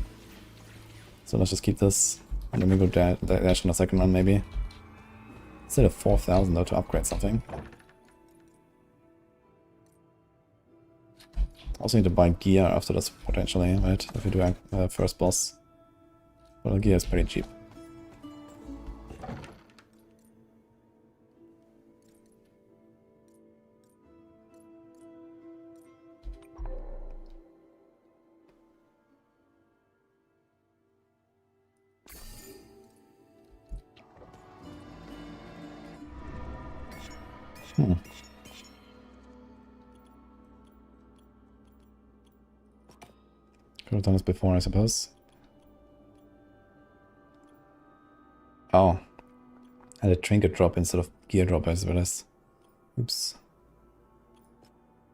So let's just keep this. And then we go dash in the second run, maybe. Instead of 4,000 though to upgrade something. Also need to buy gear after this, potentially, right? If we do first boss. Well, gear is pretty cheap. Could have done this before, I suppose. Oh. I had a trinket drop instead of gear drop as well as. Oops.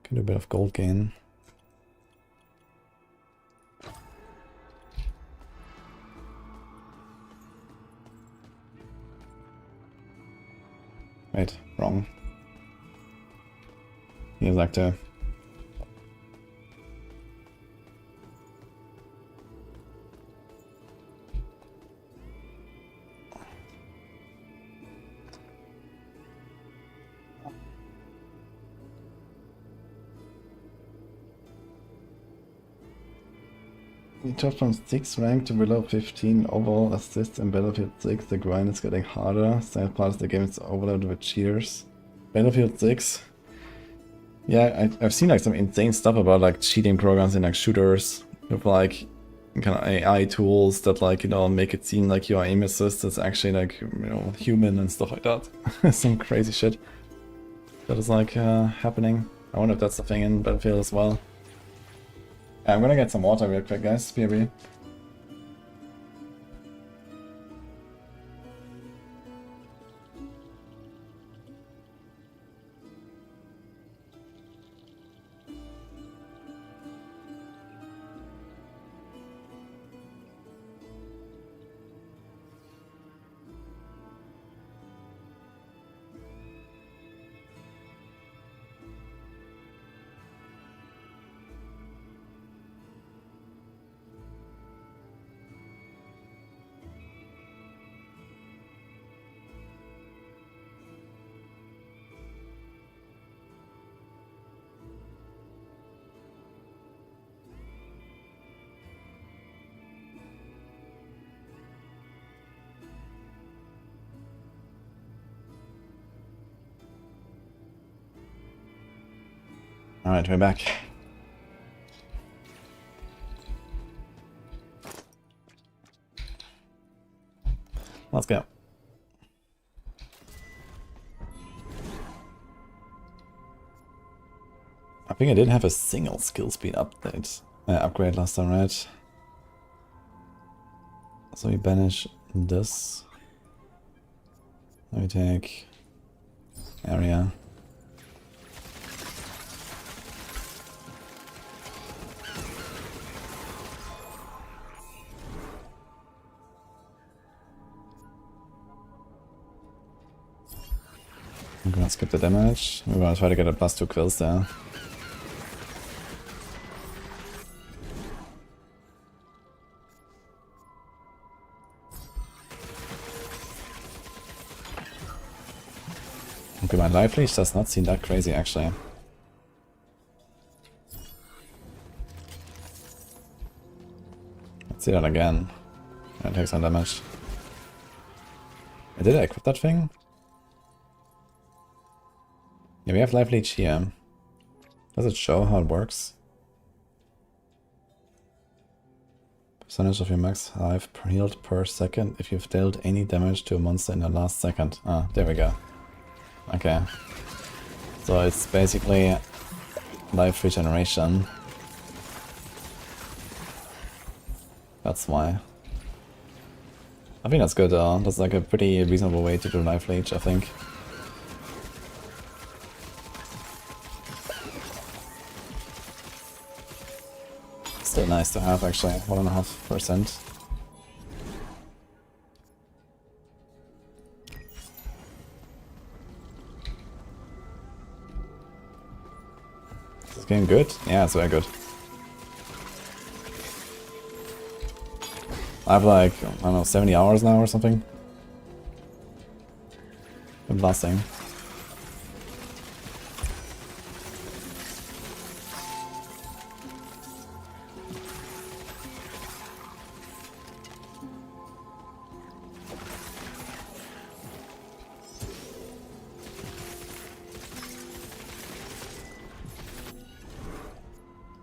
Can do a bit of gold gain. Wait, wrong. Here's Actor. You drop from 6 rank to below 15 overall assist in Battlefield 6. The grind is getting harder. Sad part is the game is overloaded with cheaters. Battlefield 6. Yeah, I've seen like some insane stuff about like cheating programs in like shooters with like kind of AI tools that like, you know, make it seem like your aim assist is actually like, you know, human and stuff like that. Some crazy shit that is like happening. I wonder if that's the thing in Battlefield as well. I'm gonna get some water real quick, guys. BRB. Alright, we're back. Let's go. I think I did have a single skill speed update. Upgrade last time, right? So we banish this. Then we take area. I'm gonna skip the damage. We're gonna try to get a +2 kills there. Okay, my life leech does not seem that crazy actually. Let's see that again. It takes some damage. Did I equip that thing? Yeah, we have life leech here. Does it show how it works? Percentage of your max life healed per second if you've dealt any damage to a monster in the last second. Ah, there we go. Okay. So it's basically life regeneration. That's why. I think that's good though. That's like a pretty reasonable way to do life leech, I think. Still nice to have actually, 1.5%. Is this game good? Yeah, it's very good. I have like, I don't know, 70 hours now or something. Been blasting.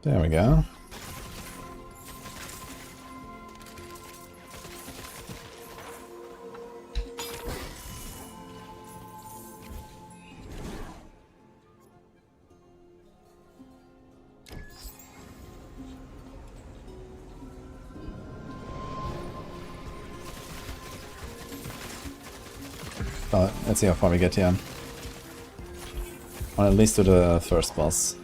There we go. Let's see how far we get here. Or at least to the first boss.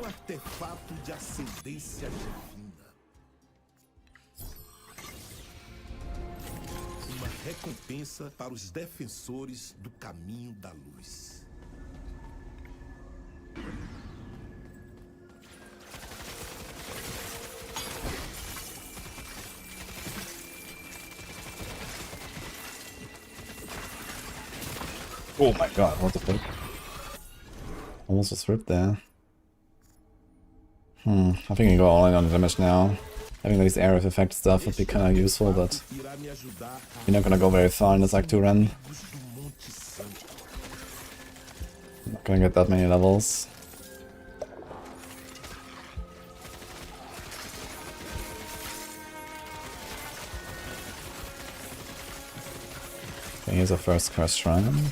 Artefato de ascendência divina. Uma recompensa para os defensores do caminho da luz. Oh my god, what the fuck? Almost was ripped there. I think I go all in on the damage now. Having these area of effect stuff would be kind of useful, but you're not gonna go very far in this Act 2 run. Not gonna get that many levels. Okay, here's our first cursed shrine.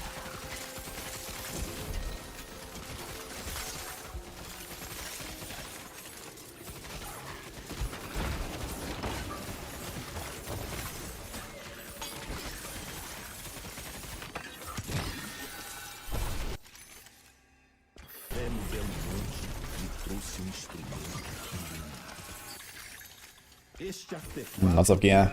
Lots of gear.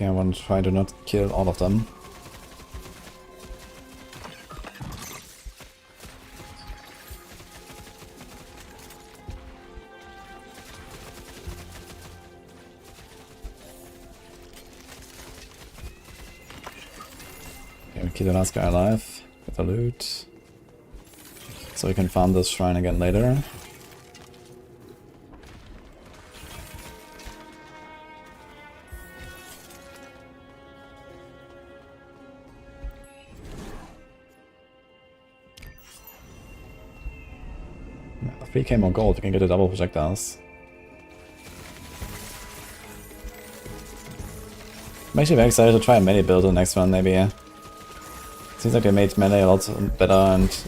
Okay, I want to try to not kill all of them. Okay, we keep the last guy alive. Get the loot. So we can farm this shrine again later. Yeah, 3k more gold, we can get a double projectiles. I'm actually very excited to try a melee build the next one, maybe. Seems like they made melee a lot better and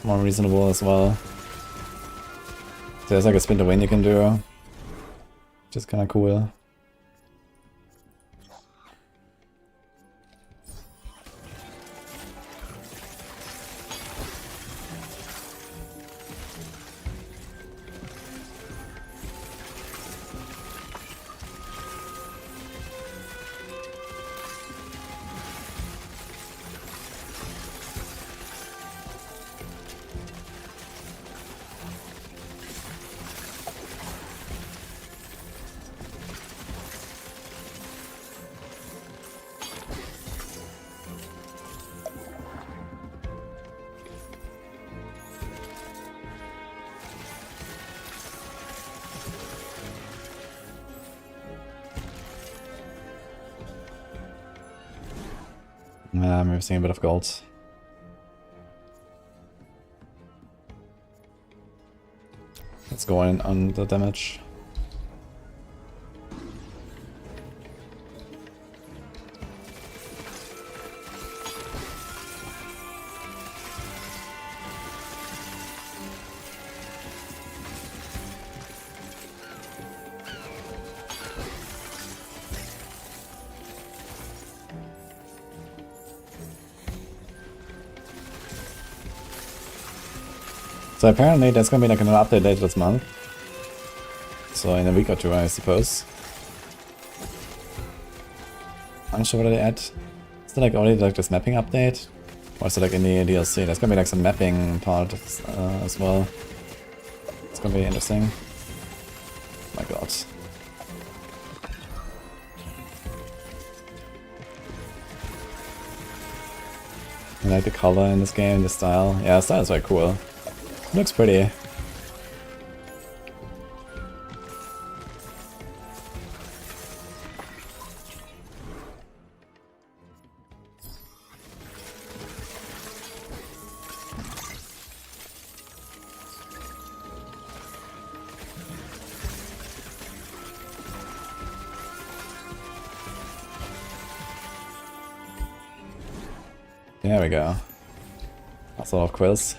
more reasonable as well. So there's like a spin to win you can do, which is kind of cool. I'm missing a bit of gold. Let's go in on the damage. So apparently there's gonna be like another update later this month. So in a week or two, I suppose. I'm not sure what they add. Is there like already like this mapping update? Or is it like in the DLC? There's gonna be like some mapping part as well. It's gonna be interesting. Oh my god. I like the color in this game, the style. Yeah, the style is very cool. Looks pretty. There we go. That's a lot of quills.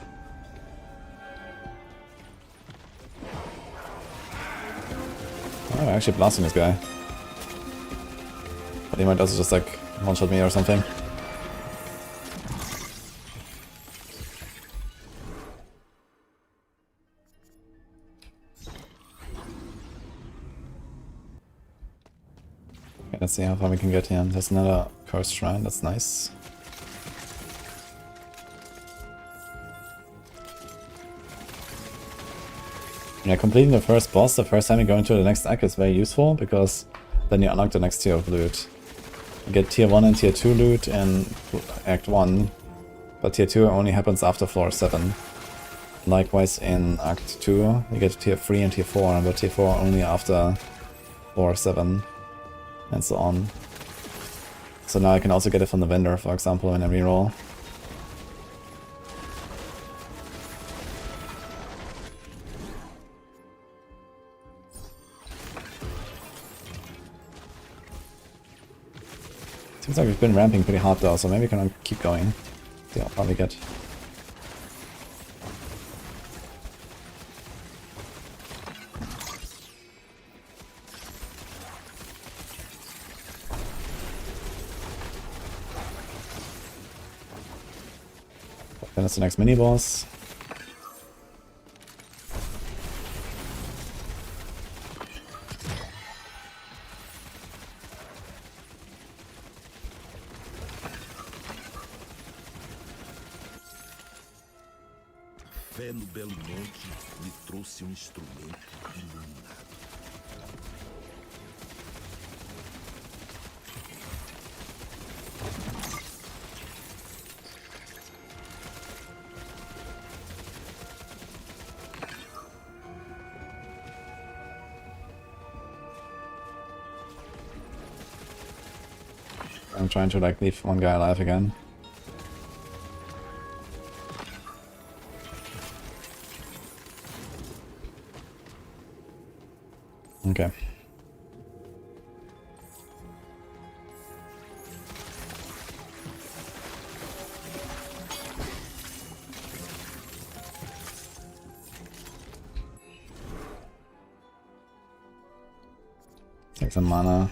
Oh, I'm actually blasting this guy. But he might also just like one-shot me or something. Okay, let's see how far we can get here. There's another cursed shrine, that's nice. Yeah, completing the first boss the first time you go into the next act is very useful, because then you unlock the next tier of loot. You get tier 1 and tier 2 loot in act 1, but tier 2 only happens after floor 7. Likewise in act 2, you get tier 3 and tier 4, but tier 4 only after floor 7, and so on. So now I can also get it from the vendor, for example, when I reroll. Seems like we've been ramping pretty hard though, so maybe we can keep going. See how far we get. Then it's the next mini boss. fé no belo monte me trouxe um instrumento iluminado. I'm trying to like leave one guy alive again. Okay. Take some mana.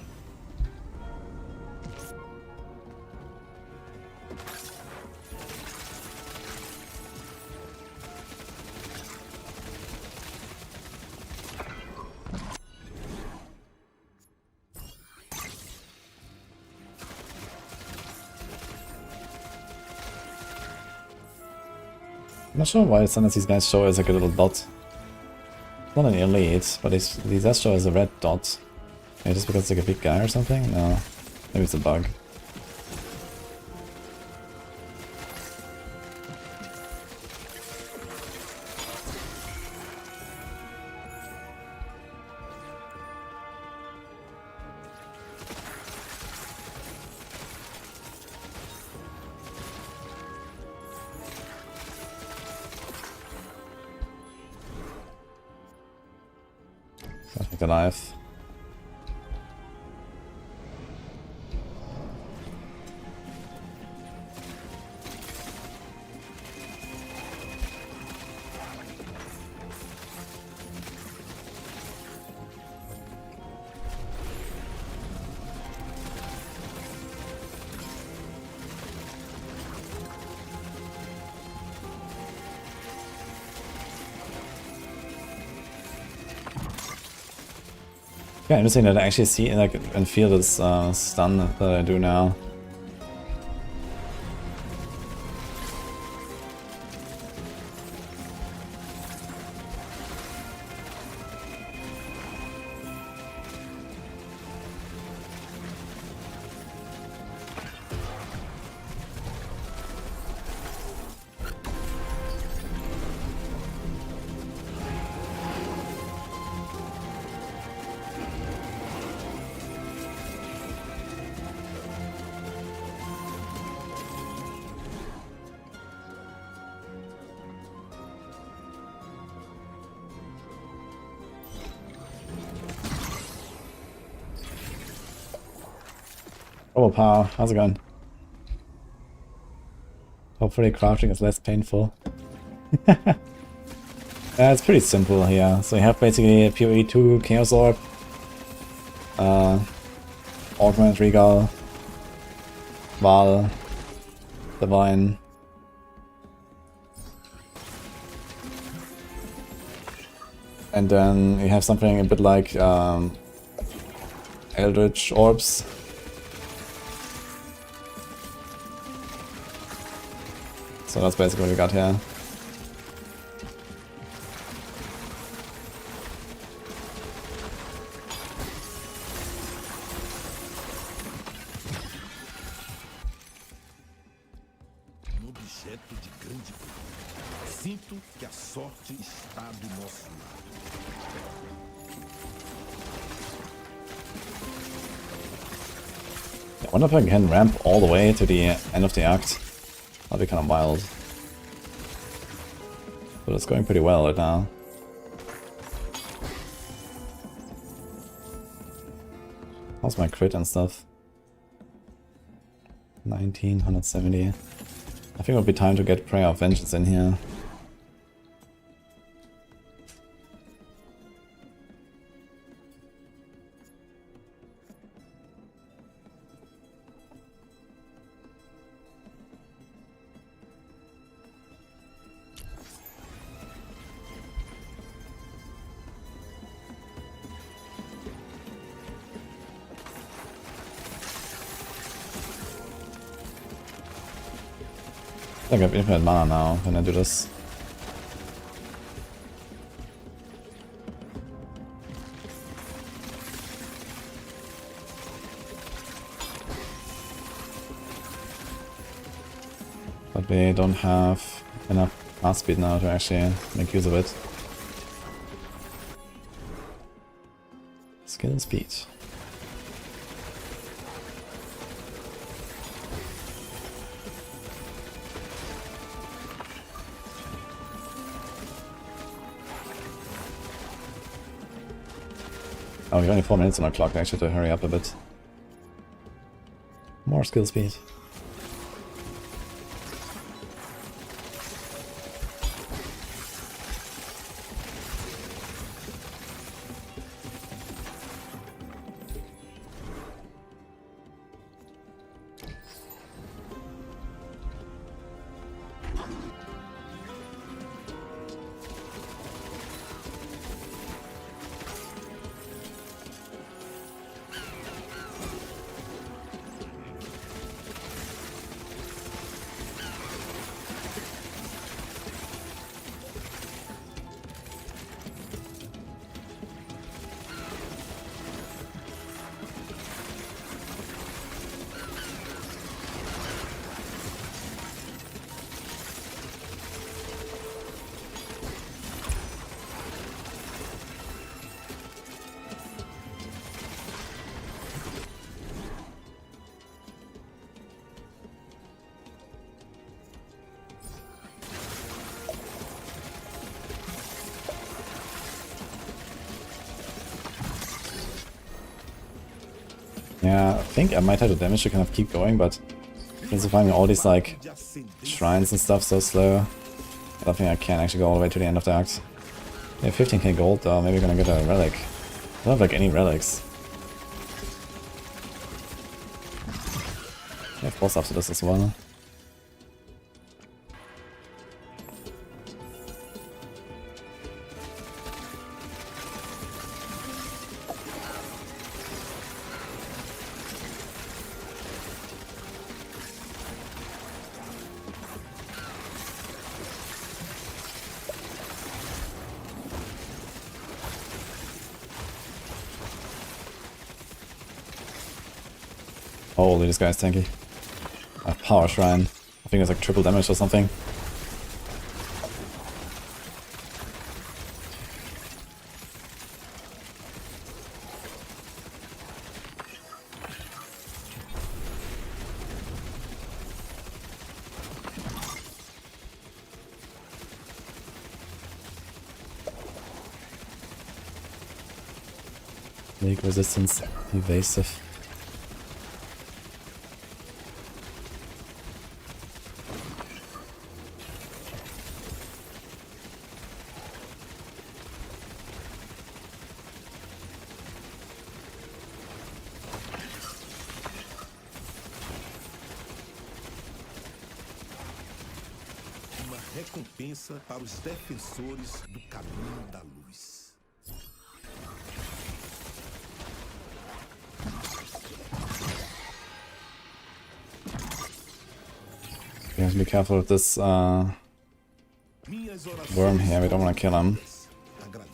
I'm not sure why sometimes these guys show as like a little dot. Not an elite, but he does show as a red dot. Maybe just because it's like a big guy or something? No. Maybe it's a bug. Take the life. Yeah, interesting that I actually see like and feel this stun that I do now. Oh, power. How's it going? Hopefully crafting is less painful. It's pretty simple here. So you have basically a PoE2 Chaos Orb, Augment, Regal, Val, Divine. And then you have something a bit like Eldritch Orbs. So that's basically what we got here. Um objeto de grande poder. Sinto que a sorte está do nosso lado. I wonder if I can ramp all the way to the end of the act. That'd be kind of wild. But it's going pretty well right now. How's my crit and stuff? 19, 170. I think it would be time to get Prayer of Vengeance in here. I think I have infinite mana now when I do this. But we don't have enough pass speed now to actually make use of it. Skill and speed. Oh, we're only 4 minutes on our clock, actually, to hurry up a bit. More skill speed. Yeah, I think I might have the damage to kind of keep going, but since I'm finding all these like shrines and stuff so slow, I don't think I can actually go all the way to the end of the act. Yeah, 15k gold though, maybe we're gonna get a relic. I don't have like any relics. I have boss after this as well. Holy, this guy's tanky. A power shrine. I think it's like triple damage or something. League resistance, evasive. Recompensa para os defensores do caminho da luz. We have to be careful with this worm here, we don't want to kill him.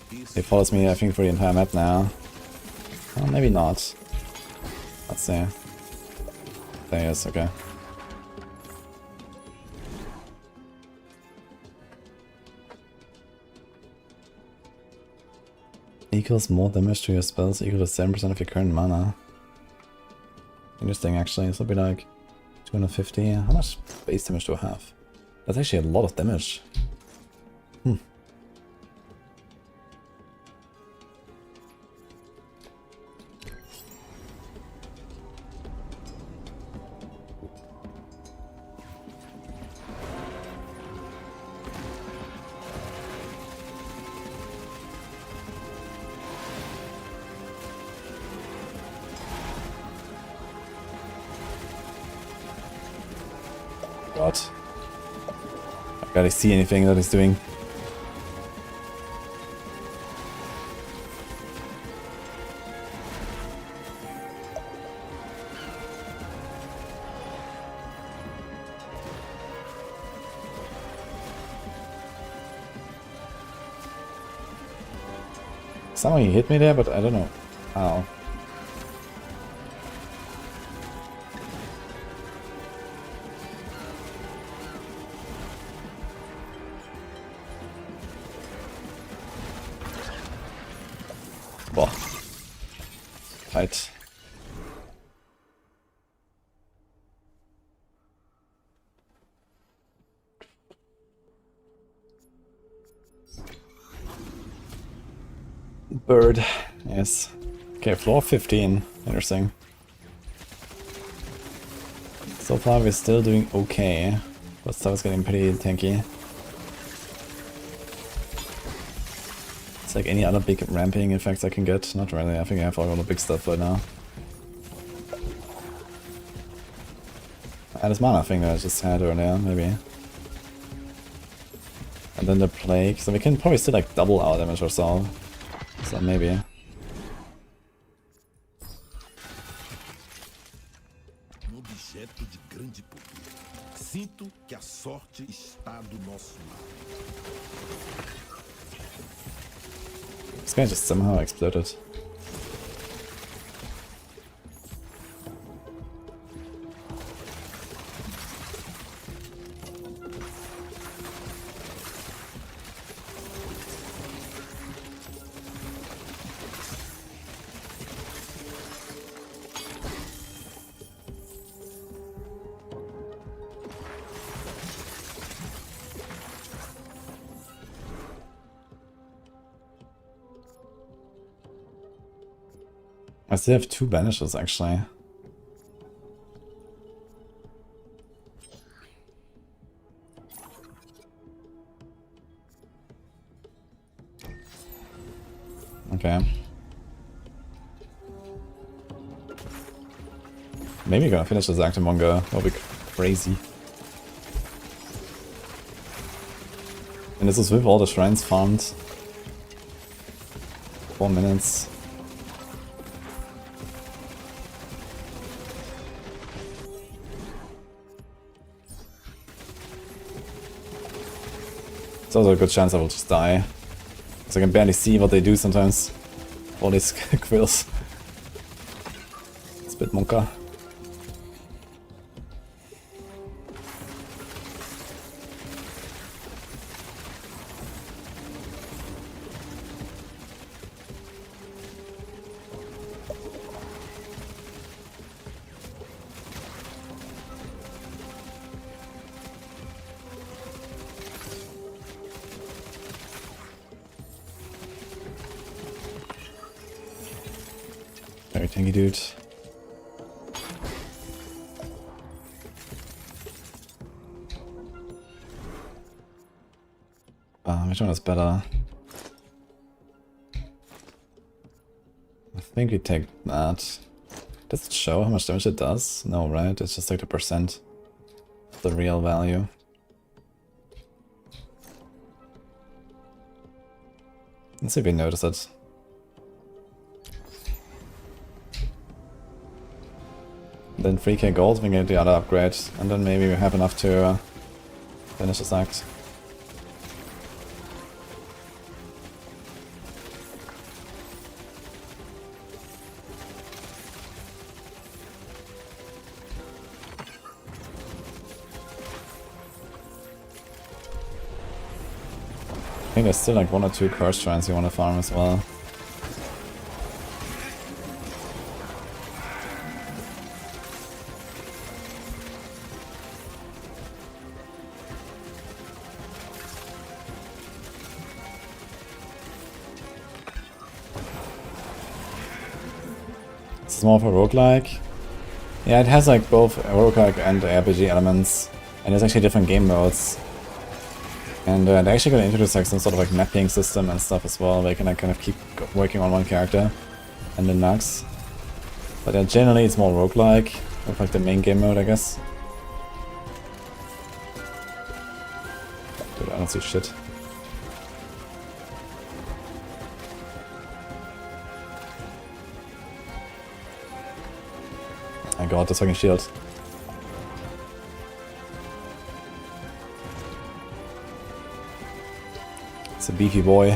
He follows me, I think, for the entire map now. Well, maybe not. Let's see. There he is, okay. Equals more damage to your spells equal to 7% of your current mana. Interesting, actually. This will be like 250. How much base damage do I have? That's actually a lot of damage. God. I barely see anything that he's doing. Somehow he hit me there, but I don't know how. tight. Bird, yes. Okay, floor 15. Interesting. So far we're still doing okay, but stuff is getting pretty tanky. It's like any other big ramping effects I can get. Not really, I think I have all the big stuff right now. This mana thing that I just had earlier, maybe. And then the plague, so we can probably still like double our damage or so. So maybe. Objeto de grande poder. Sinto que a sorte está do nosso lado. This guy just somehow exploded. I still have 2 banishes actually. Okay. Maybe gonna finish this Actimonga. That'll be crazy. And this is with all the shrines farmed. 4 minutes. It's also a good chance I will just die. Because I can barely see what they do sometimes. All these quills. It's a bit monka. Very tanky dude. Which one is better? I think we take that. Does it show how much damage it does? No, right? It's just like the percent of the real value. Let's see if we notice it. Then 3k gold, we get the other upgrade, and then maybe we have enough to finish this act. I think there's still like 1 or 2 curse shrines you want to farm as well. It's more of a roguelike. Yeah, it has like both a roguelike and RPG elements, and there's actually different game modes. And they're actually going to introduce like some sort of like mapping system and stuff as well, where you can like kind of keep working on one character and then max. But yeah, generally it's more roguelike, with like the main game mode, I guess. Dude, I don't see shit. My god, this fucking shield. It's a beefy boy.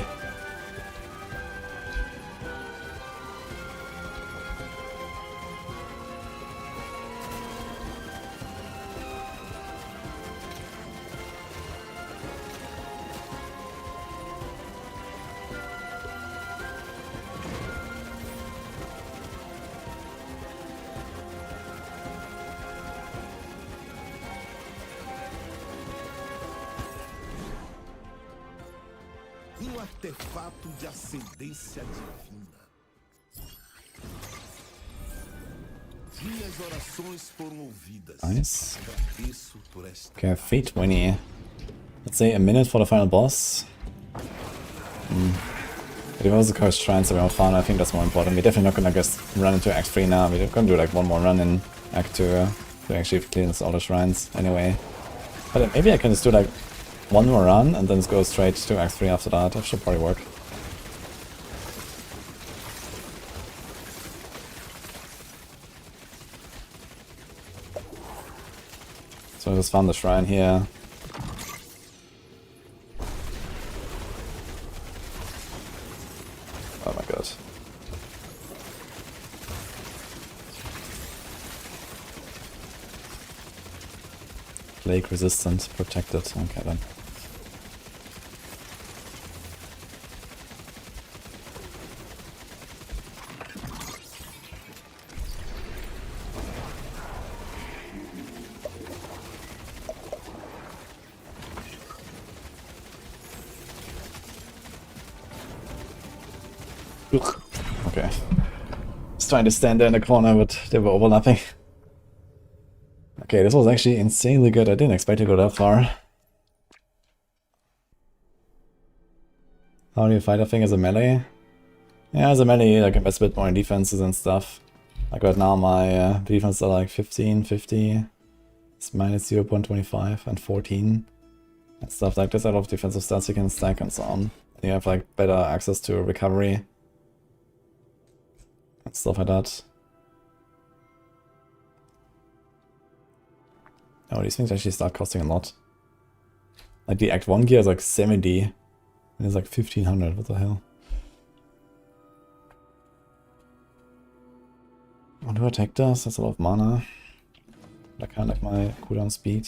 artefato de ascendência divina. Minhas orações foram ouvidas. Nice. Agradeço por esta. Okay, Fate Winnie. Let's say a minute for the final boss. But if I was to curse shrines around fun, I think that's more important. We're definitely not gonna just run into Act 3 now. We're gonna do like one more run in Act 2 to actually clean all the shrines anyway. But maybe I can just do like one more run and then just go straight to Act 3 after that. That should probably work. So I just found the shrine here. Oh my god. Plague resistant, protected. Okay then. Okay. Just trying to stand there in the corner, but they were overlapping. Okay, this was actually insanely good. I didn't expect to go that far. How do you fight a thing as a melee? Yeah, as a melee, I can invest a bit more in defenses and stuff. Like right now, my defense are like 15, 50. It's minus 0.25 and 14. And stuff like this. A lot of defensive stats you can stack and so on. You have like better access to recovery. And stuff like that. Oh, these things actually start costing a lot. Like the Act 1 gear is like 70. And it's like 1500, what the hell? What do attack does? That's a lot of mana. I kind of like my cooldown speed.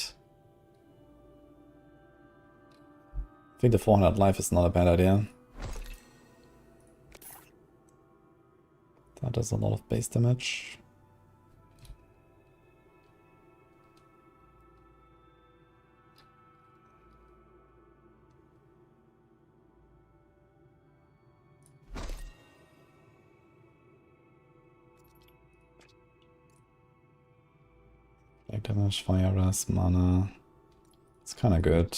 I think the 400 life is not a bad idea. That does a lot of base damage. Like damage, fire rest, mana. It's kind of good.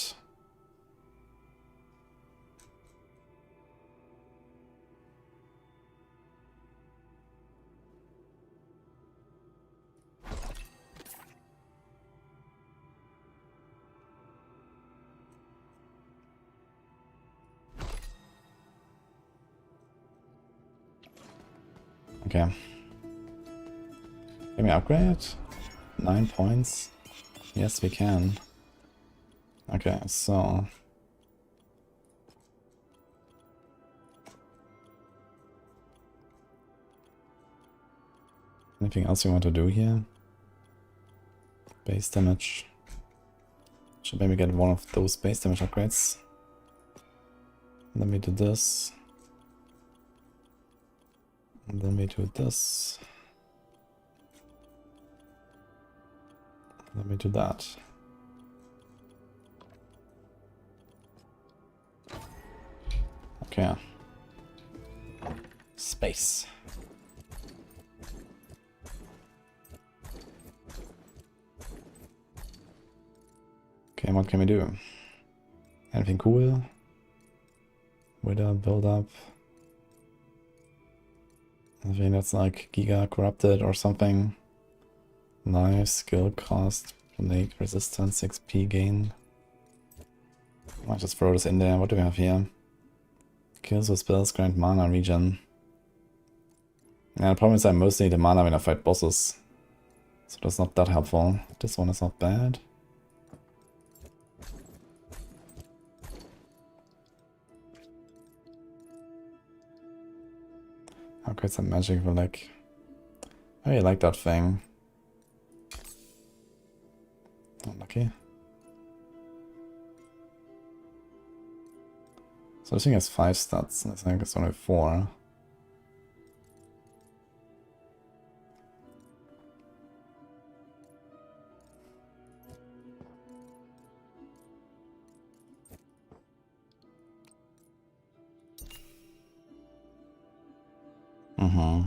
Okay. Can we upgrade? 9 points? Yes, we can. Okay, so... anything else you want to do here? Base damage. Should maybe get one of those base damage upgrades. Let me do this. And then we do this. Let me do that. Okay. Space. Okay, what can we do? Anything cool? Wither, build up. I think that's like Giga Corrupted or something. Nice, skill cost, plague resistance, XP gain. Might just throw this in there. What do we have here? Kills with spells, grant mana regen. Yeah, the problem is I mostly need the mana when I fight bosses. So that's not that helpful. This one is not bad. I'll create some magic for like... I really like that thing. Unlucky. So this thing has 5 stats, and I think it's only 4. Mm-hmm.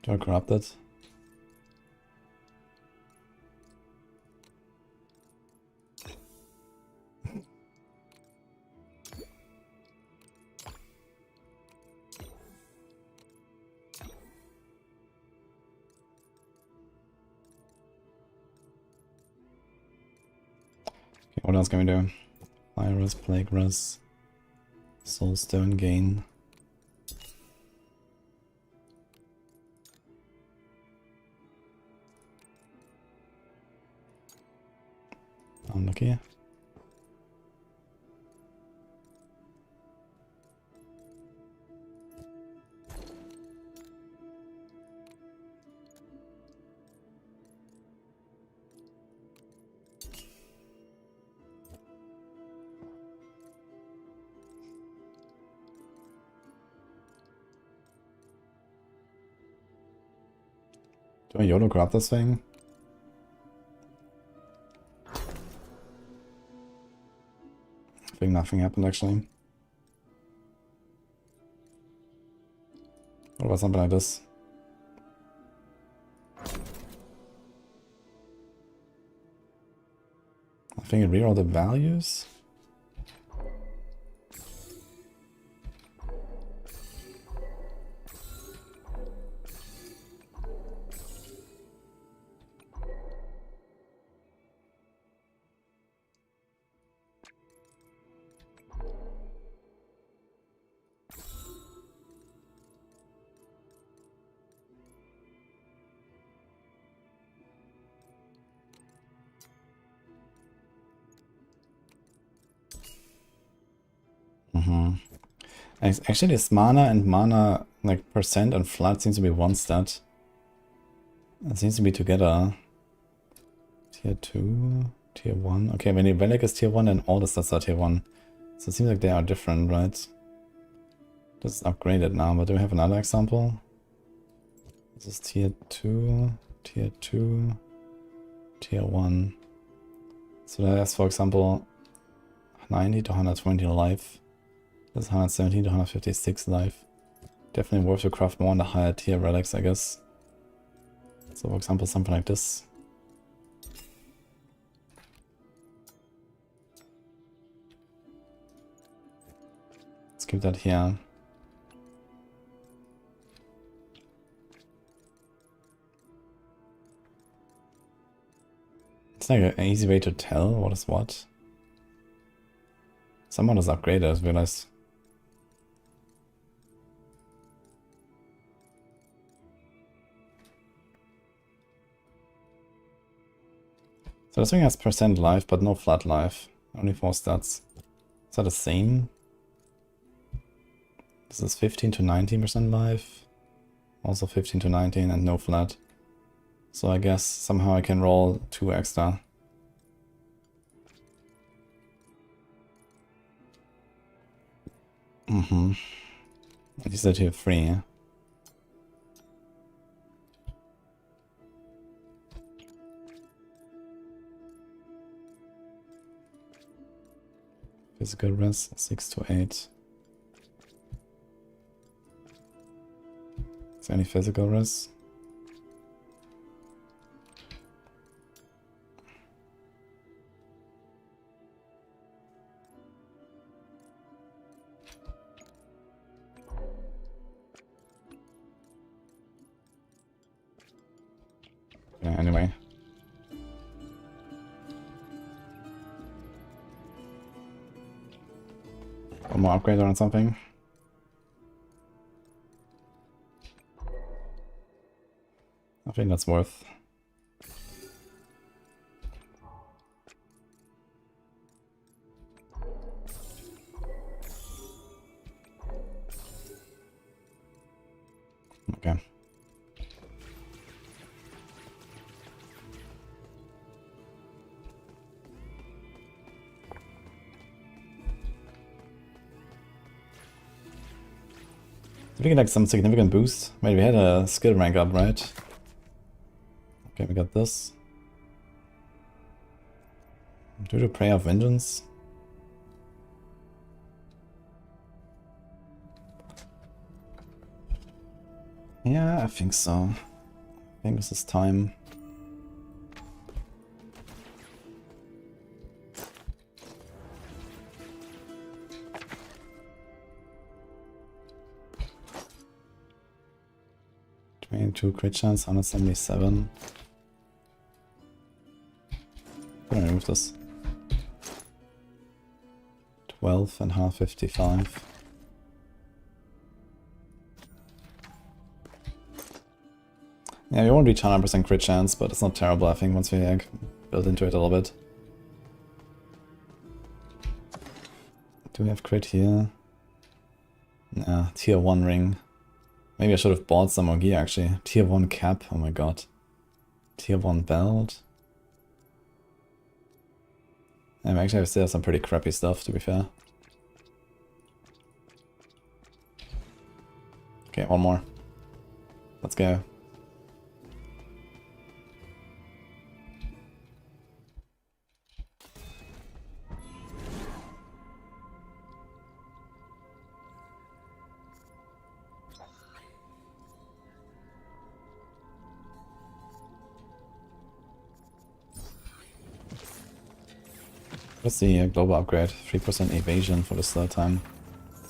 Do I corrupt it? Okay, what else can we do? Virus, Plague Res, Soulstone Gain. Unlucky. Do I YOLO grab this thing? I think nothing happened actually. What about something like this? I think it rerolled the values. Actually, this mana and mana, like percent and flat seems to be one stat. It seems to be together. Tier 2, Tier 1. Okay, when the relic is Tier 1, then all the stats are Tier 1. So it seems like they are different, right? This is upgraded now, but do we have another example? This is Tier 2, Tier 2, Tier 1. So there's, for example, 90 to 120 life. This is 117 to 156 life. Definitely worth to craft more on the higher tier relics, I guess. So for example, something like this. Let's keep that here. It's like an easy way to tell what is what. Someone is upgraded, I just realized. So this thing has percent life, but no flat life. Only 4 stats. Is that the same? This is 15 to 19% life. Also 15 to 19 and no flat. So I guess somehow I can roll 2 extra. At least I tier 3, yeah? Physical res, 6 to 8. Is there any physical res? Yeah, anyway. One more upgrade on something. I think that's worth. Okay. Did we get like some significant boost? Wait, we had a skill rank up, right? Okay, we got this. Do the Prayer of Vengeance? Yeah, I think so. I think this is time. Two crit chance, 177. I'm gonna remove this. 12 and half 55. Yeah, we won't reach 100% crit chance, but it's not terrible, I think, once we build into it a little bit. Do we have crit here? Nah, tier 1 ring. Maybe I should have bought some more gear, actually. Tier 1 cap, oh my god. Tier 1 belt. Actually, I still have some pretty crappy stuff, to be fair. Okay, one more. Let's go. What's the global upgrade? 3% evasion for the third time.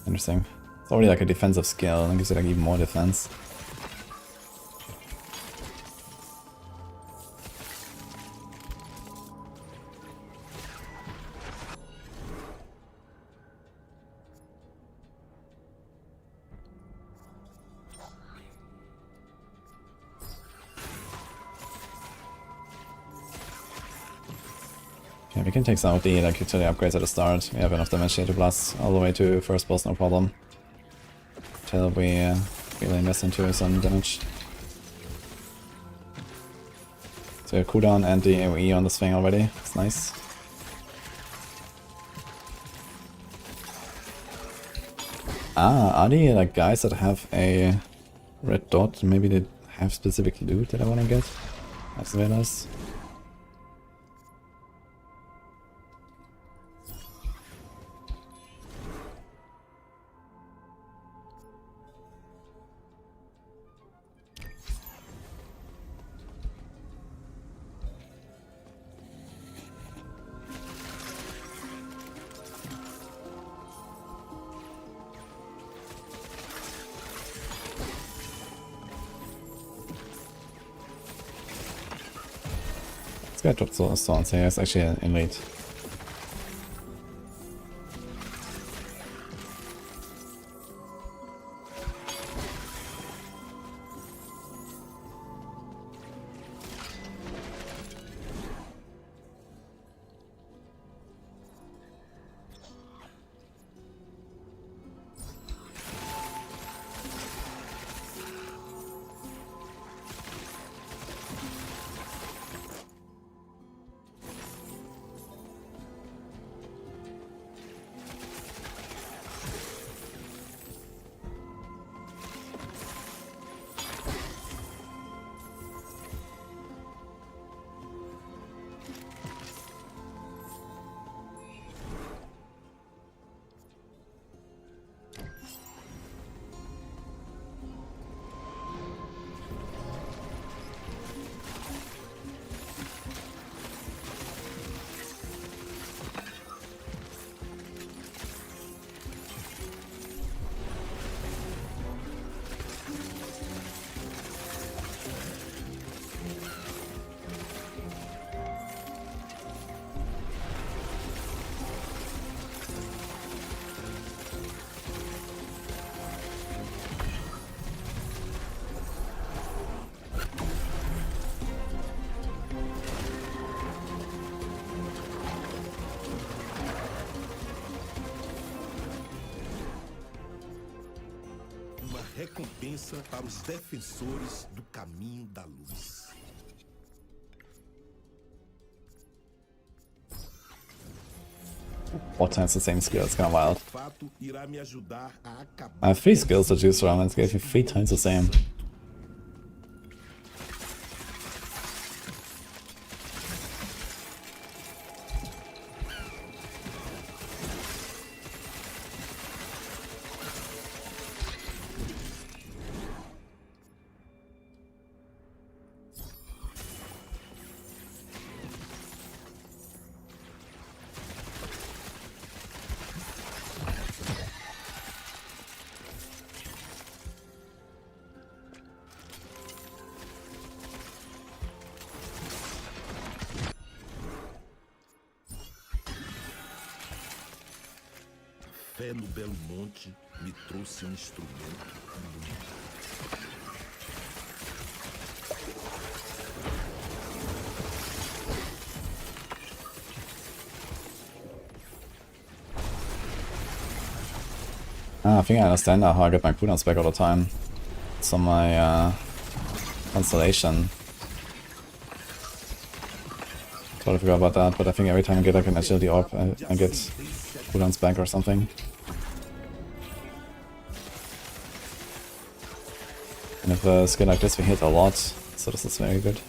Interesting. It's already like a defensive skill, and it gives it like even more defense. Yeah, we can take some of the like utility upgrades at the start. We have enough damage here to blast all the way to first boss, no problem. Till we really invest into some damage. So cooldown and the AoE on this thing already. It's nice. Ah, are they like guys that have a red dot? Maybe they have specific loot that I want to get? That's very nice. This guy dropped swords here, it's actually in late. Recompensa para os defensores do caminho da luz. What has the same skill? It's kind of wild. I have 3 skills to choose from, and it's gave me 3 times the same. fé no belo monte me trouxe instrumento iluminado. I think I understand now how I get my cooldowns back all the time. It's on my constellation. Totally forgot about that, but I think every time I get like an agility orb, I get cooldowns back or something. And if a skill like this we hit a lot, so this is very good.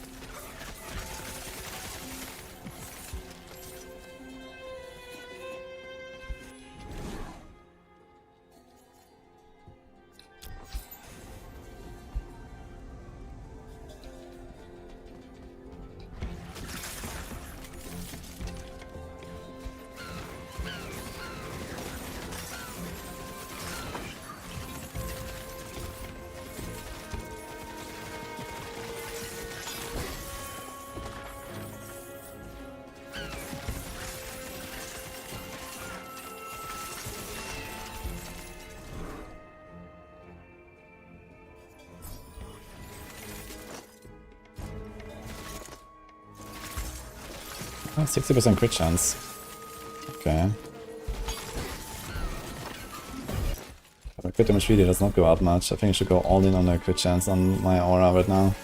Oh, 60% crit chance. Okay. But my crit damage really does not go out much. I think I should go all in on the crit chance on my aura right now.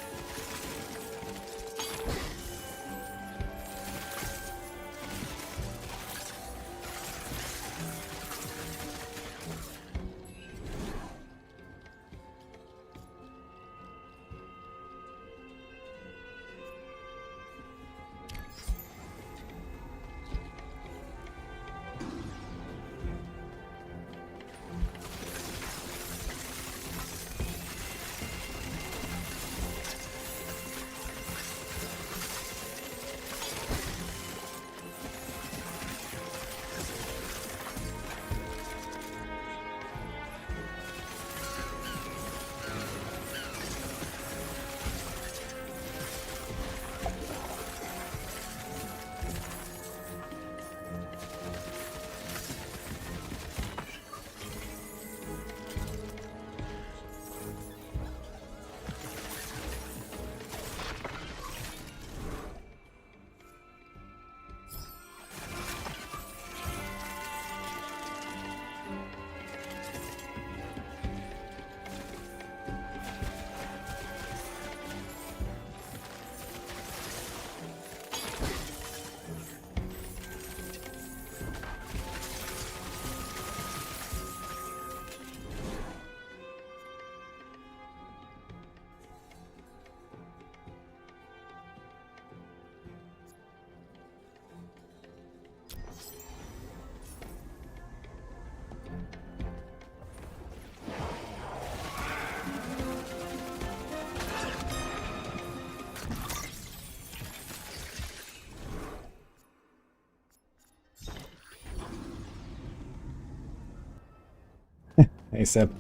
Except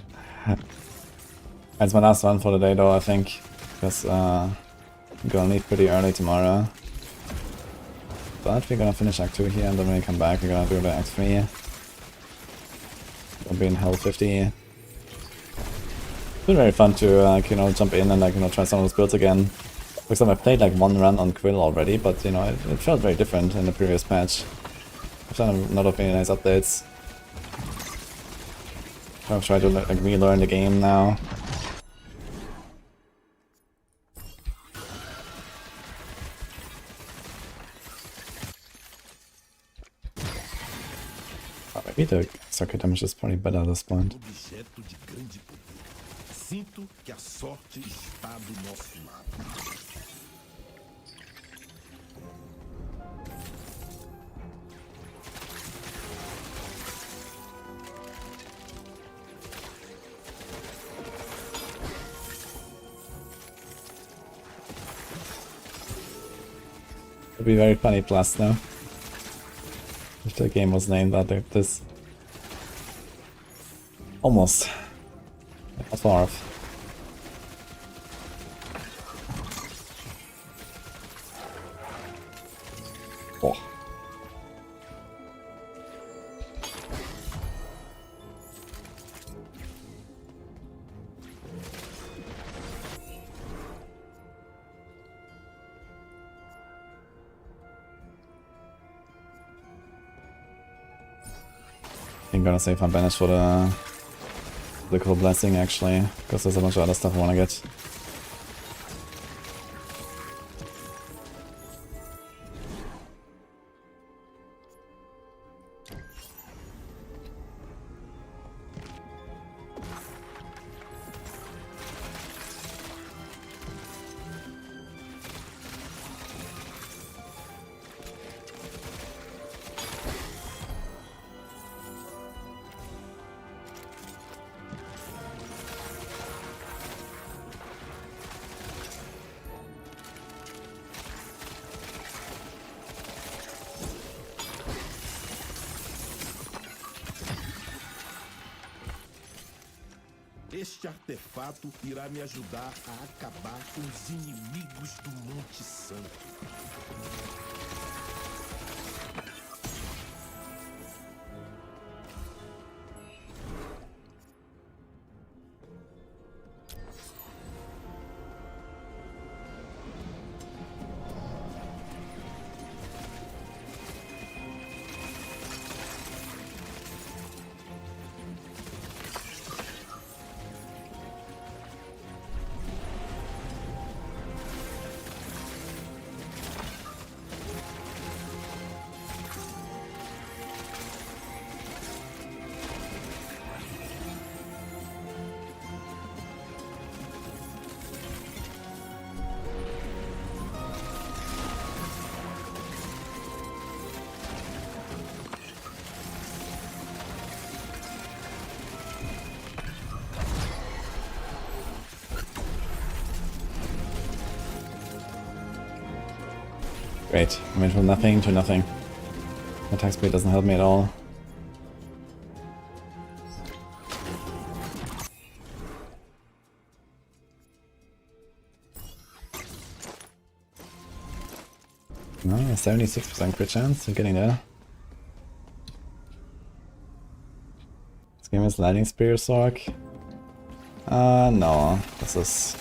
that's my last one for the day though, I think, because I'm gonna leave pretty early tomorrow. But we're gonna finish Act 2 here, and then when we come back we're gonna do the Act 3. We'll be in Hell 50. It's been very fun to like, you know, jump in and like, you know, try some of those builds again. For example, I played like one run on Quill already, but you know, it felt very different in the previous patch. I've done a lot of really nice updates. I'll try to like relearn the game now. Oh, maybe the circuit damage is probably better at this point. Objeto de grande poder. Sinto que a sorte está do nosso lado. It'd be very funny plus though, if the game was named after this. Almost. Not far off. Oh. think I'm gonna save my banish for the Political Blessing actually, because there's a bunch of other stuff I wanna get. Este artefato irá me ajudar a acabar com os inimigos do Monte Santo. Great. I went from nothing to nothing. Attack speed doesn't help me at all. No, 76% crit chance. We're getting there. This game is Lightning Spear Sork. No. This is...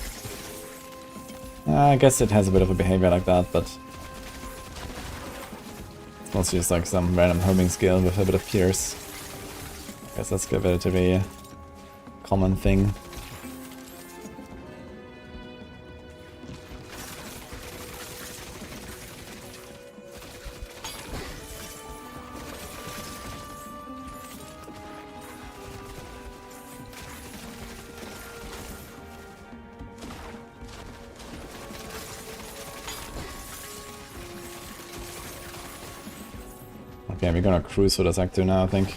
I guess it has a bit of a behavior like that, but... it's mostly just like some random homing skill with a bit of pierce. I guess that's a relatively common thing. Okay, we're gonna cruise for this Act 2 now, I think.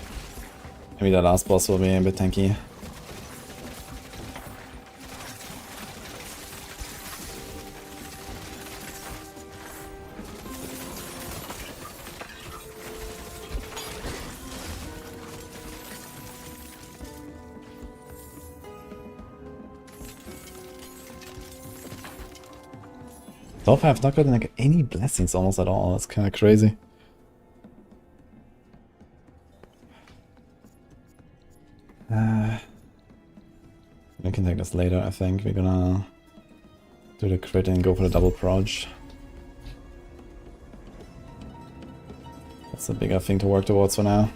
Maybe the last boss will be a bit tanky. So far I've not gotten like any blessings almost at all, that's kinda crazy. We can take this later, I think. We're gonna do the crit and go for the double proj. That's a bigger thing to work towards for now.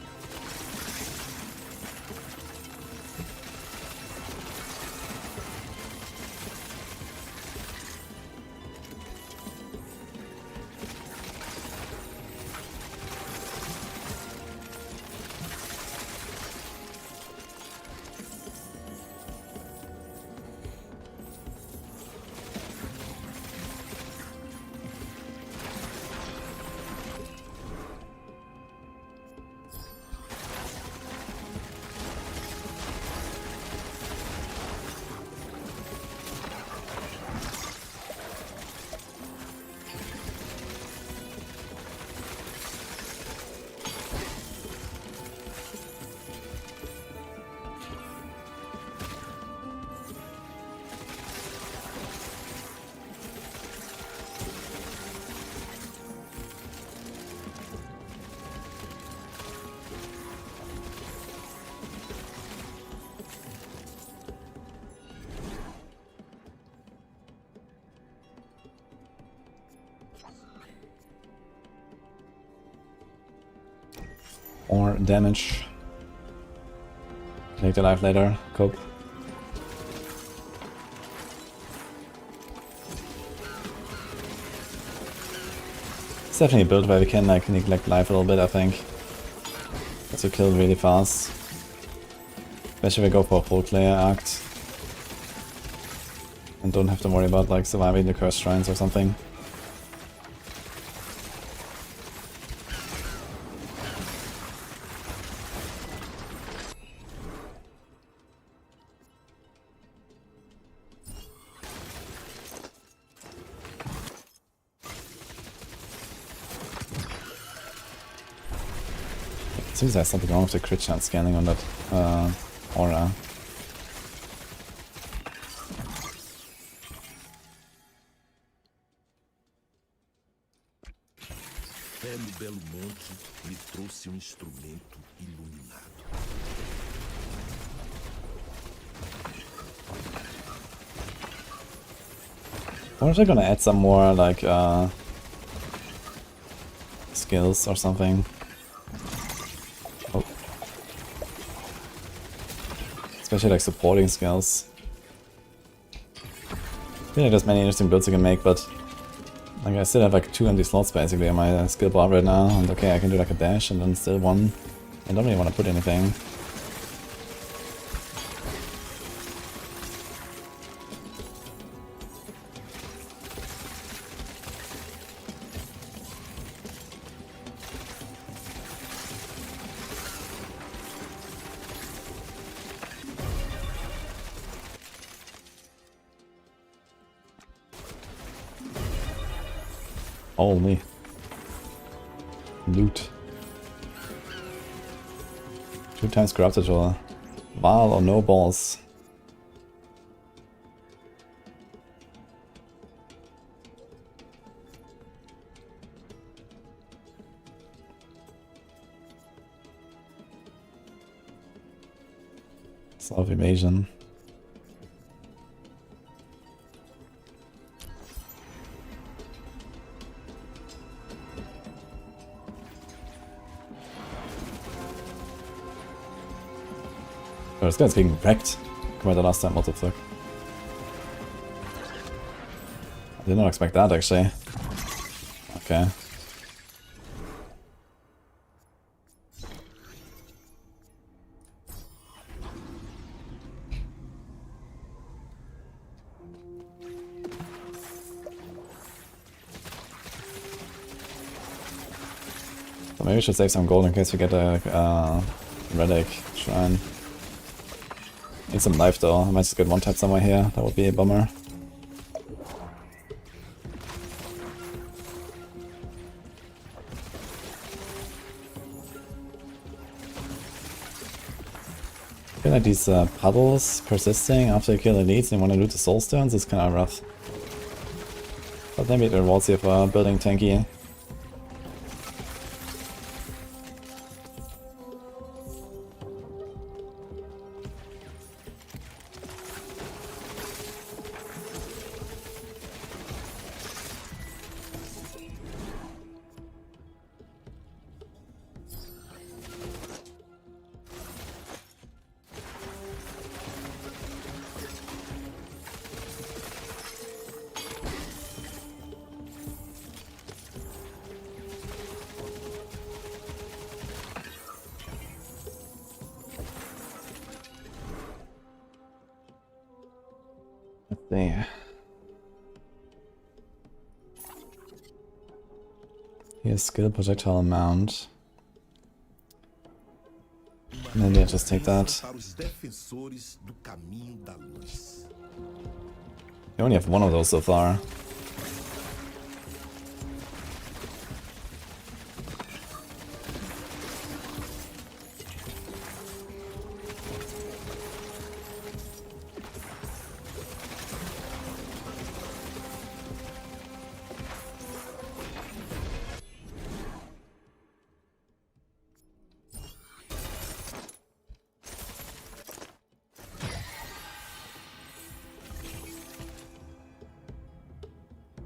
Or damage. Take the life later, cope. It's definitely a build where we can like neglect life a little bit, I think. To kill really fast. Especially if we go for a full clear act. And don't have to worry about like surviving the cursed shrines or something. Seems there's something wrong with the crit chance scanning on that aura. Fé no belo monte me trouxe instrumento iluminado. I wonder if they're gonna add some more like skills or something. Oh. Especially like supporting skills. I feel like there's many interesting builds you can make, but like I still have like 2 empty slots basically on my skill bar right now, and okay, I can do like a dash and then still one. I don't really want to put anything. Holy. Loot. 2 times corrupted or Val or no balls. Self evasion. Oh, this guy's getting wrecked compared to last time, what the fuck. I did not expect that actually. Okay. So maybe we should save some gold in case we get a relic shrine. Need some life though, I might just get one tap somewhere here, that would be a bummer. I feel like these puddles persisting after you kill elites and you want to loot the soul stones is kind of rough. But maybe it rewards you for building tanky. There. Here's skill projectile amount. Maybe I'll just take that. You only have one of those so far.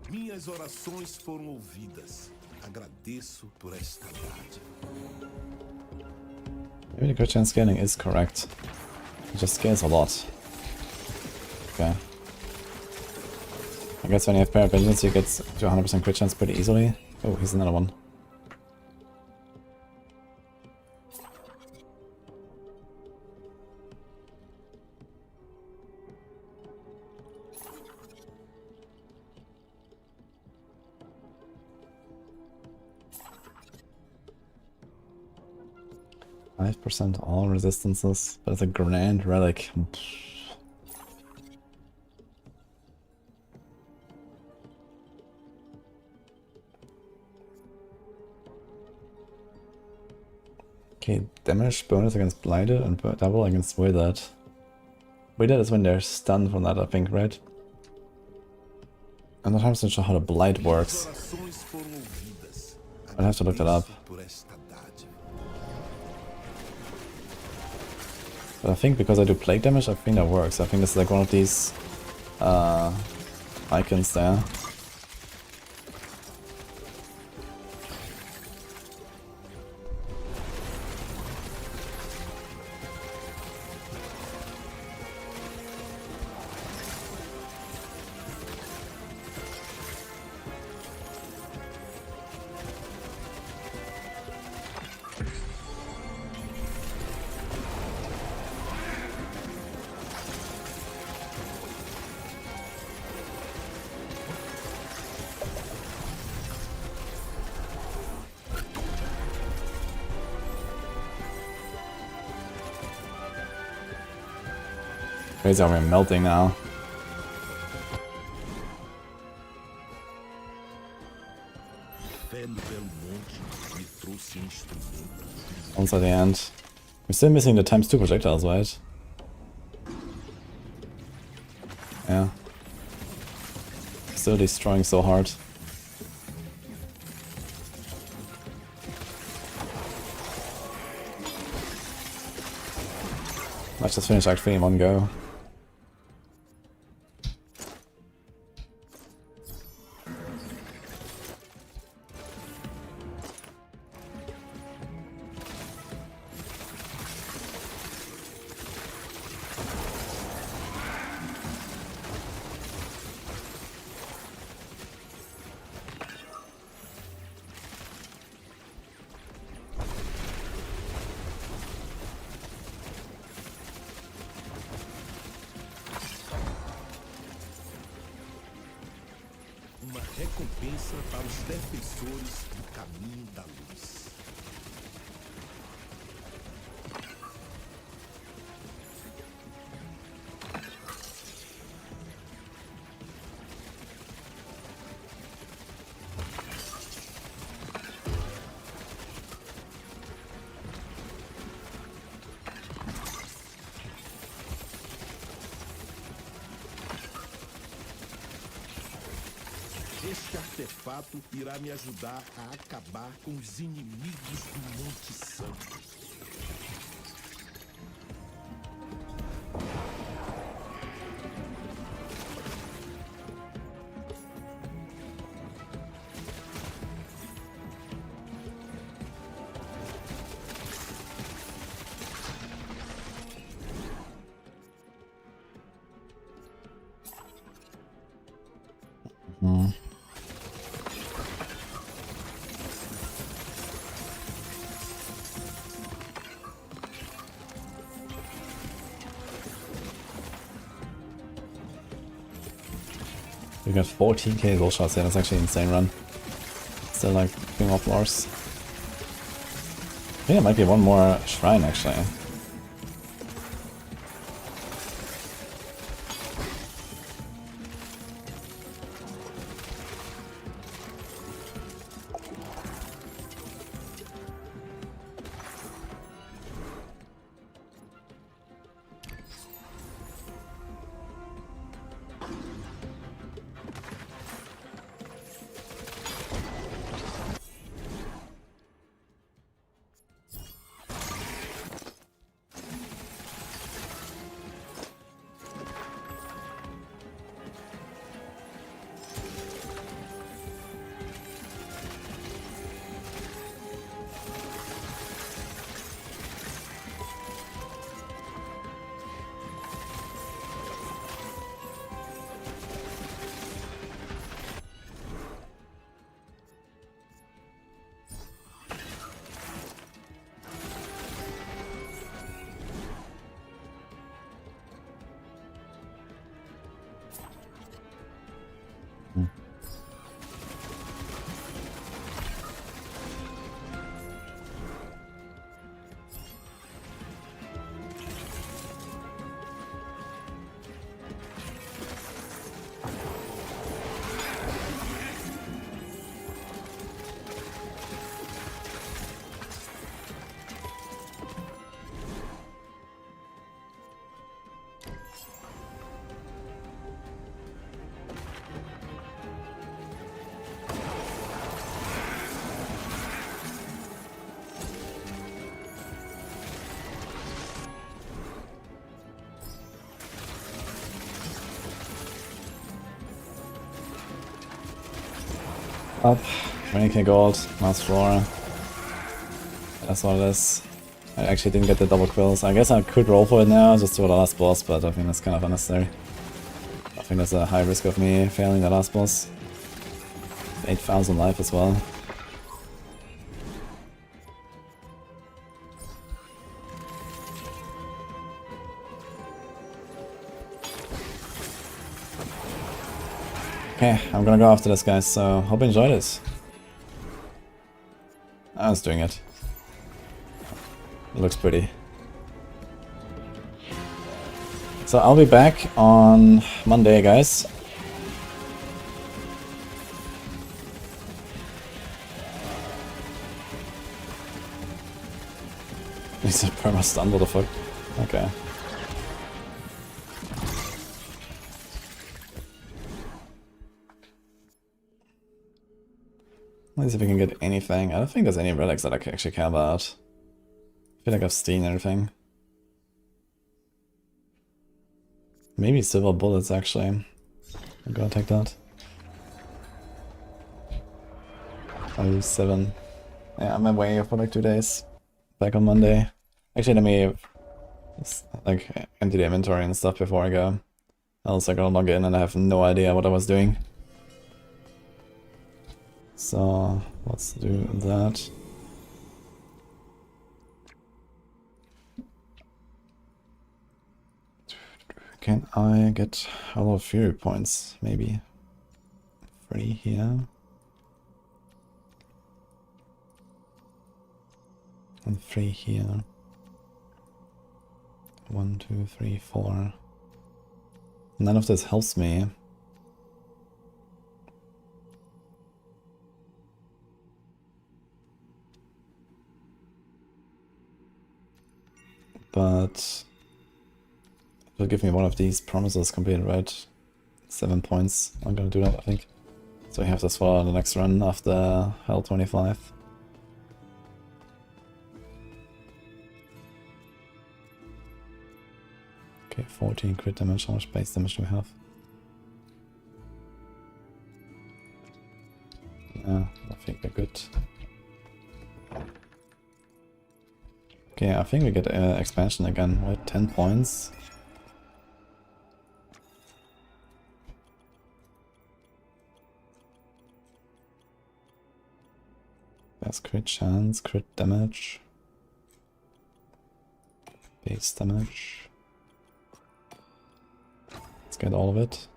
Minhas orações foram ouvidas. Agradeço por esta dádiva. Maybe the crit chance scanning is correct. It just scales a lot. Okay. I guess when you have pair of visions, you get to 100% crit chance pretty easily. Oh, here's another one. %, all resistances, but it's a grand relic. Okay, damage bonus against Blighted and double against Withered. Withered is when they're stunned from that, I think, right? I'm not 100% sure how the Blight works. I'll have to look that up. But I think because I do plague damage, I think that works. I think this is like one of these icons there. Crazy how we're melting now. Almost at the end. We're still missing the ×2 projectiles, right? Yeah. Still destroying so hard. Let's just finish Act 3 in one go. Recompensa para os defensores do caminho da luz. Este artefato irá me ajudar a acabar com os inimigos do Monte Santo. We got 14k gold shots here, that's actually an insane run. Still like picking off floors. I think it might be one more shrine actually. Up, 20k gold, last floor. That's what it is. I actually didn't get the double quills. I guess I could roll for it now, just for the last boss, but I think that's kind of unnecessary. I think there's a high risk of me failing the last boss. 8,000 life as well. Okay, I'm gonna go after this, guys, so hope you enjoyed it. I was doing it. It looks pretty. So I'll be back on Monday, guys. He's a perma stun, what the fuck? Okay. Let's see if we can get anything. I don't think there's any relics that I can actually care about. I feel like I've seen everything. Maybe silver bullets, actually. I'm gonna take that. I'll use 7. Yeah, I'm away for like 2 days. Back on Monday. Actually, let me like empty the inventory and stuff before I go. Else I'm gonna log in and I have no idea what I was doing. So let's do that. Can I get a lot of fury points? Maybe 3 here. And 3 here. 1, 2, 3, 4. None of this helps me. But it will give me one of these promises completed, right? 7 points. I'm gonna do that, I think. So we have this for the next run after Hell 25. Okay, 14 crit damage. How much base damage do we have? Yeah, I think we're good. Okay, I think we get expansion again, right? 10 points. There's crit chance, crit damage. Base damage. Let's get all of it.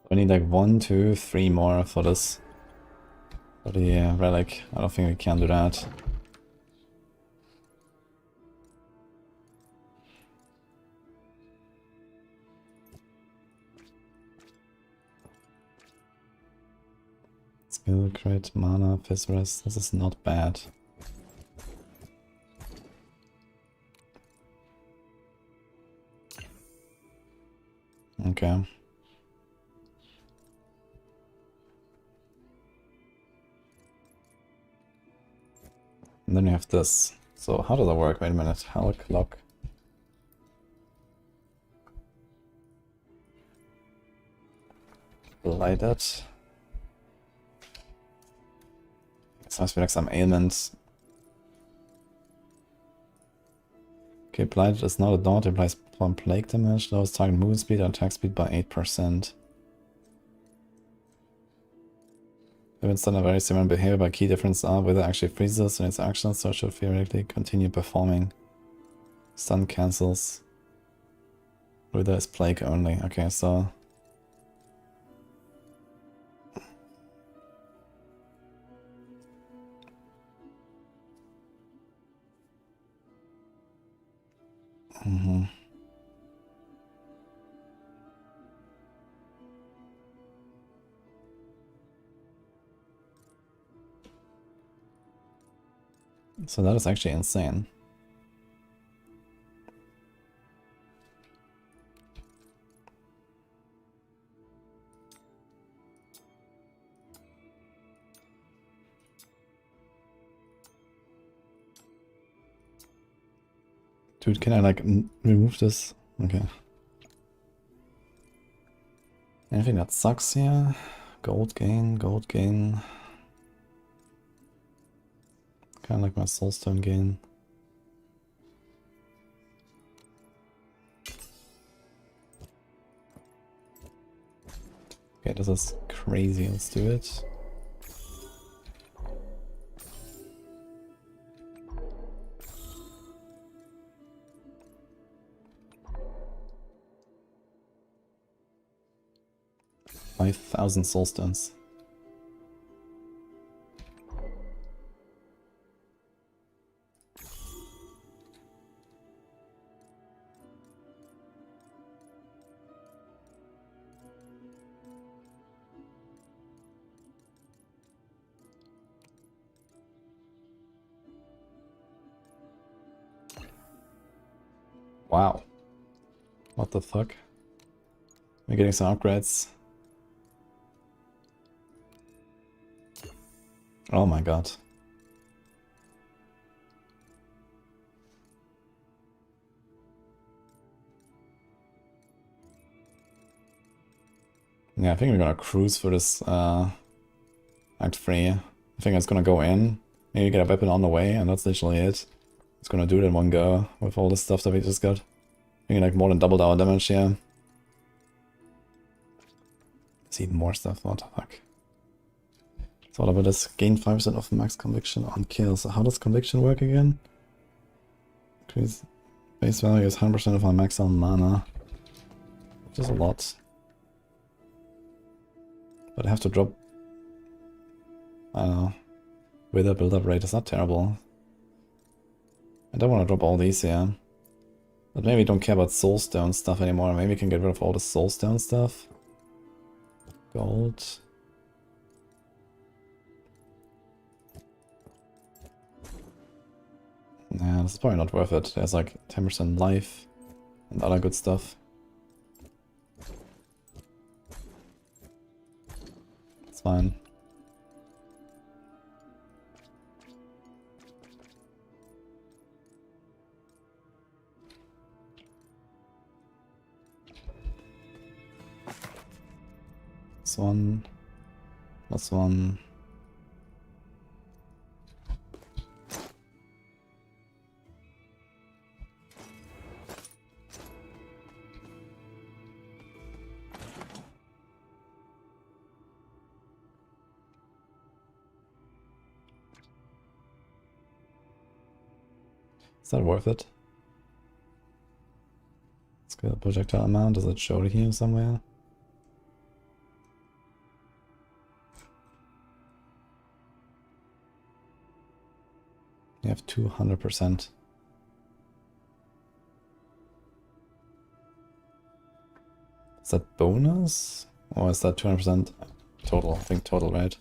I need like 1, 2, 3 more for this. For the relic. I don't think we can do that. Skill, crit, mana, Physrest. This is not bad. Okay. And then you have this. So how does that work? Wait a minute. Hellclock. Blighted. This must be like some ailment. Okay, Blighted is not a daunt, applies 1 plague damage, lowers target movement speed and attack speed by 8%. Events done a very similar behavior, but key difference are whether it actually freezes in its actions, so it should theoretically continue performing. Stun cancels. Whether it's plague only. Okay, so So that is actually insane. Dude, can I like remove this? Okay. Anything that sucks here? Gold gain, gold gain. Kinda like my soulstone gain. Okay, this is crazy. Let's do it. $5,000 soulstones. Wow. What the fuck? We're getting some upgrades. Oh my god. Yeah, I think we're gonna cruise for this Act 3. I think it's gonna go in, maybe get a weapon on the way, and that's literally it. It's gonna do it in one go with all the stuff that we just got. I think like more than doubled our damage here. It's even more stuff, what the fuck. So what about this? Gain 5% of max conviction on kills. So how does conviction work again? Increase base value is 100% of our max on mana. Which is a lot. But I have to drop... I don't know. Wither build-up rate is not terrible. I don't want to drop all these here. But maybe don't care about soulstone stuff anymore. Maybe we can get rid of all the soulstone stuff. Gold. Nah, this is probably not worth it. There's like 10% life and other good stuff. It's fine. This one. This one. Is that worth it? Skill projectile amount, does it show it here somewhere? You have 200%. Is that bonus? Or is that 200% total? I think total, right?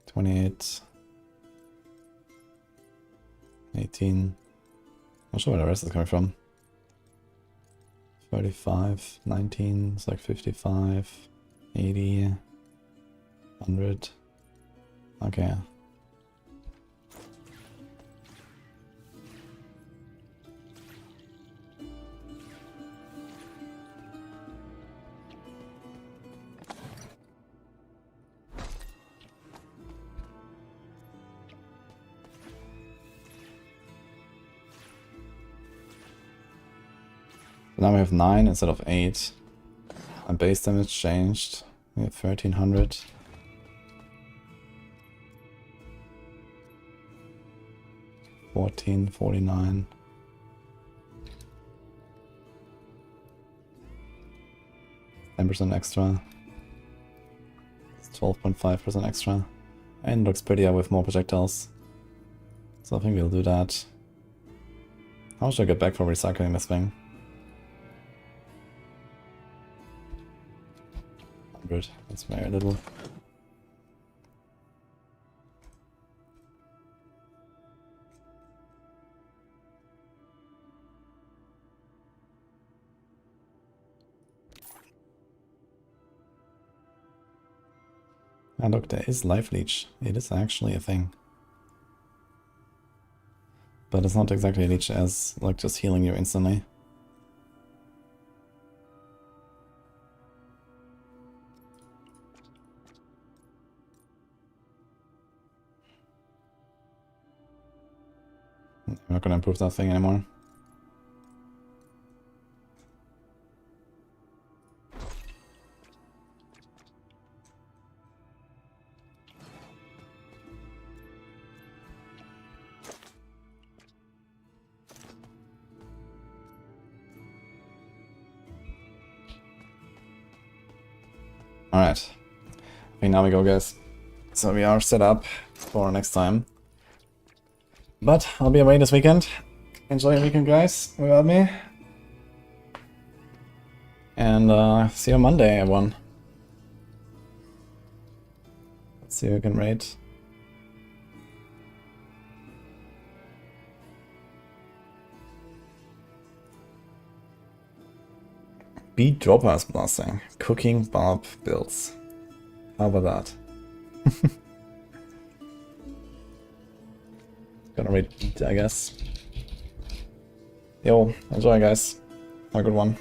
28. 18. Not sure where the rest is coming from. 35, 19, it's like 55, 80, 100. Okay. Now we have 9 instead of 8. And base damage changed. We have 1300. $14.49. %, extra. It's 12.5% extra. And looks prettier with more projectiles. So I think we'll do that. How much do I get back for recycling this thing? 100. That's very little. And look, there is Life Leech. It is actually a thing. But it's not exactly a leech as like just healing you instantly. I'm not gonna improve that thing anymore. Alright. I think now we go, guys. So we are set up for next time. But I'll be away this weekend. Enjoy your weekend, guys, without me. And see you on Monday, everyone. Let's see who can raid. Beat Droppers Blasting. Cooking Barb builds. How about that? Gonna raid Beat, I guess. Yo, enjoy, guys. Have a good one.